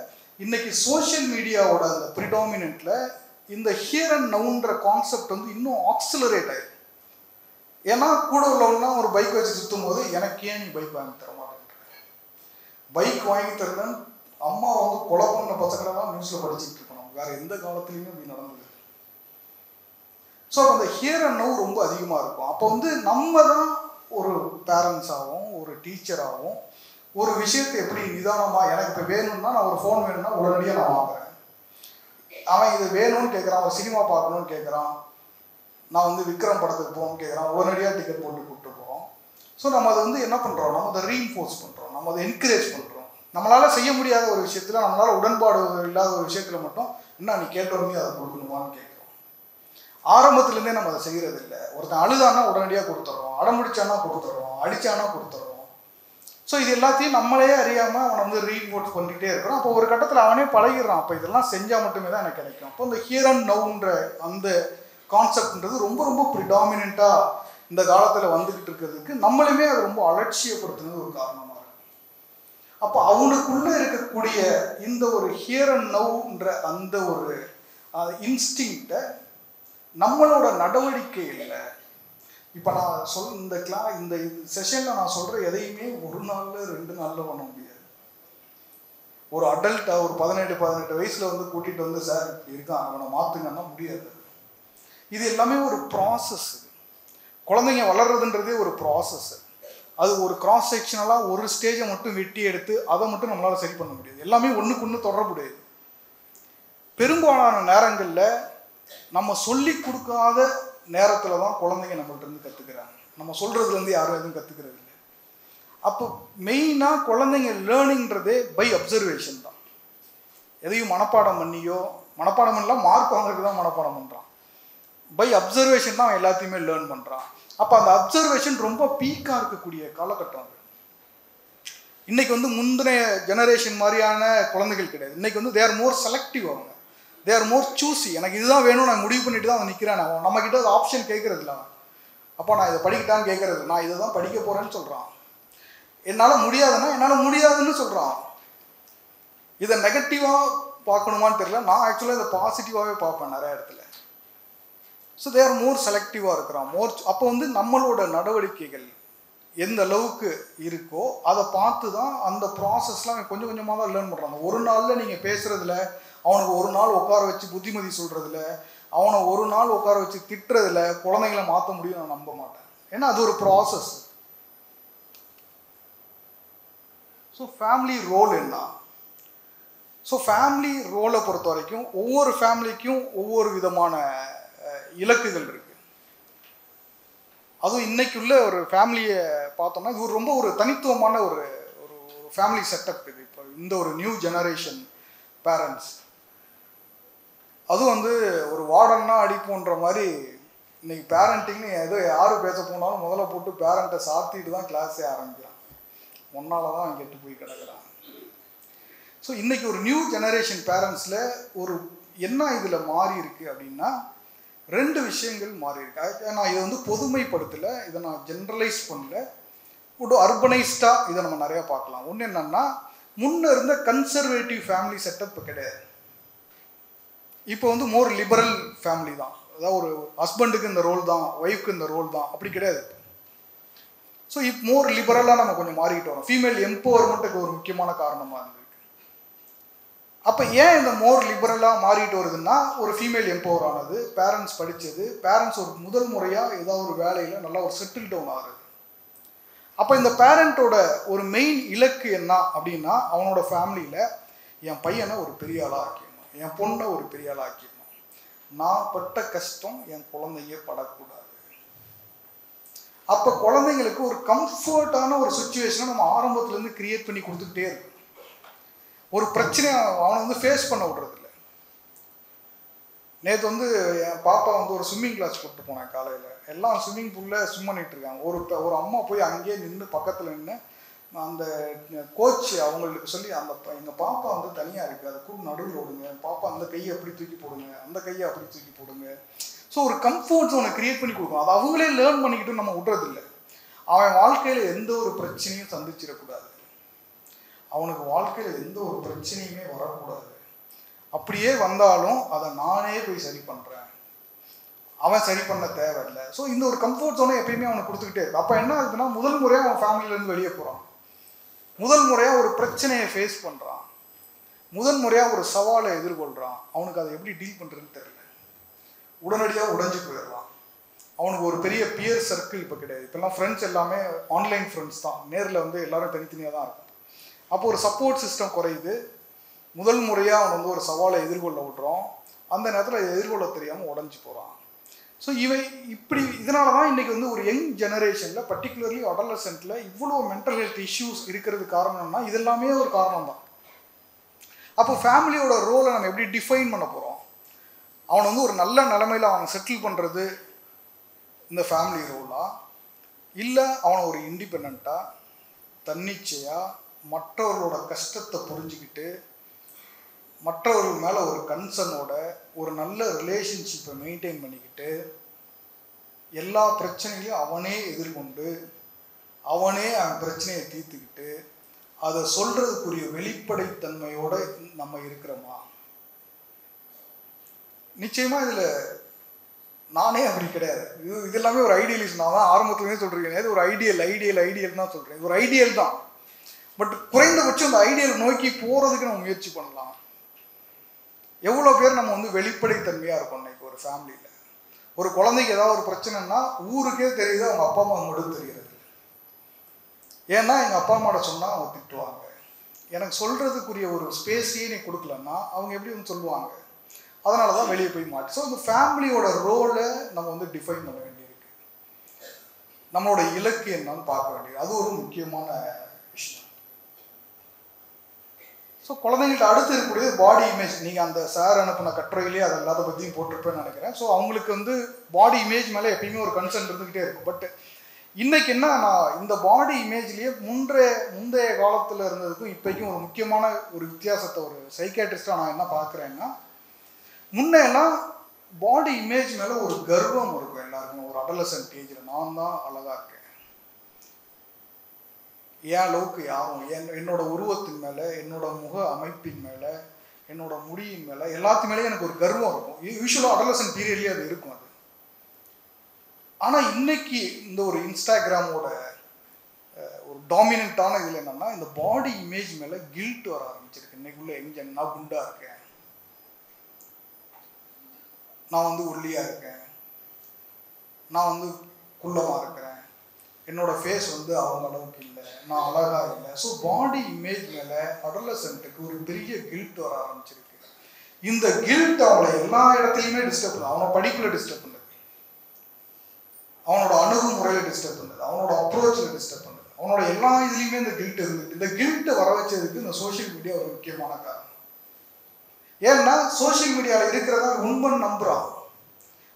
Speaker 1: இன்றைக்கி சோஷியல் மீடியாவோட அந்த ப்ரிடாமினெண்ட்டில் இந்த ஹியர் அண்ட் நவுன்ற கான்செப்ட் இன்னும் ஆக்சிலரேட் ஆகிடும். ஏன்னா கூட உள்ளவங்கலாம் ஒரு பைக் வச்சு சுற்றும் போது எனக்கு ஏன் நீ பைக் வாங்கி தர மாட்டேன்ற, பைக் வாங்கி தரலன்னு அம்மா கொலை பண்ண பசங்களெல்லாம் நியூஸில் படிச்சுட்டு இருக்கணும். வேறு எந்த காலத்துலேயுமே அப்படி நடந்தது. ஸோ அந்த ஹியர் அண்ட் நவ் ரொம்ப அதிகமாக இருக்கும். அப்போ நம்ம தான் ஒரு பேரண்ட்ஸாகவும் ஒரு டீச்சராகவும் ஒரு விஷயத்தை எப்படி நிதானமாக, எனக்கு இப்போ வேணும்னா நான் ஒரு ஃபோன் வேணும்னா உடனடியாக நான் வாங்குறேன், அவன் இது வேணும்னு கேட்குறான், ஒரு சினிமா பார்க்கணுன்னு கேட்குறான், நான் விக்ரம் படத்துக்கு போகணும்னு கேட்குறான், உடனடியாக டிக்கெட் போட்டு கூப்பிட்டு போகிறோம். ஸோ நம்ம அதை என்ன பண்ணுறோம், நம்ம அதை ரீஇன்ஃபோர்ஸ் பண்ணுறோம், நம்ம அதை என்கரேஜ் பண்ணுறோம். நம்மளால் செய்ய முடியாத ஒரு விஷயத்தில், நம்மளால் உடன்பாடு இல்லாத ஒரு விஷயத்தில் மட்டும் என்ன நீ கேட்டோடனே அதை கொடுக்கணுமான்னு கேட்குறோம். ஆரம்பத்துலேருந்தே நம்ம அதை செய்கிறது இல்லை. ஒருத்தன் அழுதானா உடனடியாக கொடுத்துட்றோம், அடம்பிடிச்சானா கொடுத்துட்றோம், அடித்தானா கொடுத்துட்றோம். ஸோ இது எல்லாத்தையும் நம்மளே அறியாமல் அவனை ரீஇன்ஃபோர்ஸ் பண்ணிகிட்டே இருக்கிறோம். அப்போ ஒரு கட்டத்தில் அவனே பழகிடுறான், அப்போ இதெல்லாம் செஞ்சால் மட்டுமே தான் எனக்கு கிடைக்கும். அப்போ இந்த ஹியர் அண்ட் நவுன்ற அந்த கான்செப்ட்ன்றது ரொம்ப ரொம்ப ப்ரிடாமினெண்ட்டாக இந்த காலத்தில் வந்துக்கிட்டு இருக்கிறதுக்கு நம்மளுமே அதை ரொம்ப அலட்சியப்படுத்துனது ஒரு காரணமாக இருக்கும். அப்போ அவனுக்குள்ளே இருக்கக்கூடிய இந்த ஒரு ஹியர் அண்ட் நவுன்ற அந்த ஒரு இன்ஸ்டிங்க்டை நம்மளோட நடவடிக்கை இல்லை. இப்போ நான் இந்த செஷனில் நான் சொல்கிற எதையுமே ஒரு நாளில் 2 நாளில் பண்ண முடியாது. ஒரு அடல்ட்டாக ஒரு 17-18 வயசில் கூட்டிகிட்டு சார் இப்படி இருக்கான் அவனை மாற்றுங்கன்னா முடியாது. இது எல்லாமே ஒரு ப்ராசஸ். குழந்தைங்க வளர்றதுன்றதே ஒரு ப்ராசஸ். அது ஒரு கிராஸ் செக்ஷனலாக ஒரு ஸ்டேஜை மட்டும் வெட்டி எடுத்து அதை மட்டும் நம்மளால் சரி பண்ண முடியாது. எல்லாமே ஒன்றுக்கு ஒன்று தொடர்புடையது. பெரும்பாலான நேரங்களில் நம்ம சொல்லி கொடுக்காத நேரத்தில் தான் குழந்தைங்க நம்மள்கிட்ட கற்றுக்கிறாங்க. நம்ம சொல்கிறதுலேருந்து யாரும் எதுவும் கற்றுக்கிறது இல்லை. அப்போ மெயினாக குழந்தைங்க லேர்னிங்கிறதே பை அப்சர்வேஷன் தான். எதையும் மனப்பாடம் பண்ணலாம், மார்க் வாங்குறதுக்கு தான் மனப்பாடம் பண்ணுறான். பை அப்சர்வேஷன் தான் அவன் எல்லாத்தையுமே லேர்ன் பண்ணுறான். அப்போ அந்த அப்சர்வேஷன் ரொம்ப பீக்காக இருக்கக்கூடிய காலகட்டம் அது. இன்றைக்கி முந்தின ஜெனரேஷன் மாதிரியான குழந்தைகள் கிடையாது. இன்றைக்கி தே ஆர் மோர் செலக்டிவ், அவங்க தே ஆர் மோர் சூஸி. எனக்கு இதுதான் வேணும் நான் முடிவு பண்ணிட்டு தான் அவன் நிற்கிறான். அவன் நம்மக்கிட்ட அது ஆப்ஷன் கேட்குறது இல்லை. அப்போ நான் இதை படிக்கிட்டான்னு கேட்குறது, நான் இதை தான் படிக்க போகிறேன்னு சொல்கிறான். என்னால் முடியாதுன்னா என்னால் முடியாதுன்னு சொல்கிறான். இதை நெகட்டிவாக பார்க்கணுமான்னு தெரியல. நான் ஆக்சுவலாக இதை பாசிட்டிவாகவே பார்ப்பேன் நிறைய இடத்துல. ஸோ தே ஆர் மோர் செலக்டிவாக இருக்கிறான். அப்போ நம்மளோட நடவடிக்கைகள் எந்த அளவுக்கு இருக்கோ அதை பார்த்து தான் அந்த ப்ராசஸ்லாம் கொஞ்சம் கொஞ்சமாக தான் லேர்ன் பண்ணுறாங்க. ஒரு நாளில் நீங்கள் பேசுகிறதுல, அவனுக்கு ஒரு நாள் உட்கார வச்சு புத்திமதி சொல்கிறதுல, அவனை ஒரு நாள் உட்கார வச்சு திட்டுறதுல குழந்தைங்களை மாற்ற முடியும் நான் நம்ப மாட்டேன். ஏன்னா அது ஒரு ப்ராசஸ். ஸோ ஃபேமிலி ரோல் என்ன? ஸோ ஃபேமிலி ரோலை பொறுத்த வரைக்கும் ஒவ்வொரு ஃபேமிலிக்கும் ஒவ்வொரு விதமான இலக்குகள் இருக்குது. அதுவும் இன்னைக்குள்ள ஒரு ஃபேமிலியை பார்த்தோம்னா இது ரொம்ப ஒரு தனித்துவமான ஒரு ஃபேமிலி செட்டப் இது. இப்போ இந்த ஒரு நியூ ஜெனரேஷன் பேரண்ட்ஸ், அதுவும் வந்து ஒரு வார்டன்னா அடிப்போன்ற மாதிரி இன்னைக்கு பேரண்டிங்னு ஏதோ யார் பேச போனாலும் முதல்ல போட்டு பேரண்ட்டை சாத்திட்டு தான் கிளாஸே ஆரம்பிக்கிறான். ஒன்னால தான் கெட்டு போய் கிடக்குறான். ஸோ இன்றைக்கி ஒரு நியூ ஜெனரேஷன் பேரண்ட்ஸில் ஒரு என்ன இதில் மாறி இருக்குது அப்படின்னா 2 விஷயங்கள் மாறி இருக்கு. நான் இதை வந்து பொதுமைப்படுத்தலை, இதை நான் ஜென்ரலைஸ் பண்ணல, ஒரு அர்பனைஸ்டாக இதை நம்ம நிறையா பார்க்கலாம். ஒன்று என்னன்னா, முன்ன இருந்த கன்சர்வேட்டிவ் ஃபேமிலி செட்டப் கிடையாது. இப்போ வந்து மோர் லிபரல் ஃபேமிலி தான். அதாவது ஒரு ஹஸ்பண்டுக்கு இந்த ரோல் தான், ஒய்ஃப்க்கு இந்த ரோல் தான், அப்படி கிடையாது. ஸோ இப்போ மோர் லிபரலாக நம்ம கொஞ்சம் மாறிக்கிட்டு வரோம். ஃபீமேல் எம்பவர்மெண்ட்டுக்கு ஒரு முக்கியமான காரணமாக இருந்திருக்கு. அப்போ ஏன் இந்த மோர் லிபரலாக மாறிட்டு வருதுன்னா, ஒரு ஃபீமேல் எம்பவர் ஆனது, பேரண்ட்ஸ் படித்தது, பேரண்ட்ஸ் ஒரு முதல் முறையாக ஏதாவது ஒரு வேலையில் நல்லா ஒரு செட்டில் டவுன் ஆகுது. அப்போ இந்த பேரண்ட்டோட ஒரு மெயின் இலக்கு என்ன அப்படின்னா, அவனோட ஃபேமிலியில் என் பையனை ஒரு பெரிய ஆளாக ஆக்கிடணும், என் பொண்ணை ஒரு பெரிய ஆளாக ஆக்கிடணும், நான் பட்ட கஷ்டம் என் குழந்தைய படக்கூடாது. அப்போ குழந்தைங்களுக்கு ஒரு கம்ஃபர்டான ஒரு சுச்சுவேஷனை நம்ம ஆரம்பத்துலேருந்து கிரியேட் பண்ணி கொடுத்துக்கிட்டே இருக்கோம். ஒரு பிரச்சனையை அவனை வந்து ஃபேஸ் பண்ண விடுறதில்ல. நேற்று வந்து என் பாப்பா வந்து ஒரு ஸ்விம்மிங் கிளாஸ் கூப்பிட்டு போனேன் காலையில். எல்லாம் ஸ்விம்மிங் பூலில் ஸ்விம் பண்ணிகிட்டு இருக்காங்க. ஒரு அம்மா போய் அங்கேயே நின்று பக்கத்தில் நின்று அந்த கோச் அவங்களுக்கு சொல்லி, அந்த எங்கள் பாப்பா வந்து தனியாக இருக்குது, அதை கூட நடுவில் விடுங்க, பாப்பா அந்த கையை அப்படி தூக்கி போடுங்க, அந்த கையை அப்படி தூக்கி போடுங்க. ஸோ ஒரு கம்ஃபர்ட் ஜோனை கிரியேட் பண்ணி கொடுக்கணும். அது அவங்களே லேர்ன் பண்ணிக்கிட்டு நம்ம விடுறதில்லை. அவன் வாழ்க்கையில் எந்த ஒரு பிரச்சனையும் சந்திச்சிடக்கூடாது, அவனுக்கு வாழ்க்கையில் எந்த ஒரு பிரச்சனையுமே வரக்கூடாது. அப்படியே வந்தாலும் அதை நானே போய் சரி பண்ணுறேன், அவன் சரி பண்ண தேவையில்லை. ஸோ இந்த ஒரு கம்ஃபர்ட் ஜோனை எப்பயுமே அவனுக்கு கொடுத்துக்கிட்டே இருக்கு. அப்போ என்ன ஆகுதுன்னா, முதல் முறையாக அவன் ஃபேமிலியிலேருந்து வெளியே போகிறான், முதல் முறையாக ஒரு பிரச்சனையை ஃபேஸ் பண்ணுறான், முதல் முறையாக ஒரு சவாலை எதிர்கொள்கிறான். அவனுக்கு அதை எப்படி டீல் பண்ணுறதுன்னு தெரியல, உடனடியாக உடைஞ்சு போயிடுறான். அவனுக்கு ஒரு பெரிய பியர் சர்க்கிள் இப்போ கிடையாது. இப்போல்லாம் ஃப்ரெண்ட்ஸ் எல்லாமே ஆன்லைன் ஃப்ரெண்ட்ஸ் தான், நேரில் வந்து எல்லோரும் தனித்தனியாக தான் இருக்கும். அப்போ ஒரு சப்போர்ட் சிஸ்டம் குறையுது. முதல் முறையாக அவன் வந்து ஒரு சவாலை எதிர்கொள்ள விட்றோம், அந்த நேரத்தில் எதிர்கொள்ள தெரியாமல் உடஞ்சி போகிறான். ஸோ இதனால தான் இன்றைக்கி வந்து ஒரு யங் ஜெனரேஷனில், பர்டிகுலர்லி அடலசென்ட்டில் இவ்வளோ மென்டல் ஹெல்த் இஷ்யூஸ் இருக்கிறது காரணம்னா இது எல்லாமே ஒரு காரணம் தான். அப்போ ஃபேமிலியோட ரோலை நம்ம எப்படி டிஃபைன் பண்ண போகிறோம்? அவனை வந்து ஒரு நல்ல நிலைமையில் அவனை செட்டில் பண்ணுறது இந்த ஃபேமிலி ரோலா, இல்லை அவனை ஒரு இண்டிபெண்ட்டாக தன்னிச்சையாக மற்றவர்களோட கஷ்டத்தை புரிஞ்சுக்கிட்டு மற்றவர்கள் மேலே ஒரு கன்சர்னோட ஒரு நல்ல ரிலேஷன்ஷிப்பை மெயின்டைன் பண்ணிக்கிட்டு எல்லா பிரச்சனைகளையும் அவனே எதிர்கொண்டு அவனே அவன் பிரச்சனையை தீர்த்துக்கிட்டு அதை சொல்கிறதுக்குரிய வெளிப்படைத்தன்மையோடு நம்ம இருக்கிறோமா? நிச்சயமாக இதில் நானே அப்படி கிடையாது. இது எல்லாமே ஒரு ஐடியலிஸ்ட். நான் தான் ஆரம்பத்துலேயே சொல்கிறேன், இது ஒரு ஐடியல் தான் சொல்கிறேன். இது ஒரு ஐடியல் தான். பட் குறைந்தபட்சம் அந்த ஐடியல் நோக்கி போகிறதுக்கு நம்ம முயற்சி பண்ணலாம். எவ்வளோ பேர் நம்ம வந்து வெளிப்படைத்தன்மையாக இருக்கோம். இன்றைக்கி ஒரு ஃபேமிலியில் ஒரு குழந்தைக்கு ஏதாவது ஒரு பிரச்சனைன்னா ஊருக்கே தெரியுது, அவங்க அப்பா அம்மா மட்டும் தெரிகிறது. ஏன்னா எங்கள் அப்பா அம்மாவோட சொன்னால் அவங்க திட்டுவாங்க, எனக்கு சொல்கிறதுக்குரிய ஒரு ஸ்பேஸையே நீ கொடுக்கலன்னா அவங்க எப்படி வந்து சொல்லுவாங்க. அதனால தான் வெளியே போய் மாட்டேன். ஸோ இந்த ஃபேமிலியோட ரோலை நம்ம வந்து டிஃபைன் பண்ண வேண்டியிருக்கு. நம்மளோட இலக்கு என்னன்னு பார்க்க வேண்டியது, அது ஒரு முக்கியமான விஷயம். ஸோ குழந்தைங்கள்ட்ட அடுத்து இருக்கக்கூடிய பாடி இமேஜ், நீங்கள் அந்த சார் அனுப்பின கட்டுரையிலேயே அது எல்லாத்த பற்றியும் போட்டிருப்பேன்னு நினைக்கிறேன். ஸோ அவங்களுக்கு வந்து பாடி இமேஜ் மேலே எப்பயுமே ஒரு கன்சர்ன் இருந்துக்கிட்டே இருக்கும். பட் இன்றைக்கி என்ன, நான் இந்த பாடி இமேஜ்லேயே முந்தைய காலத்தில் இருந்ததுக்கும் இப்போக்கும் ஒரு முக்கியமான ஒரு வித்தியாசத்தை ஒரு சைக்காட்ரிஸ்டாக நான் என்ன பார்க்குறேன்னா, முன்னெல்லாம் பாடி இமேஜ் மேலே ஒரு கர்வம் இருக்கும் எல்லாருக்கும். ஒரு அடலசன்ட் ஏஜில் நான் தான் அழகாக இருக்கேன், என் அளவுக்கு யாரும் என்னோட உருவத்தின் மேலே, என்னோட முக அமைப்பின் மேலே, என்னோட முடியின் மேலே, எல்லாத்து மேலேயும் எனக்கு ஒரு கர்வம் இருக்கும். யூஸ்வலாக அடலசன்ட் பீரியட்லேயே அது இருக்கும். அது ஆனால் இன்னைக்கு இந்த ஒரு இன்ஸ்டாகிராமோட ஒரு டாமினண்ட்டான இதில் என்னென்னா, இந்த பாடி இமேஜ் மேலே கில்ட் வர ஆரம்பிச்சிருக்கு. இன்னைக்குள்ள எங்க நான் குண்டாக இருக்கேன், நான் வந்து ஒல்லியாக இருக்கேன், நான் வந்து குள்ளமாக இருக்கிறேன், என்னோட ஃபேஸ் வந்து அவங்க அளவுக்கு இல்லை, நான் அழகாக இல்லை. ஸோ பாடி இமேஜ் மேலே அடலசென்ட்டுக்கு ஒரு பெரிய கில்ட் வர ஆரம்பிச்சிருக்கு. இந்த கில்ட் அவனை எல்லா இடத்துலையுமே டிஸ்டர்ப் பண்ணுது. அவனை படிப்பில் டிஸ்டர்ப் பண்ணுது, அவனோட அணுகுமுறையில் டிஸ்டர்ப் பண்ணுது, அவனோட அப்ரோச்சில் டிஸ்டர்ப் பண்ணுது, அவனோட எல்லா இதுலேயுமே இந்த கில்ட் இருந்துட்டு, இந்த கில்ட்டை வர வச்சதுக்கு இந்த சோஷியல் மீடியா ஒரு முக்கியமான காரணம். ஏன்னா சோஷியல் மீடியாவில் இருக்கிறதா உண்மைன்னு நம்புகிறான்.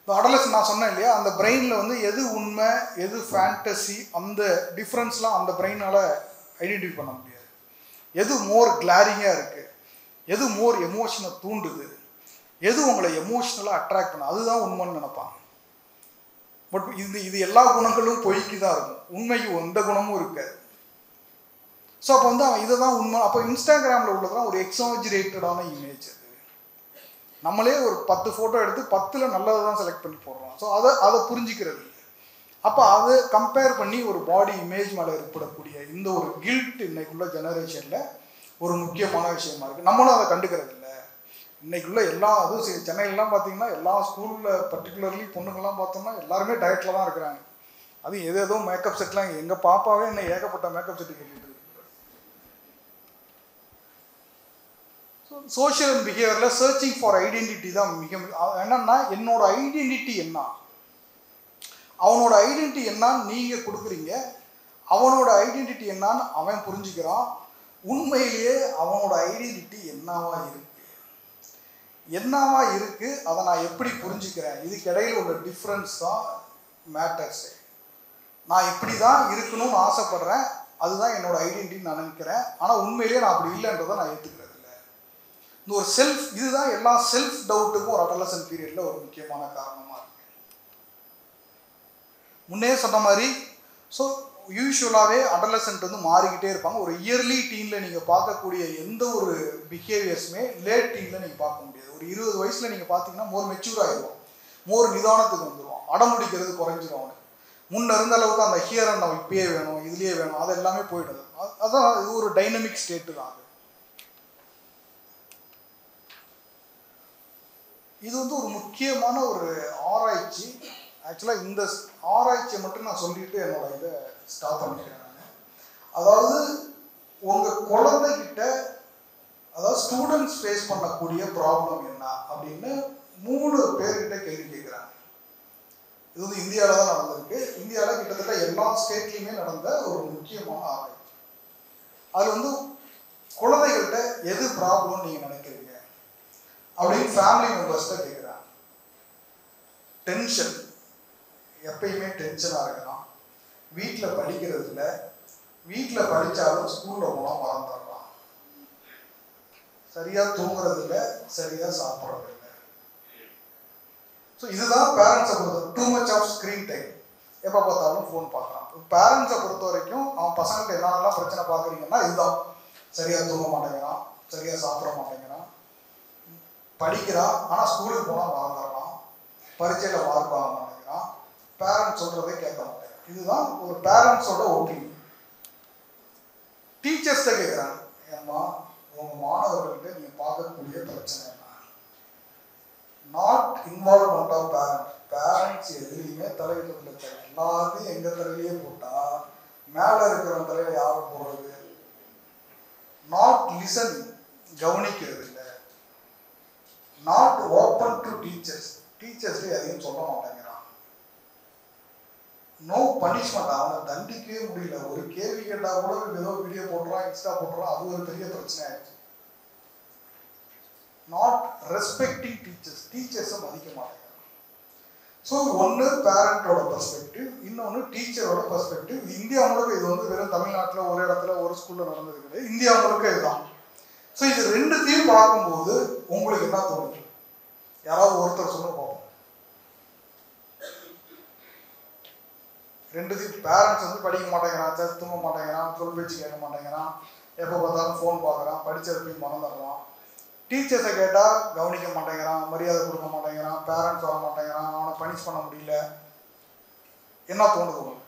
Speaker 1: இந்த அடலசன் நான் சொன்னேன் இல்லையா, அந்த பிரெயினில் வந்து எது உண்மை எது ஃபேண்டசி, அந்த டிஃப்ரென்ஸ்லாம் அந்த பிரெயினால் ஐடென்டிஃபை பண்ண முடியாது. எது மோர் கிளாரிங்காக இருக்குது, எது மோர் எமோஷனை தூண்டுது, எது உங்களை எமோஷ்னலாக அட்ராக்ட் பண்ண, அதுதான் உண்மைன்னு நினைப்பான். பட் இது எல்லா குணங்களும் பொய்க்கு தான் இருக்கும், உண்மைக்கு எந்த குணமும் இருக்காது. ஸோ அப்போ வந்து அவன் இதை தான் உண்மை. அப்போ இன்ஸ்டாகிராமில் உள்ளதான் ஒரு எக்ஸாஜரேட்டடான இமேஜ். அது நம்மளே ஒரு 10 ஃபோட்டோ எடுத்து 10ல் நல்லதை தான் செலக்ட் பண்ணி போடுறோம். ஸோ அதை புரிஞ்சிக்கிறது இல்லை. அப்போ அதை கம்பேர் பண்ணி ஒரு பாடி இமேஜ் மேலே ஏற்படக்கூடிய இந்த ஒரு கில்ட் இன்னைக்குள்ள ஜெனரேஷனில் ஒரு முக்கியமான விஷயமா இருக்குது. நம்மளும் அதை கண்டுக்கிறது இல்லை. இன்றைக்குள்ள எல்லா அதுவும் சென்னையிலலாம் பார்த்தீங்கன்னா எல்லா ஸ்கூலில் பர்டிகுலர்லி பொண்ணுங்கள்லாம் பார்த்தோம்னா எல்லாருமே டயட்டில் தான் இருக்கிறாங்க. அது ஏதோ மேக்கப் செட்லாம், எங்கள் பாப்பாவே என்ன ஏகப்பட்ட மேக்கப் செட்டு கேட்டுட்டு இருக்கு. சோஷியல் பிஹேவியரில் சர்ச்சிங் ஃபார் ஐடென்டிட்டி தான் மிக என்னன்னா, என்னோட ஐடென்டிட்டி என்ன, அவனோட ஐடென்டிட்டி என்னான்னு நீங்கள் கொடுக்குறீங்க, அவனோட ஐடென்டிட்டி என்னான்னு அவன் புரிஞ்சுக்கிறான். உண்மையிலேயே அவனோட ஐடென்டிட்டி என்னவா இருக்குது, அதை நான் எப்படி புரிஞ்சுக்கிறேன், இதுக்கு இடையில் உள்ள டிஃப்ரென்ஸ் தான் மேட்டர்ஸு. நான் இப்படி தான் இருக்கணும்னு ஆசைப்படுறேன், அதுதான் என்னோட ஐடென்டிட்டி நான் நினைக்கிறேன். ஆனால் உண்மையிலேயே நான் அப்படி இல்லைன்றதை நான் ஏற்றுக்கிறேன். இந்த ஒரு செல்ஃப், இதுதான் எல்லா செல்ஃப் டவுட்டுக்கும் ஒரு அடலசன்ட் பீரியடில் ஒரு முக்கியமான காரணமாக இருக்கு. முன்னே சொன்ன மாதிரி ஸோ யூஸ்வலாகவே அடலசன்ட் வந்து மாறிக்கிட்டே இருப்பாங்க. ஒரு இயர்லி டீனில் நீங்கள் பார்க்கக்கூடிய எந்த ஒரு பிஹேவியர்ஸுமே லேட் டீனில் நீங்கள் பார்க்க முடியாது. ஒரு 20 வயசில் நீங்கள் பார்த்தீங்கன்னா மோர் மெச்சூர் ஆகிடுவோம், மோர் நிதானத்துக்கு வந்துடுவோம், அடமுடிக்கிறது குறைஞ்சிடும் அவனுக்கு. முன்ன இருந்த அளவுக்கு அந்த ஹியர் அண்ட் நம்ம இப்பயே வேணும், இதுலேயே வேணும், அது எல்லாமே போயிடுது. அதுதான் இது ஒரு டைனமிக் ஸ்டேட்டு தான். இது வந்து ஒரு முக்கியமான ஒரு ஆராய்ச்சி. ஆக்சுவலாக இந்த ஆராய்ச்சியை மட்டும் நான் சொல்லிட்டு என்னோட இதை ஸ்டாப் பண்ணிக்கிறேன் நான். அதாவது உங்கள் குழந்தைகிட்ட, அதாவது ஸ்டூடெண்ட்ஸ் ஃபேஸ் பண்ணக்கூடிய ப்ராப்ளம் என்ன அப்படின்னு 3 பேர்கிட்ட கேள்வி கேட்குறாங்க. இது வந்து இந்தியாவில் தான் நடந்திருக்கு. இந்தியாவில் கிட்டத்தட்ட எல்லா ஸ்டேட்லேயுமே நடந்த ஒரு முக்கியமான ஆராய்ச்சி. அதில் வந்து குழந்தைகள்கிட்ட எது ப்ராப்ளம்னு நீங்கள் நினைக்கிறீங்க அப்படின்னு ஃபேமிலி மெம்பர்ஸ்கிட்ட கேட்குறாங்க. டென்ஷன், எப்பயுமே டென்ஷனாக இருக்கிறான், வீட்டில் படிக்கிறது இல்லை, வீட்டில் படித்தாலும் ஸ்கூலில் போனால் மறந்துடுறான், சரியாக தூங்குறது இல்லை, சரியாக சாப்பிட்றது இல்லை. ஸோ இதுதான் பேரண்ட்ஸை பொறுத்த too much of screen time, எப்போ பார்த்தாலும் ஃபோன் பார்க்குறான். பேரண்ட்ஸை பொறுத்த வரைக்கும் அவன் பசங்கள்கிட்ட என்னென்னலாம் பிரச்சனை பார்க்குறீங்கன்னா இதுதான், சரியாக தூங்க மாட்டேங்கிறான், சரியாக சாப்பிட மாட்டேங்கிறான், படிக்கிறான் ஆனால் ஸ்கூலுக்கு போனால் மறந்துடுறான், பரீட்சையில் மார்க் வாங்க மாட்டேங்கிறான், பேரண்ட்ஸ் சொல்கிறதே கேட்க மாட்டேங்கிறான். இதுதான் ஒரு பேரண்ட்ஸோட ஒப்பீனியன். டீச்சர்ஸ்கிட்ட கேட்குறாங்க, ஏம்மா உங்கள் மாணவர்கள்ட்ட நீங்கள் பார்க்கக்கூடிய பிரச்சனை என்ன? நாட் இன்வால்வ்மெண்ட் ஆஃப் பேரண்ட்ஸ் எதுலேயுமே தலையிடல. எல்லாத்தையும் எங்கள் தலையிலேயே போட்டால் மேலே இருக்கிற தலையில் யாரும் போடுறது? நாட் லிசன், கவனிக்கிறது இல்லை. நாட் ஓப்பன் டு டீச்சர்ஸ்லேயே அதையும் சொல்ல மாட்டேங்கிறான். நோ பனிஷ்மெண்ட், அவனை தண்டிக்கவே முடியல. ஒரு கேள்வி கேட்டால் கூட ஏதோ வீடியோ போட்டுறான், இன்ஸ்டா போட்டுறான், அது ஒரு பெரிய பிரச்சனை ஆயிடுச்சு. நாட் ரெஸ்பெக்டிங் டீச்சர்ஸை மதிக்க மாட்டேங்கிறான். ஸோ ஒன்று பேரண்டோட பெர்ஸ்பெக்டிவ், இன்னொன்று டீச்சரோட பெர்ஸ்பெக்டிவ். இந்தியா முழுக்க இது வந்து வெறும் தமிழ்நாட்டில் ஒரு இடத்துல ஒரு ஸ்கூலில் நடந்தது கிடையாது, இந்தியா முழுக்க இதுதான். ஸோ இது ரெண்டுத்தையும் பார்க்கும்போது உங்களுக்கு என்ன தோணுது? யாராவது ஒருத்தர் சொல்லுங்க பார்ப்போம். ரெண்டுத்தையும் பேரண்ட்ஸ் வந்து படிக்க மாட்டேங்கிறான், சரி தூங்க மாட்டேங்கிறான், சொல் பேச்சு கேட்க மாட்டேங்கிறான், எப்போ பார்த்தாலும் ஃபோன் பார்க்குறான், படித்ததுக்கு மறந்துடுறான். டீச்சர்ஸை கேட்டால் கவனிக்க மாட்டேங்கிறான், மரியாதை கொடுக்க மாட்டேங்கிறான், பேரண்ட்ஸ் வர மாட்டேங்கிறான், அவனை பனிஷ் பண்ண முடியல. என்ன தோணுது உங்களுக்கு?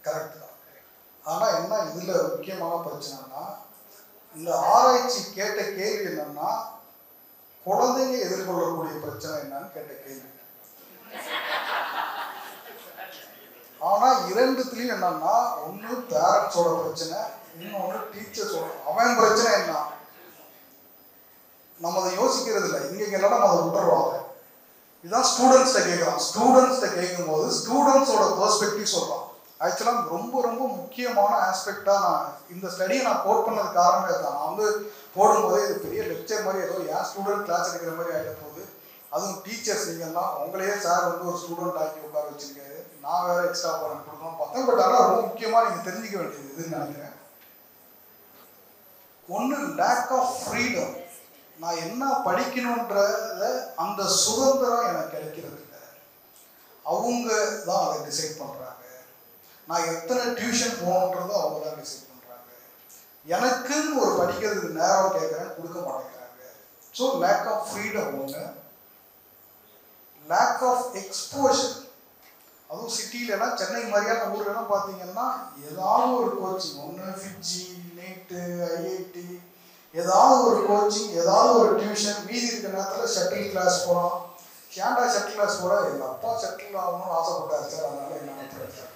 Speaker 1: கரெக்ட் தான். ஆனால் என்ன இதில் முக்கியமான பிரச்சனைனா, இந்த ஆராய்ச்சி கேட்ட கேள்வி என்னன்னா, குழந்தைங்க எதிர்கொள்ளக்கூடிய பிரச்சனை என்னன்னு கேட்ட கேள்வி. ஆனால் இரண்டுத்துலேயும் என்னன்னா, ஒன்று பேரண்ட்ஸோட பிரச்சனை, இன்னொன்று டீச்சர்ஸோட. அவன் பிரச்சனை என்ன? நம்ம அதை யோசிக்கிறது இல்லை. இங்கே எல்லாம் நம்ம அதை விட்டுருவாங்க. இதுதான் ஸ்டூடெண்ட்ஸ்கிட்ட கேட்குறான். ஸ்டூடெண்ட்ஸ்கிட்ட கேட்கும்போது ஸ்டூடெண்ட்ஸோட பெர்ஸ்பெக்டிவ் சொல்கிறான். ஆக்சுவலாக ரொம்ப ரொம்ப முக்கியமான ஆஸ்பெக்டாக நான் இந்த ஸ்டடியை நான் போட் பண்ணது காரணமே தான். நான் வந்து போடும்போது இது பெரிய லெக்சர் மாதிரி ஏதோ ஏன் ஸ்டூடெண்ட் கிளாஸ் எடுக்கிற மாதிரி ஆகிட போகுது. அதுவும் டீச்சர்ஸ் நீங்கள் தான் உங்களையே சார் வந்து ஒரு ஸ்டூடெண்ட் ஆக்கி உட்கார வச்சுருக்காரு. நான் வேறு எக்ஸ்ட்ரா பண்ண கொடுக்கணும்னு பார்த்தேன். பட் ஆனால் ரொம்ப முக்கியமாக நீங்கள் தெரிஞ்சிக்க வேண்டியது இதுன்னு நினைக்கிறேன். ஒன்று, லேக் ஆஃப் ஃப்ரீடம். நான் என்ன படிக்கணுன்றத அந்த சுதந்திரம் எனக்கு கிடைக்கிறது இல்லை. அவங்க தான் அதை டிசைட் பண்ணுறாங்க. நான் எத்தனை டியூஷன் போகணுன்றதோ அவங்க தான் டிசைட் பண்ணுறாங்க. எனக்குன்னு ஒரு படிக்கிறதுக்கு நேரம் கேட்குறேன், கொடுக்க மாட்டேங்கிறாங்க. ஸோ லேக் ஆஃப் ஃப்ரீடம் ஒன்று. Lack of exposure. அதுவும் சிட்டிலலாம் சென்னை மாதிரியான ஊர்லாம் பார்த்தீங்கன்னா ஏதாவது ஒரு கோச்சிங், ஒன்று ஃபிட்ஜி, நெட்டு, ஐஐடி, ஏதாவது ஒரு கோச்சிங், ஏதாவது ஒரு டியூஷன். மீதி இருக்கிற நேரத்தில் ஷட்டில் கிளாஸ் போகிறோம். ஏன்டா ஷட்டில் கிளாஸ் போகிற? எங்கள் அப்பா ஷட்டில் ஆகணும்னு ஆசைப்பட்டார் சார், அதனால என்ன சார்.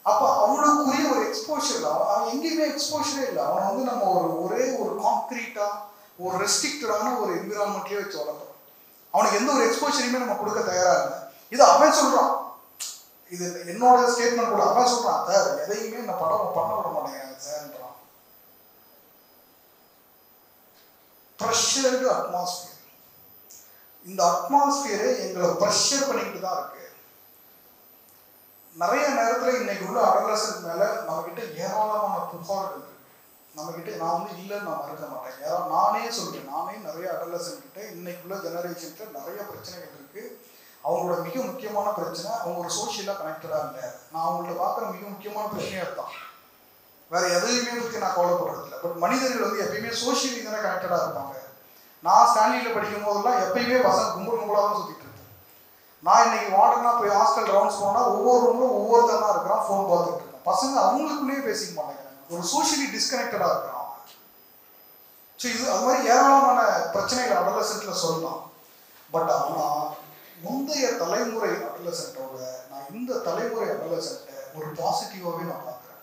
Speaker 1: அப்போ அவனுக்குரிய ஒரு எக்ஸ்போஷர் இல்லை. அவன் எங்கேயுமே எக்ஸ்போஷரே இல்லை. அவனை வந்து நம்ம ஒரே ஒரு கான்க்ரீட்டாக ஒரு ரெஸ்ட்ரிக்டடான ஒரு என்விரான்மெண்ட்லேயே வச்சு வளர்த்தோம். அவனுக்கு எந்த ஒரு எக்ஸ்போஷரையுமே நம்ம கொடுக்க தயாராக இல்லை. இது அவன் சொல்கிறான். இது என்னோட ஸ்டேட்மெண்ட் கூட. அவன் சொல்கிறான், சார் எதையுமே இந்த படம் பண்ண விட மாட்டேங்கிறாங்க சார்ன்றான். Pressured atmosphere. இந்த அட்மாஸ்பியரை எங்களை ப்ரெஷர் பண்ணிக்கிட்டு தான் இருக்கு. நிறைய நேரத்தில் இன்னைக்கு உள்ள அடலசன்ட் மேலே நம்மக்கிட்ட ஏராளமான புகார்கள் இருக்கு. நம்மக்கிட்ட நான் வந்து இல்லைன்னு நான் மறுக்க மாட்டேன். நானே சொல்கிறேன், நானே நிறைய அடலசன்ட் கிட்ட இன்னைக்குள்ள ஜெனரேஷன்கிட்ட நிறைய பிரச்சனைகள் இருக்குது. அவங்களோட மிக முக்கியமான பிரச்சனை, அவங்க ஒரு சோஷியலாக கனெக்டடாக இல்லை. நான் அவங்கள்ட்ட பார்க்குற மிக முக்கியமான பிரச்சனையாக தான். வேறு எதையுமே பற்றி நான் கவலைப்படுறதில்லை. பட் மனிதர்கள் வந்து எப்பயுமே சோஷியலி தானே கனெக்டடாக இருப்பாங்க. நான் ஸ்டான்லியில் படிக்கும் போதெல்லாம் எப்பயுமே பசங்க கும்பலாக தான் சுற்றிட்டு இருக்கேன். நான் இன்னைக்கு மாடர்னாக போய் ஹாஸ்டல் ரவுண்ட்ஸ் போனால் ஒவ்வொரு ரூம்லும் ஒவ்வொருத்தர் தான் இருக்கிறான், ஃபோன் பார்த்துட்டு இருக்கேன். பசங்க அவங்களுக்குள்ளேயே பேசிக்க மாட்டேங்கிறாங்க. ஒரு சோஷியலி டிஸ்கனெக்டடாக இருக்கிறான். ஸோ இது அது மாதிரி ஏராளமான பிரச்சனைகள் அடலசன்ட்டில் சொல்லலாம். பட் ஆனால் முந்தைய தலைமுறை அடலசன்ட்டோட நான் இந்த தலைமுறை அடலசன்ட்டை ஒரு பாசிட்டிவாகவே நான் பார்க்குறேன்.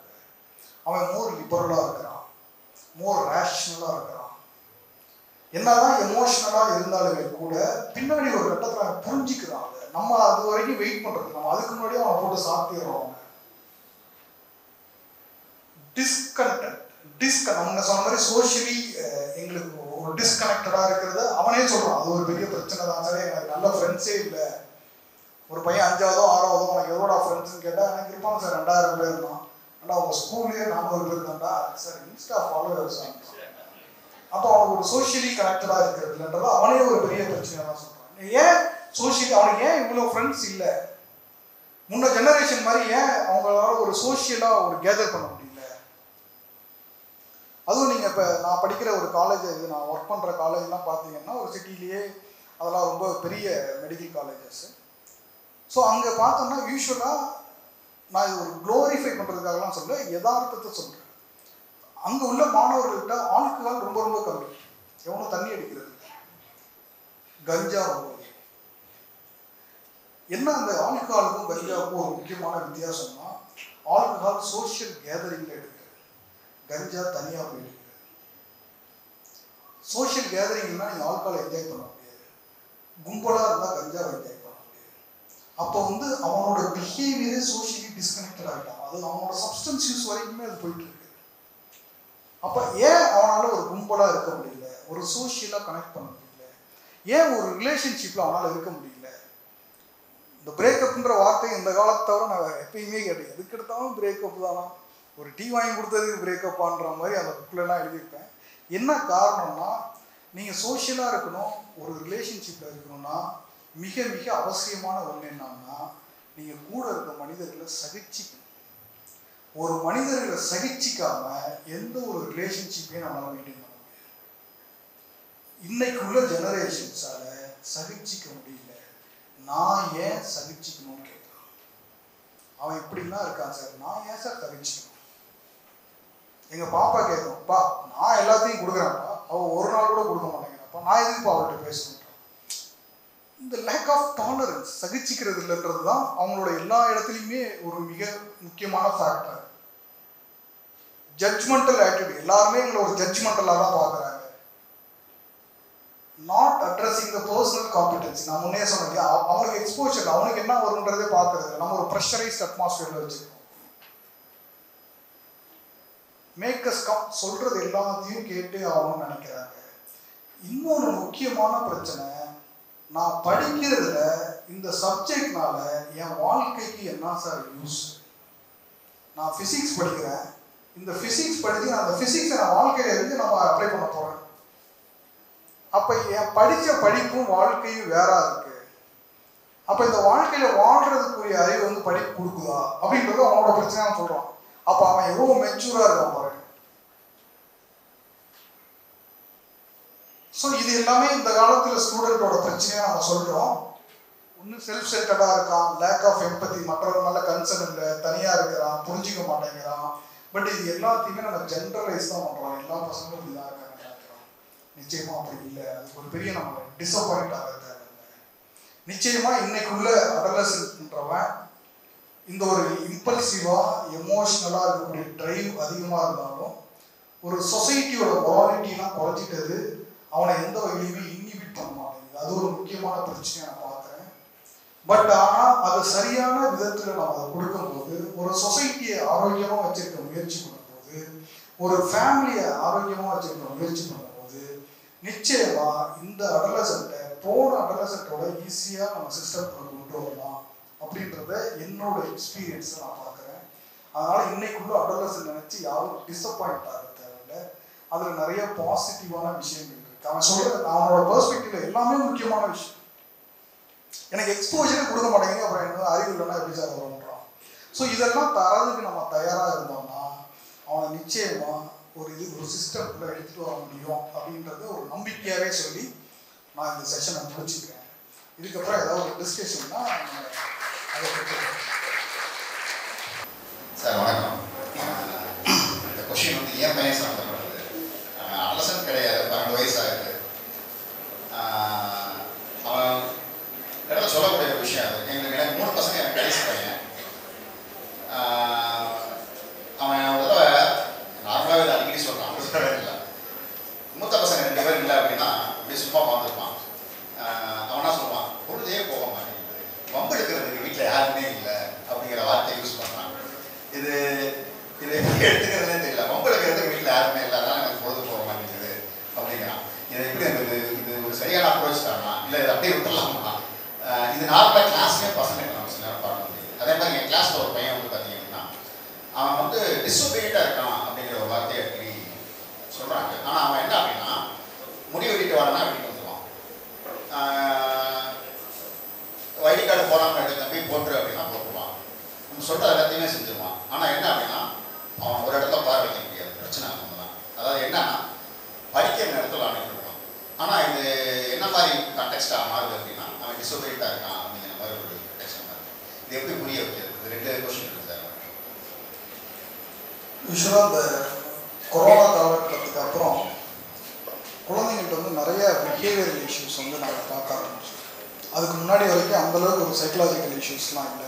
Speaker 1: அவன் மோர் லிபரலாக இருக்கிறான், மோர் ரேஷ்னலாக இருக்கிறான். என்னதான் எமோஷ்னலாக இருந்தாலுமே கூட பின்னாடி ஒரு கட்டத்தில் அவன் புரிஞ்சிக்கிறான். நம்ம அது வரைக்கும் வெயிட் பண்ணுறது, நம்ம அதுக்கு முன்னாடியே அவனை போட்டு சாத்திடுறோம். அவங்க சொன்ன மாதிரி சோஷியலி எங்களுக்கு ஒரு டிஸ்கனெக்டடாக இருக்கிறது அவனே சொல்கிறான். அது ஒரு பெரிய பிரச்சனை தான் சார். எனக்கு நல்ல ஃப்ரெண்ட்ஸே இல்லை. ஒரு பையன் 5ஆவதோ 6ஆவதோ உனக்கு எவ்வளோடா ஃப்ரெண்ட்ஸ்ன்னு கேட்டால் எனக்கு இருப்பாங்க சார் 2000 பேர் தான். ஆனால் அவங்க ஸ்கூல்லேயே 400 பேர் தான்டா சார், இன்ஸ்டா ஃபாலோவர்ஸ் தான். அப்போ அவனுக்கு ஒரு சோஷியலி கனெக்டடாக இருக்கிறது இல்லைன்றது அவனே ஒரு பெரிய பிரச்சனையாக தான் சொல்கிறான். ஏன் சோஷியலி அவனுக்கு ஏன் இவ்வளோ ஃப்ரெண்ட்ஸ் இல்லை? முன்ன ஜெனரேஷன் மாதிரி ஏன் அவங்களால ஒரு சோஷியலாக ஒரு கேதர் பண்ண முடியல? அதுவும் நீங்கள் இப்போ நான் படிக்கிற ஒரு காலேஜ், இது நான் ஒர்க் பண்ணுற காலேஜ்லாம் பார்த்தீங்கன்னா ஒரு சிட்டிலேயே அதெல்லாம் ரொம்ப பெரிய மெடிக்கல் காலேஜஸ். ஸோ அங்கே பார்த்தோம்னா யூஸ்வலாக நான் இது ஒரு க்ளோரிஃபை பண்ணுறதுக்காகலாம் சொல்ல, யதார்த்தத்தை சொல்கிறேன். அங்கே உள்ள மாணவர்கள்ட்ட ஆல்கஹால் ரொம்ப ரொம்ப கம்மி. எவனும் தண்ணி அடிக்கிறது இல்லை. கஞ்சா ரொம்ப. என்ன அந்த ஆல்கஹாலுக்கும் கஞ்சாவுக்கும் ஒரு முக்கியமான வித்தியாசம்னா, ஆல்கஹால் சோஷியல் கேதரிங்கில் எடுக்கிறது, கஞ்சா தனியாக போய் எடுக்கிறது. சோஷியல் கேதரிங்னா நீங்கள் ஆல்கஹாலை என்ஜாய் பண்ண முடியாது. கும்பலாக இருந்தால் கஞ்சாவை என்ஜாய் பண்ண முடியாது. அப்போ வந்து அவனோட பிஹேவியரே சோஷியலி டிஸ்கனெக்டட் ஆகிட்டான். அது அவனோட சப்ஸ்டன்ஸ் யூஸ் வரைக்குமே அது போயிட்டு இருக்கு. அப்போ ஏன் அவனால் ஒரு கும்பலாக இருக்க முடியல, ஒரு சோஷியலாக கனெக்ட் பண்ண முடியல, ஏன் ஒரு ரிலேஷன்ஷிப்பில் அவனால் இருக்க முடியல? இந்த பிரேக்கப்ன்ற வார்த்தை இந்த காலத்தை தவிர நான் எப்பயுமே கேட்டேன். எதுக்கு எடுத்தாலும் பிரேக்கப் தானா, ஒரு டீ வாங்கி கொடுத்ததுக்கு பிரேக்கப்பான்ற மாதிரி அந்த புக்கிலலாம் எழுதியிருப்பேன். என்ன காரணம்னா, நீங்கள் சோஷியலாக இருக்கணும், ஒரு ரிலேஷன்ஷிப்பில் இருக்கணும்னா மிக மிக அவசியமான ஒன்று என்னன்னா, நீங்கள் கூட இருக்க மனிதர்களை சகிச்சிக்கணும். ஒரு மனிதர்களை சகிச்சிக்காம எந்த ஒரு ரிலேஷன்ஷிப்பையும் நம்மளால் மெயின்டைன் பண்ண முடியாது. இன்னைக்கு உள்ள ஜெனரேஷன்ஸால சகிச்சிக்க முடியல. நான் ஏன் சகிச்சிக்கணும்னு கேட்குறான். அவன் இப்படிலாம் இருக்கான் சார், நான் ஏன் சார் சகிச்சிக்கணும்? எங்கள் பாப்பா கேட்கும், பா நான் எல்லாத்தையும் கொடுக்குறேன்ப்பா, அவள் ஒரு நாள் கூட கொடுக்க மாட்டேங்கிறாப்பா, நான் எதுக்குப்பா அவள்கிட்ட பேசணுன்றான். இந்த லேக் ஆஃப் டாலரன்ஸ், சகிச்சிக்கிறது இல்லைன்றது தான் அவங்களோட எல்லா இடத்துலையுமே ஒரு மிக முக்கியமான ஃபேக்டர். ஜட்ஜ்மெண்டல் ஆட்டிடியூட், எல்லாருமே எங்களை ஒரு ஜட்ஜ்மெண்டலாக தான் பார்க்குறாங்க. Not addressing the personal competency. நான் முன்னே சொன்னது அவனுக்கு எக்ஸ்போஷர், அவனுக்கு என்ன வரும்ன்றதே பார்க்கறது. நம்ம ஒரு ப்ரெஷரைஸ்ட் அட்மாஸ்பியரில் வச்சுருக்கோம். மேக்கர்ஸ் கம் சொல்றது எல்லாத்தையும் கேட்டு ஆகணும்னு நினைக்கிறாங்க. இன்னொரு முக்கியமான பிரச்சனை, நான் படிக்கிறதுல இந்த சப்ஜெக்ட்னால என் வாழ்க்கைக்கு என்ன சார் யூஸ்? நான் ஃபிசிக்ஸ் படிக்கிறேன், இந்த ஃபிசிக்ஸ் படித்து அந்த ஃபிசிக்ஸை நான் வாழ்க்கையில இருந்து நம்ம அப்ளை பண்ண போகிறேன். அப்போ என் படித்த படிப்பும் வாழ்க்கையும் வேற இருக்கு. அப்போ இந்த வாழ்க்கையில் வாழ்றதுக்குரிய அறிவு வந்து படிப்பு கொடுக்குதா அப்படின்றது அவனோட பிரச்சனையாக சொல்கிறான். அப்போ அவன் எவ்வளோ மெச்சூராக இருக்கான் பாருங்க. ஸோ இது எல்லாமே இந்த காலத்தில் ஸ்டூடெண்ட்டோட பிரச்சனையாக நம்ம சொல்கிறோம். ஒன்று செல்ஃப் சென்டர்டாக இருக்கான், லேக் ஆஃப் எம்பத்தி, மற்றவங்க மேலே கன்சர்ன் இல்லை, தனியாக இருக்கிறான், புரிஞ்சிக்க மாட்டேங்கிறான். பட் இது எல்லாத்தையுமே நம்ம ஜென்ரலைஸ் தான் பண்ணுறோம். எல்லா பசங்களும் இப்படி தான் இருக்காங்க நினைக்கிறோம். நிச்சயமாக அப்படி இல்லை. அதுக்கு ஒரு பெரிய நம்ம டிசப்பாயிண்ட் ஆக தேவையில்லை. நிச்சயமாக இன்னைக்குள்ள அடலசன்ட்ன்றவன் இந்த ஒரு இம்பல்சிவாக எமோஷ்னலாக இருக்கக்கூடிய ட்ரைவ் அதிகமாக இருந்தாலும் ஒரு சொசைட்டியோட குவாலிட்டிலாம் குறைச்சிட்டது அவனை எந்த வகையிலுமே இன்ஹிபிட் பண்ண மாட்டேங்குது. அது ஒரு முக்கியமான பிரச்சனையை நான் பார்க்குறேன். பட் ஆனால் அது சரியான விதத்தில் நம்ம அதை கொடுக்கும்போது, ஒரு சொசைட்டியை ஆரோக்கியமாக வச்சிருக்க முயற்சி பண்ணும்போது, ஒரு ஃபேமிலியை ஆரோக்கியமாக வச்சிருக்க முயற்சி பண்ணும்போது, நிச்சயமாக இந்த அடலசன்ட்டை போன அடலசன்ட்டோட ஈஸியாக நம்ம சிஸ்டத்தில் கொண்டு வரலாம் அப்படின்றத என்னோட எக்ஸ்பீரியன்ஸை நான் பார்க்குறேன். அதனால் இன்னைக்குள்ள அடலசன்ட் நினச்சி யாரும் டிசப்பாயிண்ட் ஆக தேவையில்லை. அதில் நிறைய பாசிட்டிவான விஷயங்கள் இருக்குது. அவன் சொல்கிறது அவனோட பெர்ஸ்பெக்டிவ்ல எல்லாமே முக்கியமான விஷயம். எனக்கு எக்ஸ்போஜரே கொடுக்க மாட்டேங்குது, அப்புறம் என்ன அறிவு இல்லைன்னா எப்படி சார் வரும்ன்றான். ஸோ இதெல்லாம் தரதுக்கு நம்ம தயாராக இருந்தோம்னா அவனை நிச்சயமாக ஒரு சிஸ்டம்குள்ளே எடுத்துகிட்டு வர முடியும் அப்படின்றத ஒரு நம்பிக்கையாகவே சொல்லி நான் இந்த செஷனை முடிச்சுக்கிறேன். இதுக்கப்புறம் ஏதாவது ஒரு டிஸ்கஷன்னா அதை பற்றி.
Speaker 3: சார் வணக்கம். இந்த கொஷின் வந்து ஏன் பையன் சம்மந்தப்படுறது? அடலசன்ட் கிடையாது, 12 வயசு ஆகுது. அவன் இடத்துல சொல்லக்கூடிய ஒரு விஷயம் அது. எனக்கு 3 பசங்க, எனக்கு கடைசி பையன். அவன் ஒரு தடவை நார்மலாகவே இதை அடிக்கடி சொல்கிறான், ஒரு தடவை இல்லை. மூத்த பசங்க 2 பேர் இல்லை அப்படின்னா அப்படியே சும்மா பார்த்துருப்பான். அவனா சொல்லுவான், பொழுதே போக மாட்டேங்குது, வம்பு எடுக்கிறதுக்கு வீட்டில் யாருமே இல்லை அப்படிங்கிற வார்த்தையை யூஸ் பண்ணுறான். இது எப்படி எடுத்துக்கிறதுனே தெரியல. வம்பு எடுக்கிறதுக்கு வீட்டில் யாருமே இல்லை, அதனால் எனக்கு பொழுது போக மாட்டேங்குது அப்படிங்கிறான். இதை எப்படி இது ஒரு சரியான அப்ரோச் தானா, இல்லை இதை அப்படியே விட்டுடலாமா? இது நார்மலாக கிளாஸ்லேயே பசங்க நம்ம சில நேரம் பார்க்க முடியுது. அதே மாதிரி என் கிளாஸில் ஒரு பையன் வந்து பார்த்தீங்கன்னா அவன் வந்து டிஸொபீடியண்ட்டாக இருக்கான் அப்படிங்கிற ஒரு வார்த்தையை அடிக்கடி சொல்கிறாங்க. ஆனால் அவன் என்ன அப்படின்னா முடி வெட்டிட்டு வரனா வெட்டிட்டு வந்துடுவான். ஐடி கார்டு போடாமல் எடுத்து போய் போட்டுரு அப்படின்னா போட்டுருவான். நம்ம சொல்கிற எல்லாத்தையுமே செஞ்சுருவான். ஆனால் என்ன அப்படின்னா அவன் ஒரு இடத்துல பார் வைக்க முடியாது, பிரச்சனை தான். அதாவது என்னன்னா படிக்கிற நேரத்தில் அனுப்பிடுவான். ஆனால் இது என்ன மாதிரி கான்டெக்ஸ்டாக மாறுது அப்படின்னா அவன் டிஸொபீடியண்ட்டாக இருக்கான் அப்படிங்கிற மாதிரி ஒரு கண்டெக்ஸ்டாக மாறுது. இது எப்படி புரிய வைக்கிறது? இது 2 கொஸ்டின் இருக்குது சார்.
Speaker 1: யூஸ்வலாக இந்த கொரோனா காலகட்டத்துக்கு அப்புறம் குழந்தைங்கள்ட்ட வந்து நிறைய பிஹேவியரல் இஷ்யூஸ் வந்து நாங்கள் பார்க்க ஆரம்பிச்சோம். அதுக்கு முன்னாடி வரைக்கும் அந்தளவுக்கு ஒரு சைக்கலாஜிக்கல் இஷ்யூஸ்லாம் இல்லை.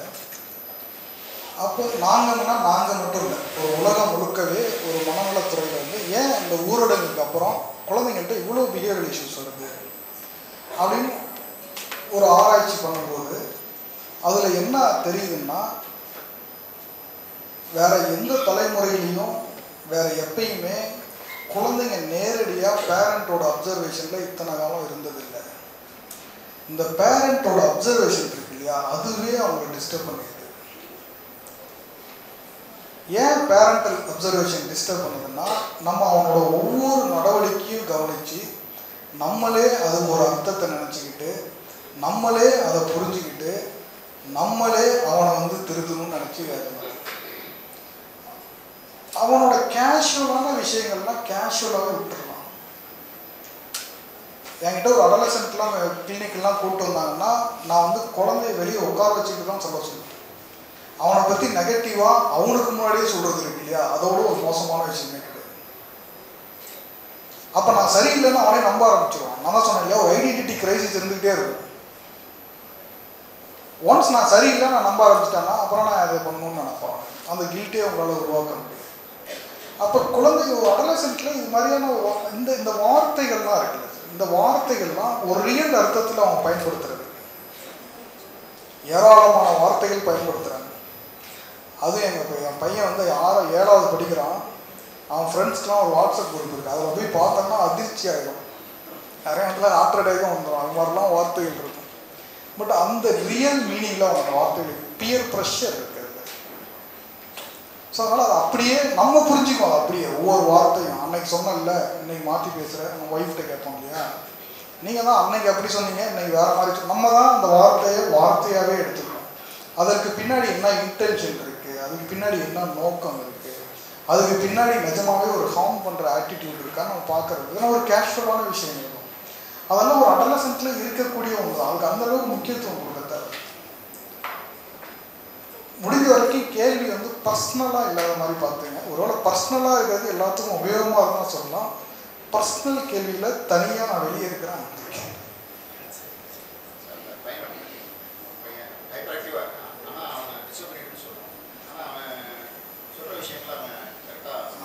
Speaker 1: அப்போ நாங்கள் மட்டும் இல்லை, ஒரு உலகம் முழுக்கவே ஒரு மனநலத்துறையில் வந்து ஏன் இந்த ஊரடங்குக்கு அப்புறம் குழந்தைங்கள்ட்ட இவ்வளோ பிஹேவியரல் இஷ்யூஸ் வருது அப்படின்னு ஒரு ஆராய்ச்சி பண்ணும்போது அதில் என்ன தெரியுதுன்னா, வேற எந்த தலைமுறையிலையும் வேற எப்பயுமே குழந்தைங்க நேரடியாக பேரண்டோட அப்சர்வேஷனில் இத்தனை காலம் இருந்ததில்லை. இந்த பேரண்டோட அப்சர்வேஷன் இருக்கு இல்லையா, அதுவே அவங்க டிஸ்டர்ப் பண்ணிடுது. ஏன் பேரண்டல் அப்சர்வேஷன் டிஸ்டர்ப் பண்ணுதுன்னா, நம்ம அவனோட ஒவ்வொரு நடவடிக்கையும் கவனித்து நம்மளே அதுக்கு ஒரு அர்த்தத்தை நினச்சிக்கிட்டு நம்மளே அதை புரிஞ்சுக்கிட்டு நம்மளே அவனை வந்து திருத்தணும்னு நினச்சி வேலை. அவனோட கேஷுவலான விஷயங்கள்லாம் கேஷுவலாகவே விட்டுருலாம். என்கிட்ட ஒரு அடலசன்ட்லாம் கிளினிக்கெல்லாம் கூப்பிட்டு வந்தாங்கன்னா நான் வந்து குழந்தைய வெளியே உட்கார வச்சுக்கிட்டு தான் சொல்ல சொல்லுவேன். அவனை பற்றி நெகட்டிவாக அவனுக்கு முன்னாடியே சொல்கிறது இருக்கு இல்லையா, அதோட ஒரு மோசமான விஷயமே கிடையாது. அப்போ நான் சரியில்லைன்னு அவனே நம்ப ஆரம்பிச்சிருவான். நான் தான் சொன்னேன் இல்லையா, ஒரு ஐடென்டிட்டி கிரைசிஸ் இருந்துகிட்டே இருக்கும். ஒன்ஸ் நான் சரியில்லை நான் நம்ப ஆரம்பிச்சிட்டேன்னா அப்புறம் நான் அதை பண்ணணும்னு நினைப்பேன். அந்த கில்ட்டே உங்களால் உருவாக்க முடியும். அப்போ குழந்தைங்க ஒரு அடலசன்ட்டில் இது மாதிரியான இந்த வார்த்தைகள்லாம் இருக்குல்ல, இந்த வார்த்தைகள்லாம் ஒரு ரியல் அர்த்தத்தில் அவன் பயன்படுத்துறது, ஏராளமான வார்த்தைகள் பயன்படுத்துகிறாங்க. அதுவும் என் பையன் வந்து 7வது படிக்கிறான். அவன் ஃப்ரெண்ட்ஸ்க்கெலாம் ஒரு வாட்ஸ்அப் குரூப் இருக்குது. அதில் போய் பார்த்தோம்னா அதிர்ச்சி ஆகிடும். நிறைய இடத்துல ஹார்ட் அட்டாக்கும் வந்துடும். அது மாதிரிலாம் வார்த்தைகள் இருக்கும். பட் அந்த ரியல் மீனிங்கில் அவங்க வார்த்தைகள் பியர் ப்ரெஷர் இருக்குது. ஸோ அதனால் அது அப்படியே நம்ம புரிஞ்சுக்கணும். அது அப்படியே ஒவ்வொரு வார்த்தையும் அன்னைக்கு சொன்னல, இன்னைக்கு மாற்றி பேசுகிறேன். நம்ம ஒய்ஃப்கிட்ட கேட்போம் இல்லையா, நீங்கள் தான் அன்னைக்கு அப்படி சொன்னீங்க, இன்னைக்கு வேறு மாதிரி நம்ம தான் அந்த வார்த்தையை வார்த்தையாகவே எடுத்துக்கணும். அதற்கு பின்னாடி என்ன இன்டென்ஷன் இருக்குது, அதுக்கு பின்னாடி என்ன நோக்கம் இருக்குது, அதுக்கு பின்னாடி நிஜமாகவே ஒரு ஹார்ம் பண்ணுற ஆட்டிடியூட் இருக்கான்னு நம்ம பார்க்குறது. இதெல்லாம் ஒரு கேஷுவலான விஷயம் இருக்கும். அதெல்லாம் ஒரு அடலசென்ட்டில் இருக்கக்கூடிய ஒன்று தான். அதுக்கு அந்தளவுக்கு முக்கியத்துவம் கொடுக்க தேவை. முடிஞ்ச வரைக்கும் கேள்வி வந்து பர்சனலாக இல்லாத மாதிரி பார்த்துங்க. ஒருவேளை பர்சனலாக இருக்கிறது எல்லாத்துக்கும் உபயோகமாக இருந்தால் சொல்லலாம். பர்சனல் கேள்வியில் தனியாக நான் வெளியே இருக்கிறேன்.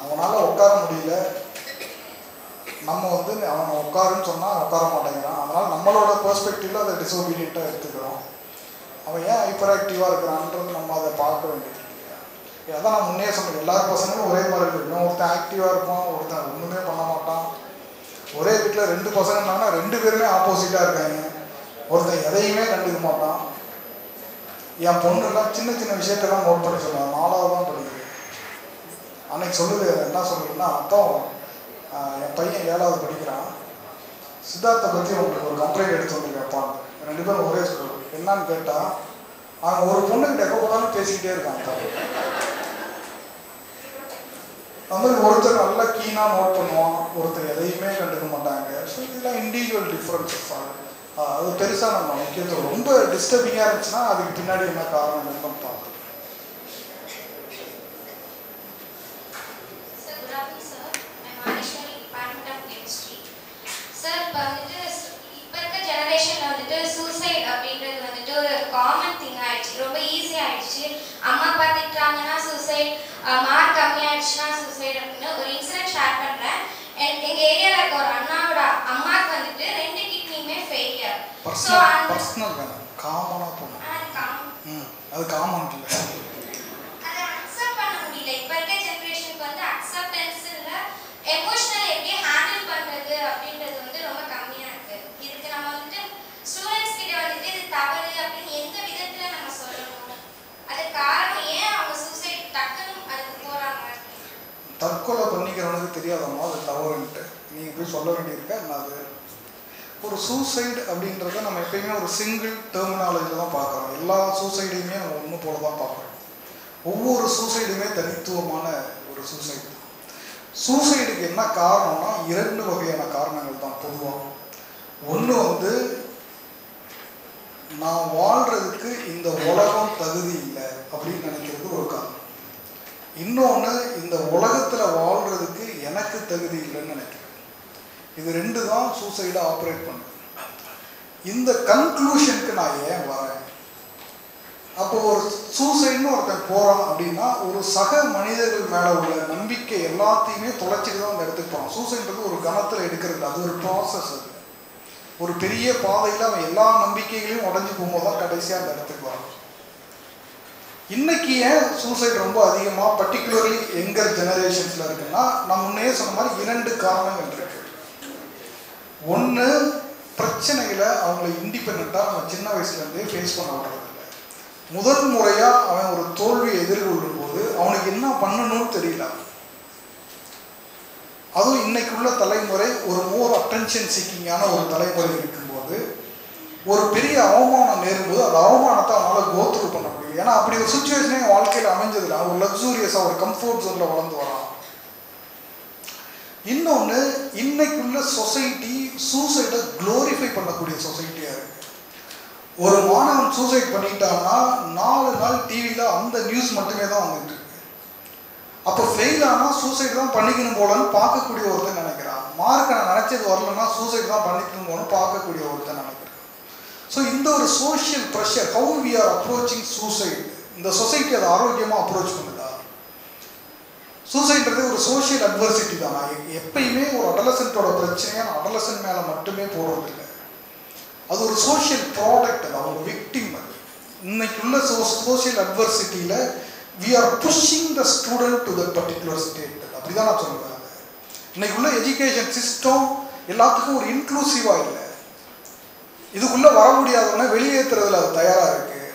Speaker 1: அவனால் உட்கார முடியல, நம்ம வந்து அவனை உட்காருன்னு சொன்னால் உட்கார மாட்டேங்கிறான். அதனால் நம்மளோட பெர்ஸ்பெக்டிவில் அதை டிசோபீடியண்ட்டாக எடுத்துக்கிறோம். அவன் ஏன் ஹைப்பர் ஆக்டிவாக இருக்கிறான்றது நம்ம அதை பார்க்க வேண்டியது இல்லையா. அதான் நான் முன்னே சொன்னேன், எல்லார் பசங்களும் ஒரே மாதிரி இருக்கும். ஒருத்தன் ஆக்டிவாக இருப்பான், ஒருத்தன் ஒன்றுமே பண்ண மாட்டான். ஒரே வீட்டில் 2 பசங்க இருந்தாங்கன்னா 2 பேருமே ஆப்போசிட்டாக இருக்காங்க. ஒருத்தன் எதையுமே கண்டுக்க மாட்டான். என் பொண்ணுலாம் சின்ன சின்ன விஷயத்தெல்லாம் நோட் பண்ணி சொல்லுவாங்க. 4வது தான் படிக்குது. அன்னைக்கு சொல்லுது, என்ன சொல்லுதுன்னா, அப்புறம் என் பையன் 7வது படிக்கிறான். சித்தார்த்தை பற்றி உங்களுக்கு ஒரு கம்ப்ளைண்ட் எடுத்து வந்துருக்கேன். 2 பேரும் ஒரே ஸ்கூல். என்னான்னு கேட்டால், அவங்க ஒரு பொண்ணுக்கிட்ட எப்போ போனாலும் பேசிக்கிட்டே இருக்காங்க. அது மாதிரி ஒருத்தர் நல்லா கீனாக நோட் பண்ணுவான், ஒருத்தர் எதையுமே கண்டுக்க மாட்டாங்க. ஸோ இதெல்லாம் இண்டிவிஜுவல் டிஃப்ரென்சஸ். அது பெருசாக நம்ம முக்கியத்துவம். ரொம்ப டிஸ்டர்பிங்காக இருந்துச்சுன்னா அதுக்கு பின்னாடி என்ன காரணம் நம்ம பார்க்கணும்.
Speaker 4: சூசைட் அப்படின்றது வந்துட்டு ஒரு காமன் திங் ஆயிடுச்சு. ரொம்ப ஈஸி ஆயிடுச்சு. அம்மா பார்த்துட்டாங்கன்னா சூசைட், மார்க் கம்மியாயிடுச்சுன்னா சூசைட் அப்படின்னு ஒரு இன்சிடென்ட் ஷேர் பண்ணுறேன். எங்கள் ஏரியாவில் இருக்க ஒரு அண்ணாவோட அம்மாவுக்கு வந்துட்டு 2 கிட்னியுமே ஃபெயிலியர். ஸோ
Speaker 1: பர்சனல் வேணும், காமனாக போகணும். அது காமன் இல்லை,
Speaker 4: அதை அக்செப்ட் பண்ண முடியல. இப்போ இருக்க ஜென்ரேஷனுக்கு வந்து அக்செப்டன்ஸ் இல்லை, எமோஷனல் எப்படி ஹேண்டில் பண்ணுறது அப்படின்றது வந்து ரொம்ப கம்மியாக இருக்குது. இதுக்கு நம்ம வந்துட்டு ஸ்டூடெண்ட்ஸ் கிட்ட வந்துட்டு இது தவறு அப்படின்னு எந்த விதத்தில் நம்ம சொல்லணும்? அதுக்கு காரணம் ஏன் அவங்க சூசைட் டக்குன்னு அதுக்கு போகிறாங்க?
Speaker 1: தற்கொலை பண்ணிக்கிறவனுக்கு தெரியாதம்மா அது தவறுன்ட்டு நீங்கள் போய் சொல்ல வேண்டியிருக்கா என்ன? அது ஒரு சூசைடு அப்படின்றத நம்ம எப்பயுமே ஒரு சிங்கிள் டெர்மினாலஜியில் தான் பார்க்குறோம். எல்லா சூசைடையுமே நம்ம ஒன்று போல தான் பார்க்குறோம். ஒவ்வொரு சூசைடுமே தனித்துவமான ஒரு சூசைடு. சூசைடுக்கு என்ன காரணம்னா 2 வகையான காரணங்கள் தான் பொதுவாக. ஒன்று வந்து நான் வாழ்கிறதுக்கு இந்த உலகம் தகுதி இல்லை அப்படின்னு நினைக்கிறது ஒரு காரணம். இன்னொன்று, இந்த உலகத்தில் வாழ்கிறதுக்கு எனக்கு தகுதி இல்லைன்னு நினைக்கிறேன். இது 2 தான் சூசைடை ஆப்ரேட் பண்ணுது. இந்த கன்க்ளூஷனுக்கு நான் ஏன் வரேன்? அப்போ ஒரு சூசைட்னு ஒருத்தன் போகிறான் அப்படின்னா ஒரு சக மனிதர்கள் மேலே உள்ள நம்பிக்கை எல்லாத்தையுமே தொலைச்சிட்டு தான் அந்த இடத்துக்கு போகிறான். சூசைன்றது ஒரு கணத்தில் எடுக்கிறது, அது ஒரு ப்ராசஸ். அது ஒரு பெரிய பாதையில் அவன் எல்லா நம்பிக்கைகளையும் உடஞ்சி போகும்போது தான் கடைசியாக அந்த இடத்துக்கு வரான். இன்னைக்கு ஏன் சூசைட் ரொம்ப அதிகமாக பர்டிகுலர்லி யங்கர் ஜெனரேஷன்ஸில் இருக்குன்னா, நான் முன்னே சொன்ன மாதிரி 2 காரணங்கள் இருக்கு. ஒன்று, பிரச்சனைகளை அவங்களை இண்டிபெண்ட்டாக நம்ம சின்ன வயசுலேருந்தே ஃபேஸ் பண்ண விடுறதில்லை. முதல் முறையாக அவன் ஒரு தோல்வியை எதிர்கொள்ளும் போது அவனுக்கு என்ன பண்ணணும்னு தெரியல. அதுவும் இன்னைக்குள்ள தலைமுறை ஒரு மோர் அட்டென்ஷன் சீக்கிங்கான ஒரு தலைமுறை இருக்கும்போது ஒரு பெரிய அவமானம் நேரும்போது அந்த அவமானத்தை அவனால் கோத்ரூ பண்ண முடியும். ஏன்னா அப்படி ஒரு சுச்சுவேஷனே என் வாழ்க்கையில் அமைஞ்சதில்லை. ஒரு லக்ஸூரியஸாக ஒரு கம்ஃபர்ட் ஜோனில் வளர்ந்து வரான். இன்னொன்று, இன்னைக்குள்ள சொசைட்டி சூசைடை க்ளோரிஃபை பண்ணக்கூடிய சொசைட்டியாக இருக்குது. ஒரு மாணவன் சூசைட் பண்ணிட்டான்னா 4 நாள் டிவியில் அந்த நியூஸ் மட்டுமே தான் வந்துட்டு இருக்கு. அப்போ ஃபெயில் ஆனால் சூசைட் தான் பண்ணிக்கணும் போலன்னு பார்க்கக்கூடிய ஒருத்தன் நினைக்கிறான். மார்க் நான் நினச்சது வரலன்னா சூசைட் தான் பண்ணிக்கணும் போலன்னு பார்க்கக்கூடிய ஒருத்தன் நினைக்கிறான். ஸோ இந்த ஒரு social pressure, how we are approaching suicide, இந்த சொசைட்டி அதை ஆரோக்கியமாக அப்ரோச் பண்ணுதா? சூசைட்ன்றது ஒரு சோஷியல் அட்வர்சிட்டி தான். எப்பயுமே ஒரு அடலசன்ட்டோட பிரச்சனையை அடலசன்ட் மேலே மட்டுமே போடுறதில்லை. அது ஒரு சோஷியல் ப்ராடக்ட், அது அவங்க விக்டிம். அது இன்னைக்குள்ள social அட்வர்சிட்டியில் we are pushing the student to that particular state. அப்படிதான் நான் சொல்லுவேன். இன்னைக்குள்ள எஜுகேஷன் சிஸ்டம் எல்லாத்துக்கும் ஒரு இன்க்ளூசிவாக இல்லை. இதுக்குள்ளே வர முடியாதவங்கன்னா வெளியேற்றுறதுல அது தயாராக இருக்குது.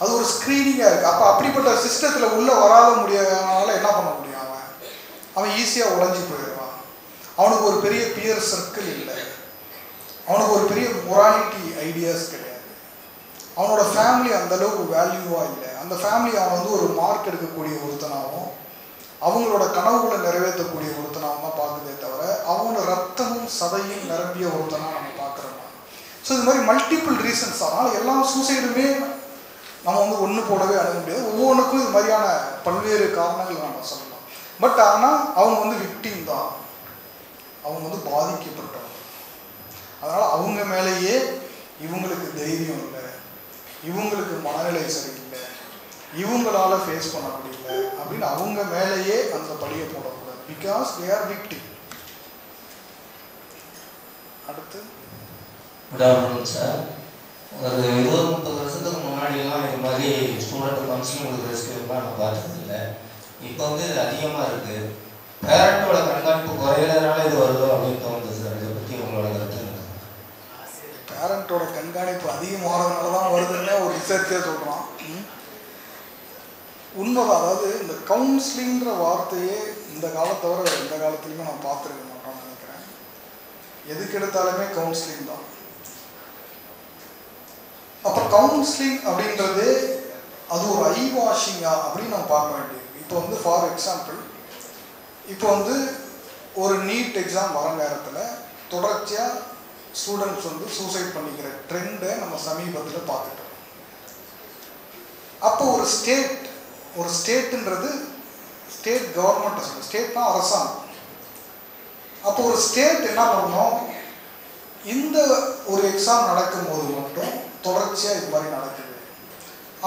Speaker 1: அது ஒரு ஸ்க்ரீனிங்காக இருக்குது. அப்போ அப்படிப்பட்ட சிஸ்டத்தில் உள்ளே வராத முடியாதனால என்ன பண்ண முடியும்? அவன் ஈஸியாக உடைஞ்சி போயிடுவான். அவனுக்கு ஒரு பெரிய பியர் சர்க்கிள் இல்லை. அவனுக்கு ஒரு பெரிய மொராலிட்டி ஐடியாஸ் கிடையாது. அவனோட ஃபேமிலி அந்தளவுக்கு வேல்யூவாக இல்லை. அந்த ஃபேமிலி அவன் வந்து ஒரு மார்க் எடுக்கக்கூடிய ஒருத்தனாகவும் அவங்களோட கனவுகளை நிறைவேற்றக்கூடிய ஒருத்தனாகவும் தான் பார்க்குதே தவிர அவனோட ரத்தமும் சதையும் நிரம்பிய ஒருத்தனாக நம்ம பார்க்குறோம். ஸோ இது மாதிரி மல்டிபிள் ரீசன்ஸ். அதனால் எல்லா சூசைடுமே நம்ம வந்து ஒன்று போடவே அணுக முடியாது. ஒவ்வொன்றுக்கும் இது மாதிரியான பல்வேறு காரணங்கள் நம்ம சொல்லலாம். பட் ஆனால் அவங்க வந்து விக்டிம் தான், அவங்க வந்து பாதிக்கப்பட்டவங்க. அதனால் அவங்க மேலேயே இவங்களுக்கு தைரியம் இல்லை, இவங்களுக்கு மனநிலை சரியில்லை, இவங்களால ஃபேஸ் பண்ண முடியல அப்படின்னு அவங்க மேலேயே அந்த படியை போடக்கூடாது. Because they are victim. அடுத்து
Speaker 5: குட் ஆஃப்டர்நூன் சார். ஒரு 20-30 வருஷத்துக்கு முன்னாடிலாம் இது மாதிரி ஸ்டூடெண்ட் கவுன்சிலிங் கொடுக்குற ஸ்கீம்லாம் நான் பார்த்ததில்லை. இப்போ வந்து இது அதிகமாக இருக்குது. பேரண்ட்டோட கண்காணிப்பு குறையிறதுனால இது வருதோ அப்படின்னு தோணுது சார். இதை பற்றி உங்களோட கருத்து?
Speaker 1: பேரண்ட்டோட கண்காணிப்பு அதிகமாகிறதுனால தான் வருதுன்னு ஒரு ரிசர்ச்சே சொல்கிறான். உண்மைதான். அதாவது இந்த கவுன்சிலிங்கிற வார்த்தையே இந்த காலத்தை வர எந்த காலத்துலையுமே நான் பார்த்துருக்க மாட்டோம்னு நினைக்கிறேன். எதுக்கு எடுத்தாலுமே கவுன்சிலிங் தான். அப்போ கவுன்சிலிங் அப்படின்றது அது ஒரு ஐ வாஷிங்கா அப்படின்னு நம்ம பார்க்க வேண்டியது. இப்போ வந்து ஃபார் எக்ஸாம்பிள், இப்போ வந்து ஒரு நீட் எக்ஸாம் வர நேரத்தில் தொடர்ச்சியாக ஸ்டூடெண்ட்ஸ் வந்து சூசைட் பண்ணிக்கிற ட்ரெண்டை நம்ம சமீபத்தில் பார்த்துட்டோம். அப்போ ஒரு ஸ்டேட்டுன்றது ஸ்டேட் கவர்மெண்ட்டை சொல்லுது. ஸ்டேட்னா அரசாங்கம். அப்போ ஒரு ஸ்டேட் என்ன பண்ணணும், இந்த ஒரு எக்ஸாம் நடக்கும்போது மட்டும் தொடர்ச்சியாக இது மாதிரி நடக்குது.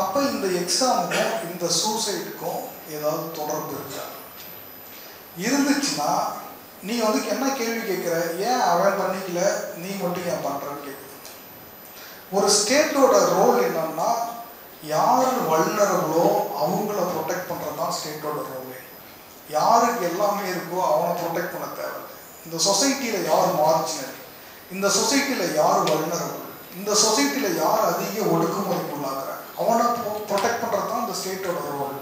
Speaker 1: அப்போ இந்த எக்ஸாமுக்கும் இந்த சூசைடுக்கும் ஏதாவது தொடர்பு இருக்கா? இருந்துச்சுன்னா நீ வந்து என்ன கேள்வி கேட்குற, ஏன் அவன் பண்ணிக்கல நீ மட்டும் ஏன் பண்ணுறன்னு கேட்குது. ஒரு ஸ்டேட்டோட ரோல் என்னன்னா, யார் வல்னரபிளோ அவங்கள ப்ரொடெக்ட் பண்ணுறது தான் ஸ்டேட்டோட ரோலே. யாருக்கு எல்லாமே இருக்கோ அவனை ப்ரொடெக்ட் பண்ண தேவை. இந்த சொசைட்டியில் யார் மார்ஜினல், இந்த சொசைட்டியில் யார் வல்னரபிள், இந்த சொசைட்டியில் யார் அதிக ஒடுக்குமுறைக்கு உள்ளாகிறாங்க அவனை ப்ரொடெக்ட் பண்ணுறது தான் இந்த ஸ்டேட்டோட ரோல்.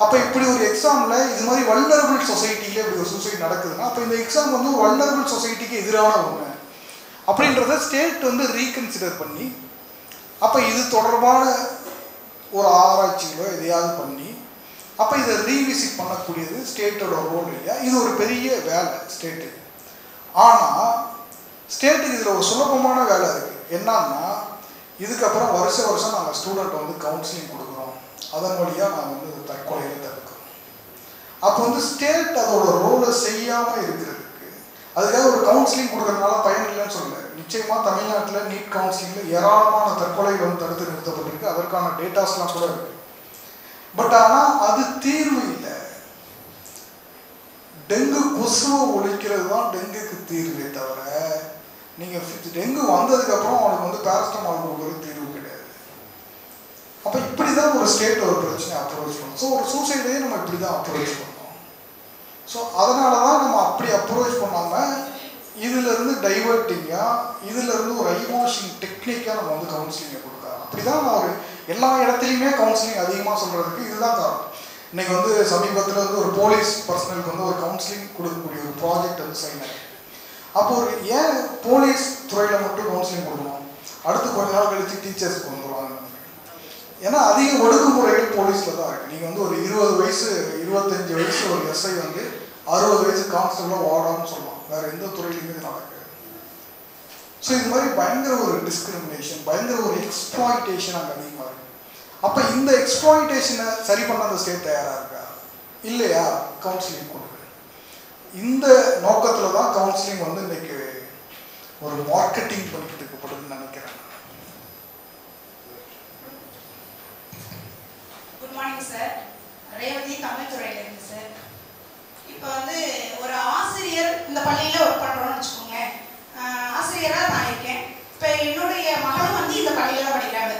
Speaker 1: அப்போ இப்படி ஒரு எக்ஸாமில் இது மாதிரி வல்னரபிள் சொசைட்டியில் இப்படி ஒரு சூசைட் நடக்குதுன்னா அப்போ இந்த எக்ஸாம் வந்து வல்னரபிள் சொசைட்டிக்கு எதிரான ஒன்று அப்படின்றத ஸ்டேட் வந்து ரீகன்சிடர் பண்ணி அப்போ இது தொடர்பான ஒரு ஆராய்ச்சிகளோ எதையாவது பண்ணி அப்போ இதை ரீவிசிட் பண்ணக்கூடியது ஸ்டேட்டோட ரோல் இல்லையா? இது ஒரு பெரிய வேலை ஸ்டேட்டுக்கு. ஆனால் ஸ்டேட்டுக்கு இதில் ஒரு சுலபமான வேலை இருக்குது. என்னன்னா, இதுக்கப்புறம் வருஷம் நாங்கள் ஸ்டூடெண்ட் வந்து கவுன்சிலிங் கொடுக்குறோம், அதன் வழியாக நாங்கள் வந்து தற்கொலையை தடுக்கிறோம். அப்போ வந்து ஸ்டேட் அதோட ரோலை செய்யாமல் இருக்கிறதுக்கு அதுக்காக ஒரு கவுன்சிலிங் கொடுக்குறதுனால பயன் இல்லைன்னு சொல்லலை. நிச்சயமாக தமிழ்நாட்டில் நீட் கவுன்சிலிங்கில் ஏராளமான தற்கொலைகள் வந்து தடுத்து நிறுத்தப்பட்டிருக்கு. அதற்கான டேட்டாஸ்லாம் கூட இருக்குது. பட் ஆனால் அது தீர்வு இல்லை. டெங்கு கொசுவை ஒழிக்கிறது தான் டெங்குக்கு தீர்வே தவிர நீங்கள் டெங்கு வந்ததுக்கப்புறம் அவனுக்கு வந்து பேரஸ்டமால் கொடுக்குறது தீர்வு கிடையாது. அப்போ இப்படி தான் ஒரு ஸ்டேட் ஒரு பிரச்சனை அப்ரோச் பண்ணணும். ஸோ ஒரு சூசைடையே நம்ம இப்படி தான் அப்ரோச் பண்ணோம். ஸோ அதனால தான் நம்ம அப்படி அப்ரோச் பண்ணாமல் இதிலேருந்து டைவர்ட்டிங்காக இதிலேருந்து ஒரு ஐவாஷிங் டெக்னிக்காக நம்ம வந்து கவுன்சிலிங்கை கொடுக்கலாம். அப்படி தான் நான் ஒரு எல்லா இடத்துலையுமே கவுன்சிலிங் அதிகமாக சொல்கிறதுக்கு இதுதான் காரணம். இன்றைக்கி வந்து சமீபத்தில் வந்து ஒரு போலீஸ் பர்சனலுக்கு வந்து ஒரு கவுன்சிலிங் கொடுக்கக்கூடிய ஒரு ப்ராஜெக்ட் வந்து சைன் ஆகிருக்கு. அப்போ ஒரு ஏன் போலீஸ் துறையில் மட்டும் கவுன்சிலிங் கொடுக்கணும், அடுத்து கொஞ்ச நாள் கழித்து டீச்சர்ஸ்க்கு வந்துடுவாங்க. ஏன்னா அதிக ஒடுக்குமுறைகள் போலீஸில் தான் இருக்குது. நீங்கள் வந்து ஒரு 20 வயசு 25 வயசு ஒரு எஸ்ஐ வந்து 60 வயசு கான்ஸ்டபிளாக வாடான்னு சொல்லலாம். வேறு எந்த துறையிலுமே இது நடக்குது. ஸோ இது மாதிரி பயங்கர ஒரு டிஸ்கிரிமினேஷன், பயங்கர ஒரு எக்ஸ்ப்ளாய்டேஷன் அங்கே அதிகமாக இருக்குது. அப்போ இந்த எக்ஸ்ப்ளாய்டேஷனை சரி பண்ண அந்த ஸ்டேட் தயாராக இருக்கா இல்லையா? கவுன்சிலிங் கொடுக்குது. இந்த நோக்கத்தில் தான் கவுன்சிலிங் வந்து இன்றைக்கி ஒரு மார்க்கெட்டிங் பண்ணிக்கிட்டு இருக்கப்படுதுன்னு நினைக்கிறேன்.
Speaker 6: Good morning sir. Revathi Tamil துறையிலேருந்து சார். இப்போ வந்து ஒரு ஆசிரியர் இந்த பள்ளியில் ஒர்க் பண்ணுறோன்னு வச்சுக்கோங்க, ஆசிரியராக நான் இருக்கேன். இப்போ என்னுடைய மகளும் வந்து இந்த பள்ளியில் தான் படிக்கிறாங்க.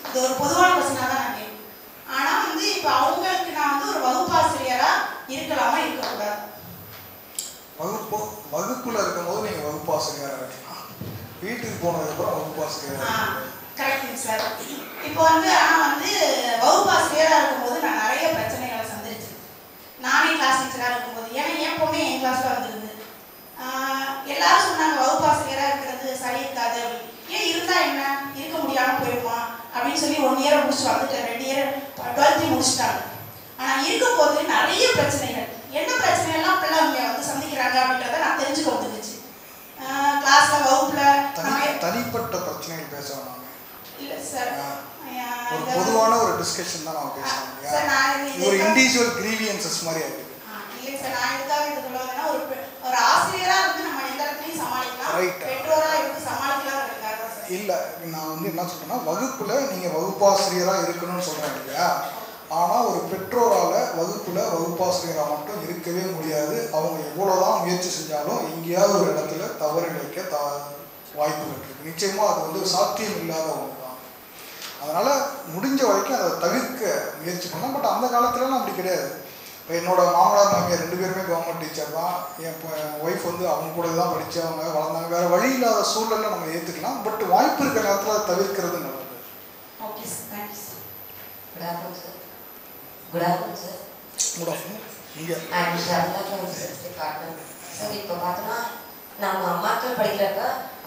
Speaker 6: இது ஒரு பொதுவான கொஸ்டினாக தான் நான் கேட்பேன். ஆனால் வந்து இப்போ அவங்களுக்கு நான் வந்து ஒரு வகுப்பாசிரியராக இருக்கலாமா இருக்கக்கூடாது?
Speaker 1: வகுப்புல இருக்கும்போது நீங்கள் வகுப்பாசிரியராக இருக்கலாம், வீட்டுக்கு போனதுக்கப்புறம் வகுப்பாசிரியராக.
Speaker 6: கரெக்டுங்க சார். இப்போ வந்து ஆனால் வந்து வகுப்பாசிரியராக இருக்கும்போது நான் நிறைய பிரச்சனைகளை சந்திச்சிருக்கேன். நானே கிளாஸ் டீச்சராக இருக்கும்போது, ஏன்னா என் பொண்ணு என் கிளாஸில் வந்துருந்து எல்லாரும் சொன்னாங்க வகுப்பாசிரியராக இருக்கிறது சரி இருக்காது அப்படின்னு. ஏன் இருந்தால் என்ன, இருக்க முடியாமல் போயிடுமா அப்படின்னு சொல்லி 1 இயரை முடிச்சுட்டு வந்துட்டேன். 2 இயர் 12th முடிச்சுட்டாங்க. ஆனால் இருக்கும்போது நிறைய பிரச்சனைகள், என்ன பிரச்சனைகள்லாம் பிள்ளைங்க வந்து சந்திக்கிறாங்க அப்படின்றத நான் தெரிஞ்சுக்க வந்துருச்சு. கிளாஸில் வகுப்பில்
Speaker 1: தனிப்பட்ட பிரச்சனைகள் பேச வேணாங்க.
Speaker 6: இல்லை சார்,
Speaker 1: ஒரு பொதுவான ஒரு டிஸ்கஷன் தான் நம்ம பேசணும் இல்லையா? ஒரு இண்டிவிஜுவல் கிரீவியன்சஸ் மாதிரி ஆகிடுது.
Speaker 6: இல்லை சார், நான் எதுக்காக இது சொல்ல வந்தேன்னா ஒரு ஆசிரியராக வந்து நம்ம எந்த இடத்துலையும் சமாளிக்கலாம், பெற்றோராக இருந்து சமாளிக்கலாம் சார்.
Speaker 1: இல்லை, நான் வந்து என்ன சொல்கிறேன்னா, வகுப்பில் நீங்கள் வகுப்பாசிரியராக இருக்கணும்னு சொல்கிறேன் இல்லையா? ஆனால் ஒரு பெற்றோரால் வகுப்பில் வகுப்பாசிரியராக மட்டும் இருக்கவே முடியாது. அவங்க எவ்வளோதான் முயற்சி செஞ்சாலும் எங்கேயாவது ஒரு இடத்துல தவறு இழைக்க வாய்ப்புகள் இருக்குது. நிச்சயமாக அது வந்து சாத்தியம் இல்லாத ஒன்று தான். அதனால் முடிஞ்ச வரைக்கும் அதை தவிர்க்க முயற்சி பண்ணலாம். பட் அந்த காலத்துலலாம் அப்படி கிடையாது. இப்போ என்னோட மாமனார் மாமியார் 2 பேருமே கவர்மெண்ட் டீச்சர் தான். என் ஒய்ஃப் வந்து அவங்க கூட தான் படித்தவங்க வளர்ந்தாங்க. வேறு வழி இல்லாத சூழலில் நம்ம ஏற்றுக்கலாம். பட் வாய்ப்பு இருக்கிற நேரத்தில் அதை தவிர்க்கிறது நல்லது.
Speaker 6: Okay sir, thank you sir.
Speaker 7: Good afternoon sir. Good afternoon sir.
Speaker 1: Good afternoon. இங்கே
Speaker 7: சார், இப்போ பார்த்தோன்னா நம்ம அம்மாக்கள் படிக்கிறப்ப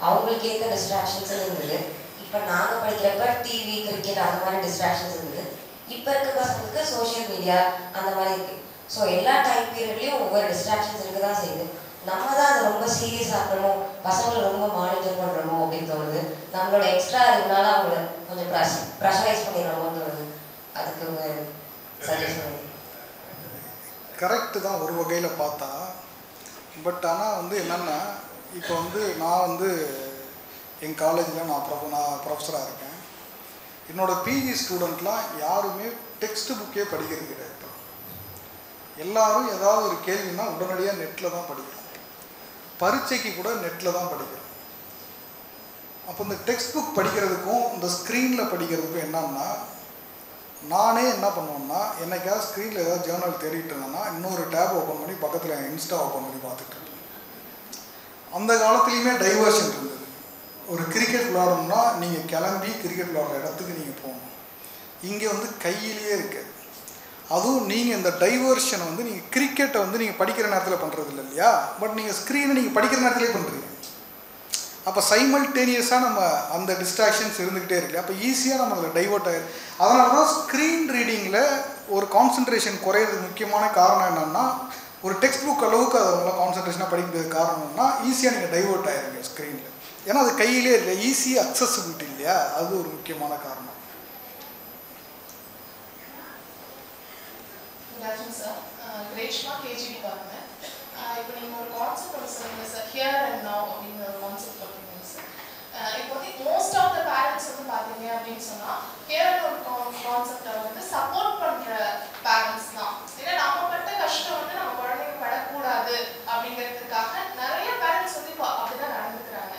Speaker 7: அவங்களுக்கு ஏற்ற டிஸ்ட்ராக்ஷன்ஸ் இருந்தது. இப்போ நாங்கள் படிக்கிறப்ப டிவி, கிரிக்கெட் அந்த மாதிரி டிஸ்ட்ராக்ஷன்ஸ் இருந்தது. இப்போ இருக்க பசங்களுக்கு சோஷியல் மீடியா அந்த மாதிரி இருக்குது. ஸோ எல்லா டைம் பீரியட்லேயும் ஒவ்வொரு டிஸ்ட்ராக்ஷன்ஸ் இருக்க தான் செய்யுது. நம்ம தான் அதை ரொம்ப சீரியஸாக இருக்கணும், பசங்களை ரொம்ப மானிட்டர் பண்ணுறோமோ அப்படின்னு தோணுது. நம்மளோட எக்ஸ்ட்ரா இதனால அவங்கள கொஞ்சம் ப்ரெஷரைஸ் பண்ணிடுறோமோன்னு தோணுது. அதுக்கு உங்கள் சஜஷன்?
Speaker 1: கரெக்டு தான் ஒரு வகையில் பார்த்தா. பட் ஆனால் வந்து என்னென்னா, இப்போ வந்து நான் வந்து என் காலேஜில் நான் ப்ரொஃபஸராக இருக்கேன். என்னோடய பிஜி ஸ்டூடெண்ட்லாம் யாருமே டெக்ஸ்ட் புக்கே படிக்கிறது கிடையாது. எல்லாரும் ஏதாவது ஒரு கேள்வின்னா உடனடியாக நெட்டில் தான் படிக்கிறோம். பரீட்சைக்கு கூட நெட்டில் தான் படிக்கிறோம். அப்போ இந்த டெக்ஸ்ட் புக் படிக்கிறதுக்கும் இந்த ஸ்க்ரீனில் படிக்கிறதுக்கும் என்னன்னா, நானே என்ன பண்ணுவேன்னா, என்னைக்காவது ஸ்க்ரீனில் ஏதாவது ஜேர்னல் தேடிட்டு இருந்தேன்னா இன்னொரு டேப் ஓப்பன் பண்ணி பக்கத்தில் இன்ஸ்டா ஓப்பன் பண்ணி பார்த்துட்டு இருப்பேன். அந்த காலத்துலேயுமே டைவர்ஷன் இருந்தது. ஒரு கிரிக்கெட் விளையாடணும்னா நீங்கள் கிளம்பி கிரிக்கெட் விளையாடுற இடத்துக்கு நீங்கள் போகணும். இங்கே வந்து கையிலேயே இருக்குது. அதுவும் நீங்கள் இந்த டைவர்ஷனை வந்து நீங்கள் கிரிக்கெட்டை வந்து நீங்கள் படிக்கிற நேரத்தில் பண்ணுறது இல்லை இல்லையா? பட் நீங்கள் ஸ்க்ரீனை நீங்கள் படிக்கிற நேரத்துலேயே பண்ணுறீங்க. அப்போ சைமல்டேனியஸாக நம்ம அந்த டிஸ்ட்ராக்ஷன்ஸ் இருந்துக்கிட்டே இருக்கு. அப்போ ஈஸியாக நம்ம அதில் டைவர்ட் ஆகிடும். அதனால தான் ஸ்க்ரீன் ரீடிங்கில் ஒரு கான்சன்ட்ரேஷன் குறையிறதுக்கு முக்கியமான காரணம் என்னென்னா, ஒரு டெக்ஸ்ட் புக் அளவுக்கு அதை அவங்களாம் கான்சன்ட்ரேஷனாக படிக்கிறதுக்கு காரணம்னா ஈஸியாக நீங்கள் டைவர்ட் ஆகிருங்க ஸ்க்ரீனில். ஏன்னா அது கையிலே இல்லை, ஈஸி அக்சசிபிலிட்டி இல்லையா? அது ஒரு முக்கியமான காரணம்.
Speaker 8: Sir, Greeshma KG department. இப்போ நீங்கள் ஒரு கான்செப்ட் ஒன்று சொல்லுங்கள் சார், ஹியர் அண்ட் நவ் அப்படிங்கிற ஒரு கான்செப்ட் பார்த்தீங்கன்னா சார், இப்போ வந்து மோஸ்ட் ஆஃப் த பேரண்ட்ஸ் வந்து பார்த்தீங்க அப்படின்னு சொன்னால் ஹியர் அண்ட் ஒரு கான்செப்டை வந்து சப்போர்ட் பண்ணுற பேரண்ட்ஸ் தான். ஏன்னா நம்ம பட்ட கஷ்டம் வந்து நம்ம குழந்தைங்க படக்கூடாது அப்படிங்கிறதுக்காக நிறைய பேரண்ட்ஸ் வந்து இப்போ அப்படி தான் நடந்துக்கிறாங்க.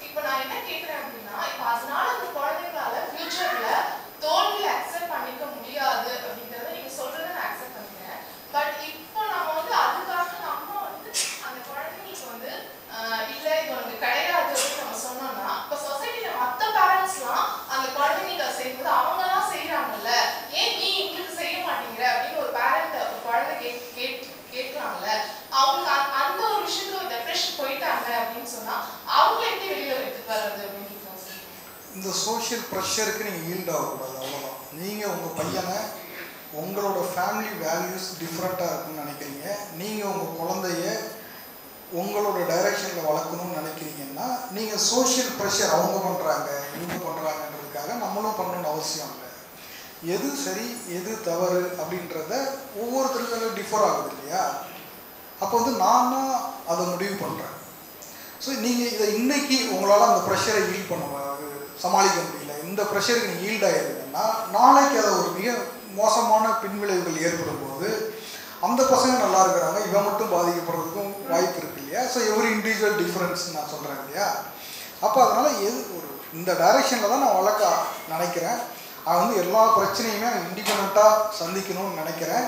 Speaker 8: இப்போ நான் என்ன கேட்குறேன் அப்படின்னா, இப்போ அதனால அந்த குழந்தைங்களால ஃபியூச்சரில் தோல்வியை அக்செப்ட் பண்ணிக்க முடியாது அப்படிங்கிறத நீங்கள் சொல்கிறத நான் அக்செப்ட் பண்ணிக்கிறேன். பட் இப்போ நம்ம வந்து அதுக்காக நம்ம வந்து அந்த குழந்தைங்களுக்கு வந்து இல்லை இது உனக்கு கிடையாது அப்படின்னு நம்ம சொன்னோம்னா, இப்போ சொசைட்டியில் மற்ற பேரண்ட்ஸ்லாம் அந்த குழந்தைங்களுக்கு செய்யும்போது அவங்கெல்லாம் செய்கிறாங்கல்ல, ஏன் நீ எங்களுக்கு செய்ய மாட்டேங்கிற அப்படின்னு ஒரு பேரண்ட் ஒரு குழந்தை கேட்கலாம்ல. அவங்க அந்த ஒரு விஷயத்துல ஒரு டெப்ரெஷன் போயிட்டாங்க அப்படின்னு சொன்னால் அவங்கள எப்படி வெளியில் எடுத்துட்டு வர்றது அப்படின்னு
Speaker 1: இந்த சோஷியல் ப்ரெஷருக்கு நீங்கள் ஈல்ட் ஆகக்கூடாது. அவ்வளோதான். நீங்கள் உங்கள் பையனை உங்களோட ஃபேமிலி வேல்யூஸ் டிஃப்ரெண்ட்டாக இருக்குன்னு நினைக்கிறீங்க, நீங்கள் உங்கள் குழந்தைய உங்களோட டைரெக்ஷனில் வளர்க்கணும்னு நினைக்கிறீங்கன்னா நீங்கள் சோஷியல் ப்ரெஷர் அவங்க பண்ணுறாங்க இவங்க பண்ணுறாங்கன்றதுக்காக நம்மளும் பண்ணணும்னு அவசியம் இல்லை. எது சரி எது தவறு அப்படின்றத ஒவ்வொருத்தருக்கும் டிஃபர் ஆகுது இல்லையா? அப்போ வந்து நான் தான் அதை முடிவு பண்ணுறேன். ஸோ நீங்கள் இதை இன்றைக்கி உங்களால் அந்த ப்ரெஷரை ஈல்ட் பண்ண சமாளிக்க முடியல, இந்த ப்ரெஷருக்கு நீங்கள் ஈல்ட் ஆகிருக்குன்னா நாளைக்கு அதை ஒரு மிக மோசமான பின்விளைவுகள் ஏற்படும் போது அந்த பசங்க நல்லா இருக்கிறாங்க, இவன் மட்டும் பாதிக்கப்படுறதுக்கும் வாய்ப்பு இருக்கு இல்லையா? ஸோ எவ்ரி இண்டிவிஜுவல் டிஃப்ரென்ஸ் நான் சொல்கிறேன் இல்லையா? அப்போ அதனால் ஒரு இந்த டைரெக்ஷனில் தான் நான் வளர்க்க நினைக்கிறேன். அவன் வந்து எல்லா பிரச்சனையுமே இண்டிபெண்ட்டாக சந்திக்கணும்னு நினைக்கிறேன்.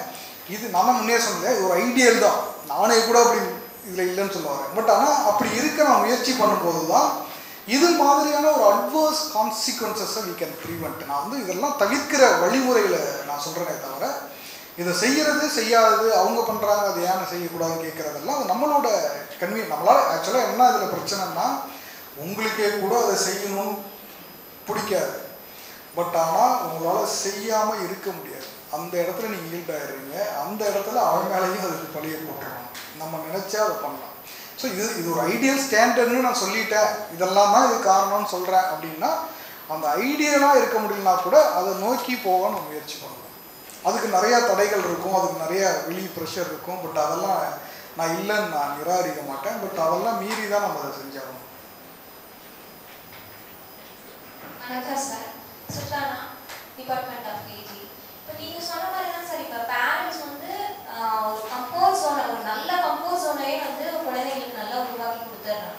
Speaker 1: இது நான் முன்னே சொன்னேன், இது ஒரு ஐடியல் தான். நானே கூட அப்படி இதில் இல்லைன்னு சொல்லுவாங்க. பட் ஆனால் அப்படி இருக்க நான் முயற்சி பண்ணும்போது தான் இது மாதிரியான ஒரு அட்வர்ஸ் கான்சிக்வன்சஸை வி கேன் ப்ரிவெண்ட். நான் வந்து இதெல்லாம் தவிர்க்கிற வழிமுறைகளை நான் சொல்கிறேனே தவிர இதை செய்கிறது செய்யாதது அவங்க பண்ணுறாங்க அது ஏன் செய்யக்கூடாதுன்னு கேட்குறதெல்லாம் அது நம்மளோட நம்மளால் ஆக்சுவலாக என்ன இதில் பிரச்சனைன்னா உங்களுக்கே கூட அதை செய்யணும்னு பிடிக்காது. பட் ஆனால் உங்களால் செய்யாமல் இருக்க முடியாது. அந்த இடத்துல நீங்கள் ஈல்ட் ஆகிடுறீங்க. அந்த இடத்துல அவன் மேலேயும் அதுக்கு பழியை போட்டுருவாங்க. நம்ம நினச்சா அதை பண்ணலாம். ஸோ இது ஒரு ஐடியல் ஸ்டாண்டர்ட்னு நான் சொல்லிட்டேன், இதெல்லாம் தான் இது காரணம்னு சொல்கிறேன் அப்படின்னா அந்த ஐடியலாக இருக்க முடியலனா கூட அதை நோக்கி போக நம்ம முயற்சி பண்ணலாம். அதுக்கு நிறையா தடைகள் இருக்கும், அதுக்கு நிறையா வெளி ப்ரெஷர் இருக்கும். பட் அதெல்லாம் நான் இல்லைன்னு நான் நிராகரிக்க மாட்டேன். பட் அதெல்லாம் மீறி தான் நம்ம அதை செஞ்சாகணும்.
Speaker 4: வணக்கம் சார், சுற்றானா டிபார்ட்மெண்ட் ஆஃப் கேஜி. இப்போ நீங்கள் சொன்ன மாதிரி தான் சார், இப்போ பேரண்ட்ஸ் வந்து ஒரு கம்போர்ட் ஜோனை, ஒரு நல்ல கம்போர்ட் ஜோனையே வந்து குழந்தைங்களுக்கு நல்லா உருவாக்கி கொடுத்துட்றாங்க.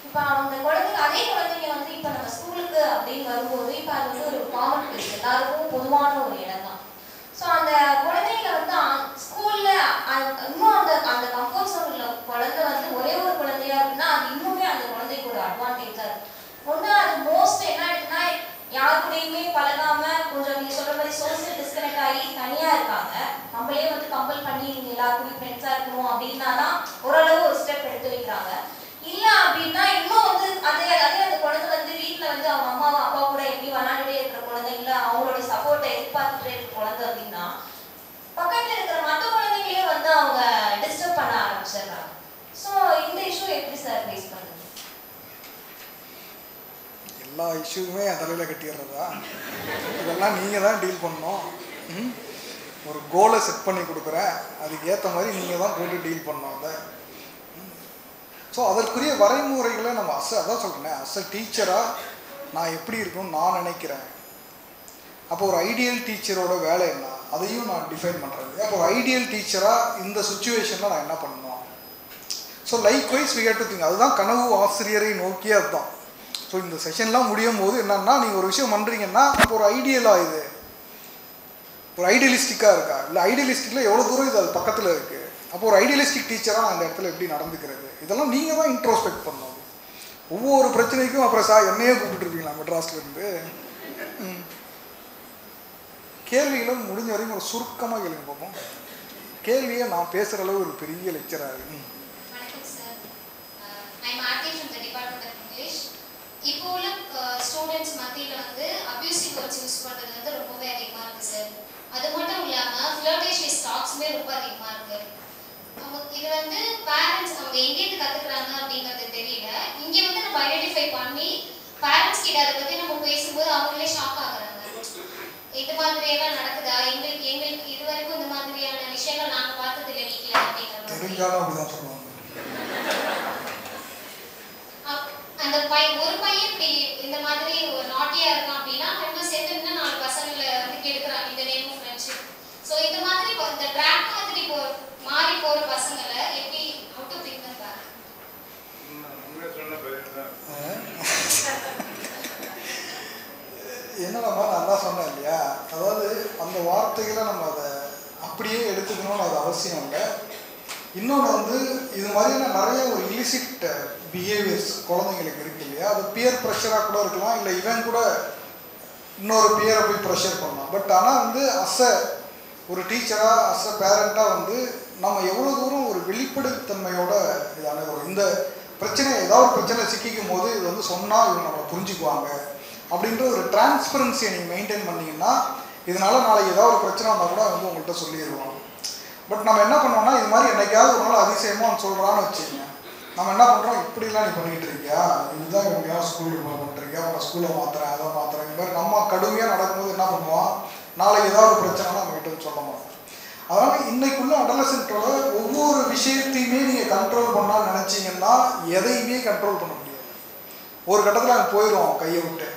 Speaker 4: இப்போ அந்த குழந்தைங்க அதே குழந்தைங்க வந்து இப்போ நம்ம ஸ்கூலுக்கு அப்படின்னு வரும்போது இப்போ அது வந்து ஒரு காமன் பிளேஸ், எல்லாருக்கும் பொதுவான ஒரு இடம் தான். ஸோ அந்த குழந்தைங்களை வந்து ஸ்கூலில் இன்னும் அந்த கம்போர்ட் ஜோனில் குழந்தை வந்து ஒரே ஒரு குழந்தையா இருக்குன்னா அது இன்னுமே அந்த குழந்தைக்கு ஒரு அட்வான்டேஜாக இருக்கும். ஒன்று அது மோஸ்ட் என்ன ஆயிடுச்சுன்னா யார் கூடயுமே பழகாம கொஞ்சம் நீங்க சொல்ற மாதிரி சோசியல் டிஸ்கனெக்ட் ஆகி தனியா இருக்காங்க. நம்மளே வந்து கம்பல் பண்ணி நீங்க எல்லா கூடயும் ஃப்ரெண்ட்ஸா இருக்கணும் அப்படின்னா தான் ஓரளவு ஒரு ஸ்டெப் எடுத்து வைக்கிறாங்க. இல்ல அப்படின்னா இன்னும் வந்து அதே அந்த குழந்தை வந்து வீட்டுல வந்து அவங்க அம்மா அப்பா கூட எப்படி விளையாண்டுட்டே இருக்கிற குழந்தை, இல்ல அவங்களுடைய சப்போர்ட்டை எதிர்பார்த்துட்டே இருக்கிற குழந்தை அப்படின்னா பக்கத்துல இருக்கிற மற்ற குழந்தைங்களே வந்து அவங்க டிஸ்டர்ப் பண்ண ஆரம்பிச்சிடுறாங்க. ஸோ இந்த இஷ்யூ எப்படி சார் ஃபேஸ் பண்ணுங்க?
Speaker 1: எல்லா இஷ்யூவுமே என் தலையில் கட்டிடுறதா? இதெல்லாம் நீங்கள் தான் டீல் பண்ணணும். ஒரு கோலை செட் பண்ணி கொடுக்குறேன், அதுக்கு ஏற்ற மாதிரி நீங்கள் தான் போட்டு டீல் பண்ணணும் அதை. ஸோ அதற்குரிய வரைமுறைகளை நம்ம அதான் சொல்கிறேன், அ டீச்சராக நான் எப்படி இருக்கும்னு நான் நினைக்கிறேன். அப்போ ஒரு ஐடியல் டீச்சரோட வேலை என்ன, அதையும் நான் டிஃபைன் பண்ணுறது. அப்போ ஒரு ஐடியல் டீச்சராக இந்த சுச்சுவேஷனில் நான் என்ன பண்ணணும். So likewise we have to think. அதுதான் கனவு ஆசிரியரை நோக்கியே அதுதான். ஸோ இந்த செஷன்லாம் முடியும் போது என்னன்னா நீங்கள் ஒரு விஷயம் பண்ணுறீங்கன்னா அப்போ ஒரு ஐடியலாக இது ஒரு ஐடியலிஸ்டிக்காக இருக்கா, இல்லை ஐடியலிஸ்டிக்கில் எவ்வளோ தூரம் இது அது பக்கத்தில் இருக்குது. அப்போ ஒரு ஐடியலிஸ்டிக் டீச்சராக நான் அந்த இடத்துல எப்படி நடந்துக்கிறது, இதெல்லாம் நீங்கள் தான் இன்ட்ரோஸ்பெக்ட் பண்ணணும். ஒவ்வொரு பிரச்சனைக்கும் அப்புறம் என்னையே கூப்பிட்டுருப்பீங்களா மெட்ராஸ்லேருந்து? கேள்விகளை முடிஞ்ச வரைக்கும் ஒரு சுருக்கமாக கேள்வி பார்ப்போம். கேள்வியை நான் பேசுகிற அளவு ஒரு பெரிய லெக்சராக இருக்கு.
Speaker 4: வணக்கம் sir, I Marthi from the department of English. இப்போ உள்ள ஸ்டூடெண்ட்ஸ் மத்தியில் வந்து அப்யூசிவ் வேர்ட்ஸ் யூஸ் பண்ணுறது வந்து ரொம்பவே அதிகமாக இருக்குது சார். அது மட்டும் இல்லாமல் ஃப்ளர்டேஷியஸ் டாக்ஸுமே ரொம்ப அதிகமாக இருக்குது. இது வந்து பேரண்ட்ஸ் அவங்க எங்கேருந்து கற்றுக்குறாங்க அப்படிங்கிறது தெரியல. இங்கே வந்து நம்ம ஐடென்டிஃபை பண்ணி பேரண்ட்ஸ் கிட்ட அதை பற்றி நம்ம பேசும்போது அவங்களே ஷாக் ஆகுறாங்க. இது மாதிரியெல்லாம் நடக்குதா, எங்களுக்கு இது வரைக்கும் இந்த மாதிரியான விஷயங்கள் நாங்கள் பார்த்தது இல்லை வீட்டில் அப்படிங்கிற மாதிரி. அந்த ஒரு பையன் இப்படி இந்த மாதிரி ஒரு நாட்டியா இருக்கான் அப்படின்னா ரெண்டு சேர்ந்து இன்னும் 4 பசங்களை வந்து கெடுக்கிறாங்க இந்த நேம் ஆஃப் ஃப்ரெண்ட்ஷிப். ஸோ இந்த மாதிரி இந்த ட்ராக் மாதிரி மாறி போகிற பசங்களை எப்படி அவுட் ஆஃப் திங்க் பாருங்க.
Speaker 1: என்னடாமா நான் தான் சொன்னேன் இல்லையா, அதாவது அந்த வார்த்தைகளை நம்ம அதை அப்படியே எடுத்துக்கணும்னு அது அவசியம் இல்லை. இன்னொன்று வந்து இது மாதிரியான நிறைய ஒரு இலிசிட் பிஹேவியர்ஸ் குழந்தைங்களுக்கு இருக்கு இல்லையா, அது பியர் ப்ரெஷராக கூட இருக்கலாம், இல்லை இவன் கூட இன்னொரு பியரை போய் ப்ரெஷர் பண்ணலாம். பட் ஆனால் வந்து ஒரு டீச்சராக பேரண்ட்டாக வந்து நம்ம எவ்வளோ தூரம் ஒரு வெளிப்படைத்தன்மையோட இது அணுகிறோம். இந்த பிரச்சனை ஏதாவது ஒரு பிரச்சனை சிக்கிக்கும் போது இது வந்து சொன்னால் இவங்க நம்மளை புரிஞ்சுக்குவாங்க அப்படின்ற ஒரு டிரான்ஸ்பரன்சியை நீங்கள் மெயின்டைன் பண்ணிங்கன்னா இதனால் நாளைக்கு ஏதாவது ஒரு பிரச்சனை வந்தால் கூட வந்து உங்கள்கிட்ட சொல்லிடுவாங்க. பட் நம்ம என்ன பண்ணுவோம்னா இது மாதிரி என்னைக்காவது ஒரு நாள் அதிசயமாக அவன் சொல்கிறான்னு வச்சுக்கோங்க, நம்ம என்ன பண்ணுறோம், இப்படிலாம் நீ பண்ணிகிட்டு இருக்கியா, இதுதான் எப்படியா ஸ்கூலுக்கு பண்ணுறீங்க, உங்களை ஸ்கூலை மாற்றுறேன் அதை மாற்றுறேன், இந்த மாதிரி நம்ம கடுமையாக நடக்கும்போது என்ன பண்ணுவோம், நாளைக்கு ஏதாவது ஒரு பிரச்சனைனா நம்ம கிட்ட சொல்ல மாட்டோம். அதனால் இன்னைக்குள்ள அடலசென்ட்டோட ஒவ்வொரு விஷயத்தையுமே நீங்கள் கண்ட்ரோல் பண்ணால் நினச்சிங்கன்னா எதையுமே கண்ட்ரோல் பண்ண முடியாது. ஒரு கட்டத்தில் அங்கே போயிடும் கையை விட்டு.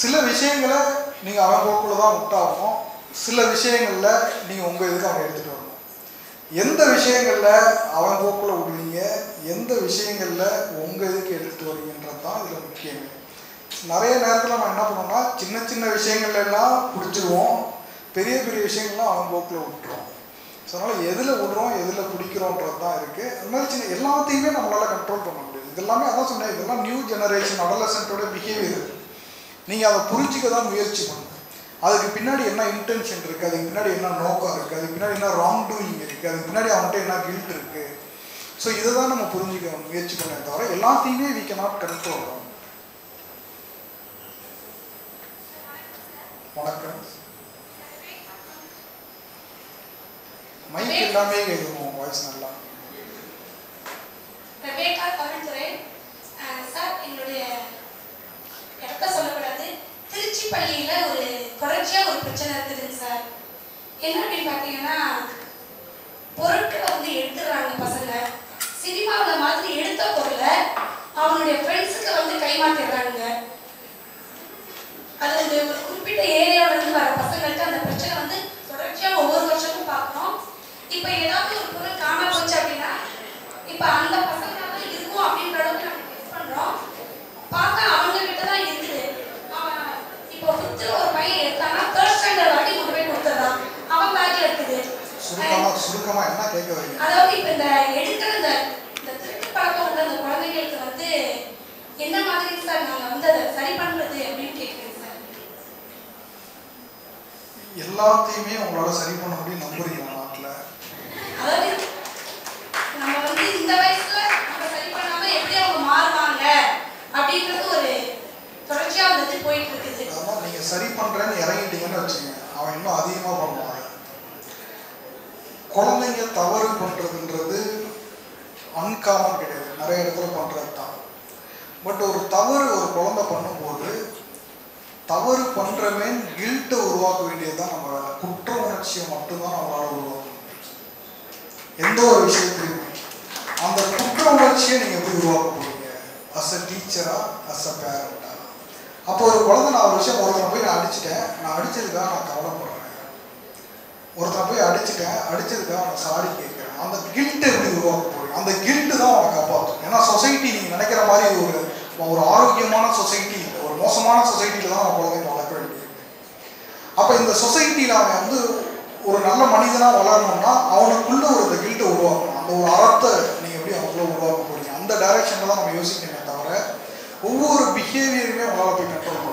Speaker 1: சில விஷயங்களை நீங்கள் அவன் போக்குள்ள தான் விட்டாகணும், சில விஷயங்களில் நீங்கள் உங்கள் இதுக்கு அவனை எடுத்துகிட்டு வரணும். எந்த விஷயங்களில் அவன் போக்கில் விடுவீங்க, எந்த விஷயங்களில் உங்கள் இதுக்கு எடுத்துகிட்டு வரீங்கன்றது தான் இதில் முக்கியமே. நிறைய நேரத்தில் நம்ம என்ன பண்ணுவோம்னா சின்ன சின்ன விஷயங்கள்ல எல்லாம் பிடிச்சிருவோம், பெரிய பெரிய விஷயங்கள்லாம் அவன் போக்கில் விட்டுருவோம். ஸோ அதனால் எதில் விடுறோம் எதில் பிடிக்கிறோன்றது தான் இருக்குது. அது மாதிரி சின்ன எல்லாத்தையுமே நம்மளால் கண்ட்ரோல் பண்ண முடியாது. இதெல்லாமே அதான் சொன்னேன், இதெல்லாம் நியூ ஜெனரேஷன் அடலசன்ட்டோட பிஹேவியர். நீங்கள் அதை புரிஞ்சிக்க தான் முயற்சி பண்ணணும். அதுக்கு பின்னாடி என்ன இன்டென்ஷன் இருக்குது, அதுக்கு பின்னாடி என்ன நோக்கம் இருக்குது, அதுக்கு பின்னாடி என்ன ராங் டூயிங் இருக்குது, அதுக்கு பின்னாடி அவன்கிட்ட என்ன கில்ட் இருக்குது. ஸோ இதை தான் நம்ம புரிஞ்சிக்க முயற்சி பண்ண தவிர எல்லாத்தையுமே we cannot control. வணக்கம். மைக் எல்லாமே கேட்கும், வாய்ஸ் நல்லா.
Speaker 9: ரெபேக்கா கவிழ்துறை சார், என்னுடைய இடத்த சொல்லக்கூடாது, திருச்சி பள்ளியில் ஒரு தொடர்ச்சியாக ஒரு பிரச்சனை இருக்குதுங்க சார். என்ன அப்படின்னு பார்த்தீங்கன்னா, பொருட்களை வந்து எடுத்துடுறாங்க பசங்க. சினிமாவில் மாதிரி எடுத்த பொருளை அவனுடைய ஃப்ரெண்ட்ஸுக்கு வந்து கைமாற்றிடுறாங்க. அது வந்து ஒரு குறிப்பிட்ட ஏரியாவிலேருந்து வர பசங்களுக்கு அந்த பிரச்சனை வந்து தொடர்ச்சியாக ஒவ்வொரு வருஷமும் பார்க்குறோம். இப்போ ஏதாவது ஒரு பொருள் காணாம போச்சு அப்படின்னா இப்போ அந்த பசங்க தான் இருக்கும் அப்படின்ற அளவுக்கு நம்ம கெஸ் பண்ணுறோம். பார்த்தா அவங்க கிட்ட தான் இருக்குது. அவன் இப்போ 5th ஒரு பையன் எடுத்தானா 3rd ஸ்டாண்டர்ட் வரைக்கும் கொண்டு போய் கொடுத்துட்றான், அவன் பேக்ல இருக்குது.
Speaker 1: சுருக்கமா என்ன கேட்க வரீங்க?
Speaker 9: அதாவது இப்போ இந்த எடுக்கிற இந்த திருட்டு பழக்கம் உள்ள அந்த குழந்தைங்களுக்கு வந்து என்ன மாதிரி சார் நாங்கள் வந்து அதை சரி பண்ணுறது அப்படின்னு கேட்குறேன் சார்.
Speaker 1: எல்லாத்தையுமே உங்களால் சரி பண்ண முடியும் நம்புறீங்களா நாட்டில்?
Speaker 9: அதாவது நம்ம வந்து இந்த வயசுல நம்ம சரி பண்ணாம எப்படி அவங்க மாறுவாங்க அப்படின்றது ஒரு தொடர்ச்சியா வந்து போயிட்டு இருக்குது.
Speaker 1: அதான் நீங்கள் சரி பண்ணுறேன்னு இறங்கிட்டீங்கன்னு வச்சுங்க, அவன் இன்னும் அதிகமாக பண்ணுவாங்க. குழந்தைங்க தவறு பண்ணுறதுன்றது அன்காமன் கிடையாது, நிறைய இடத்துல பண்ணுறது தான். பட் ஒரு தவறு ஒரு குழந்தை பண்ணும்போது தவறு பண்ணுறவன் கில்ட்டை உருவாக்க வேண்டியது தான் நம்ம வேலை. குற்ற உணர்ச்சியை மட்டும்தான் நம்மளால் உருவாக்க முடியும் எந்த ஒரு விஷயத்துலையுமே. அந்த குற்ற உணர்ச்சியை நீங்கள் எப்படி உருவாக்க போறீங்க? அஸ் அ டீச்சரா, அஸ் அ பேரண்டா? அப்போ ஒரு குழந்தை நான் ஒரு விஷயம் ஒருத்தனை போய் நான் அடிச்சிட்டேன், நான் அடித்ததுக்காக நான் கவலைப்படுறேன், ஒருத்தனை போய் அடித்ததுக்காக நான் சாரி கேட்குறேன், அந்த கில்ட்டை எப்படி உருவாக்க போறீங்க? அந்த கில்ட்டு தான் அவனை காப்பாற்றும். ஏன்னா சொசைட்டி நீங்கள் நினைக்கிற மாதிரி ஒரு ஆரோக்கியமான சொசைட்டி இல்லை, ஒரு மோசமான சொசைட்டியில் தான் அவன் குழந்தைங்க வளர்க்க வேண்டியது. அப்போ இந்த சொசைட்டியில் அவன் வந்து ஒரு நல்ல மனிதனாக வளரணும்னா அவனுக்குள்ள ஒரு கில்ட்டை உருவாக்கணும். அந்த ஒரு அறத்தை நீங்கள் எப்படி அவனுக்குள்ள உருவாக்க போறீங்க? அந்த டைரக்ஷனில் தான் நம்ம யோசிக்கணுமே தவிர ஒவ்வொரு பிஹேவியருமே உங்களால் போய் கண்ட்ரோல்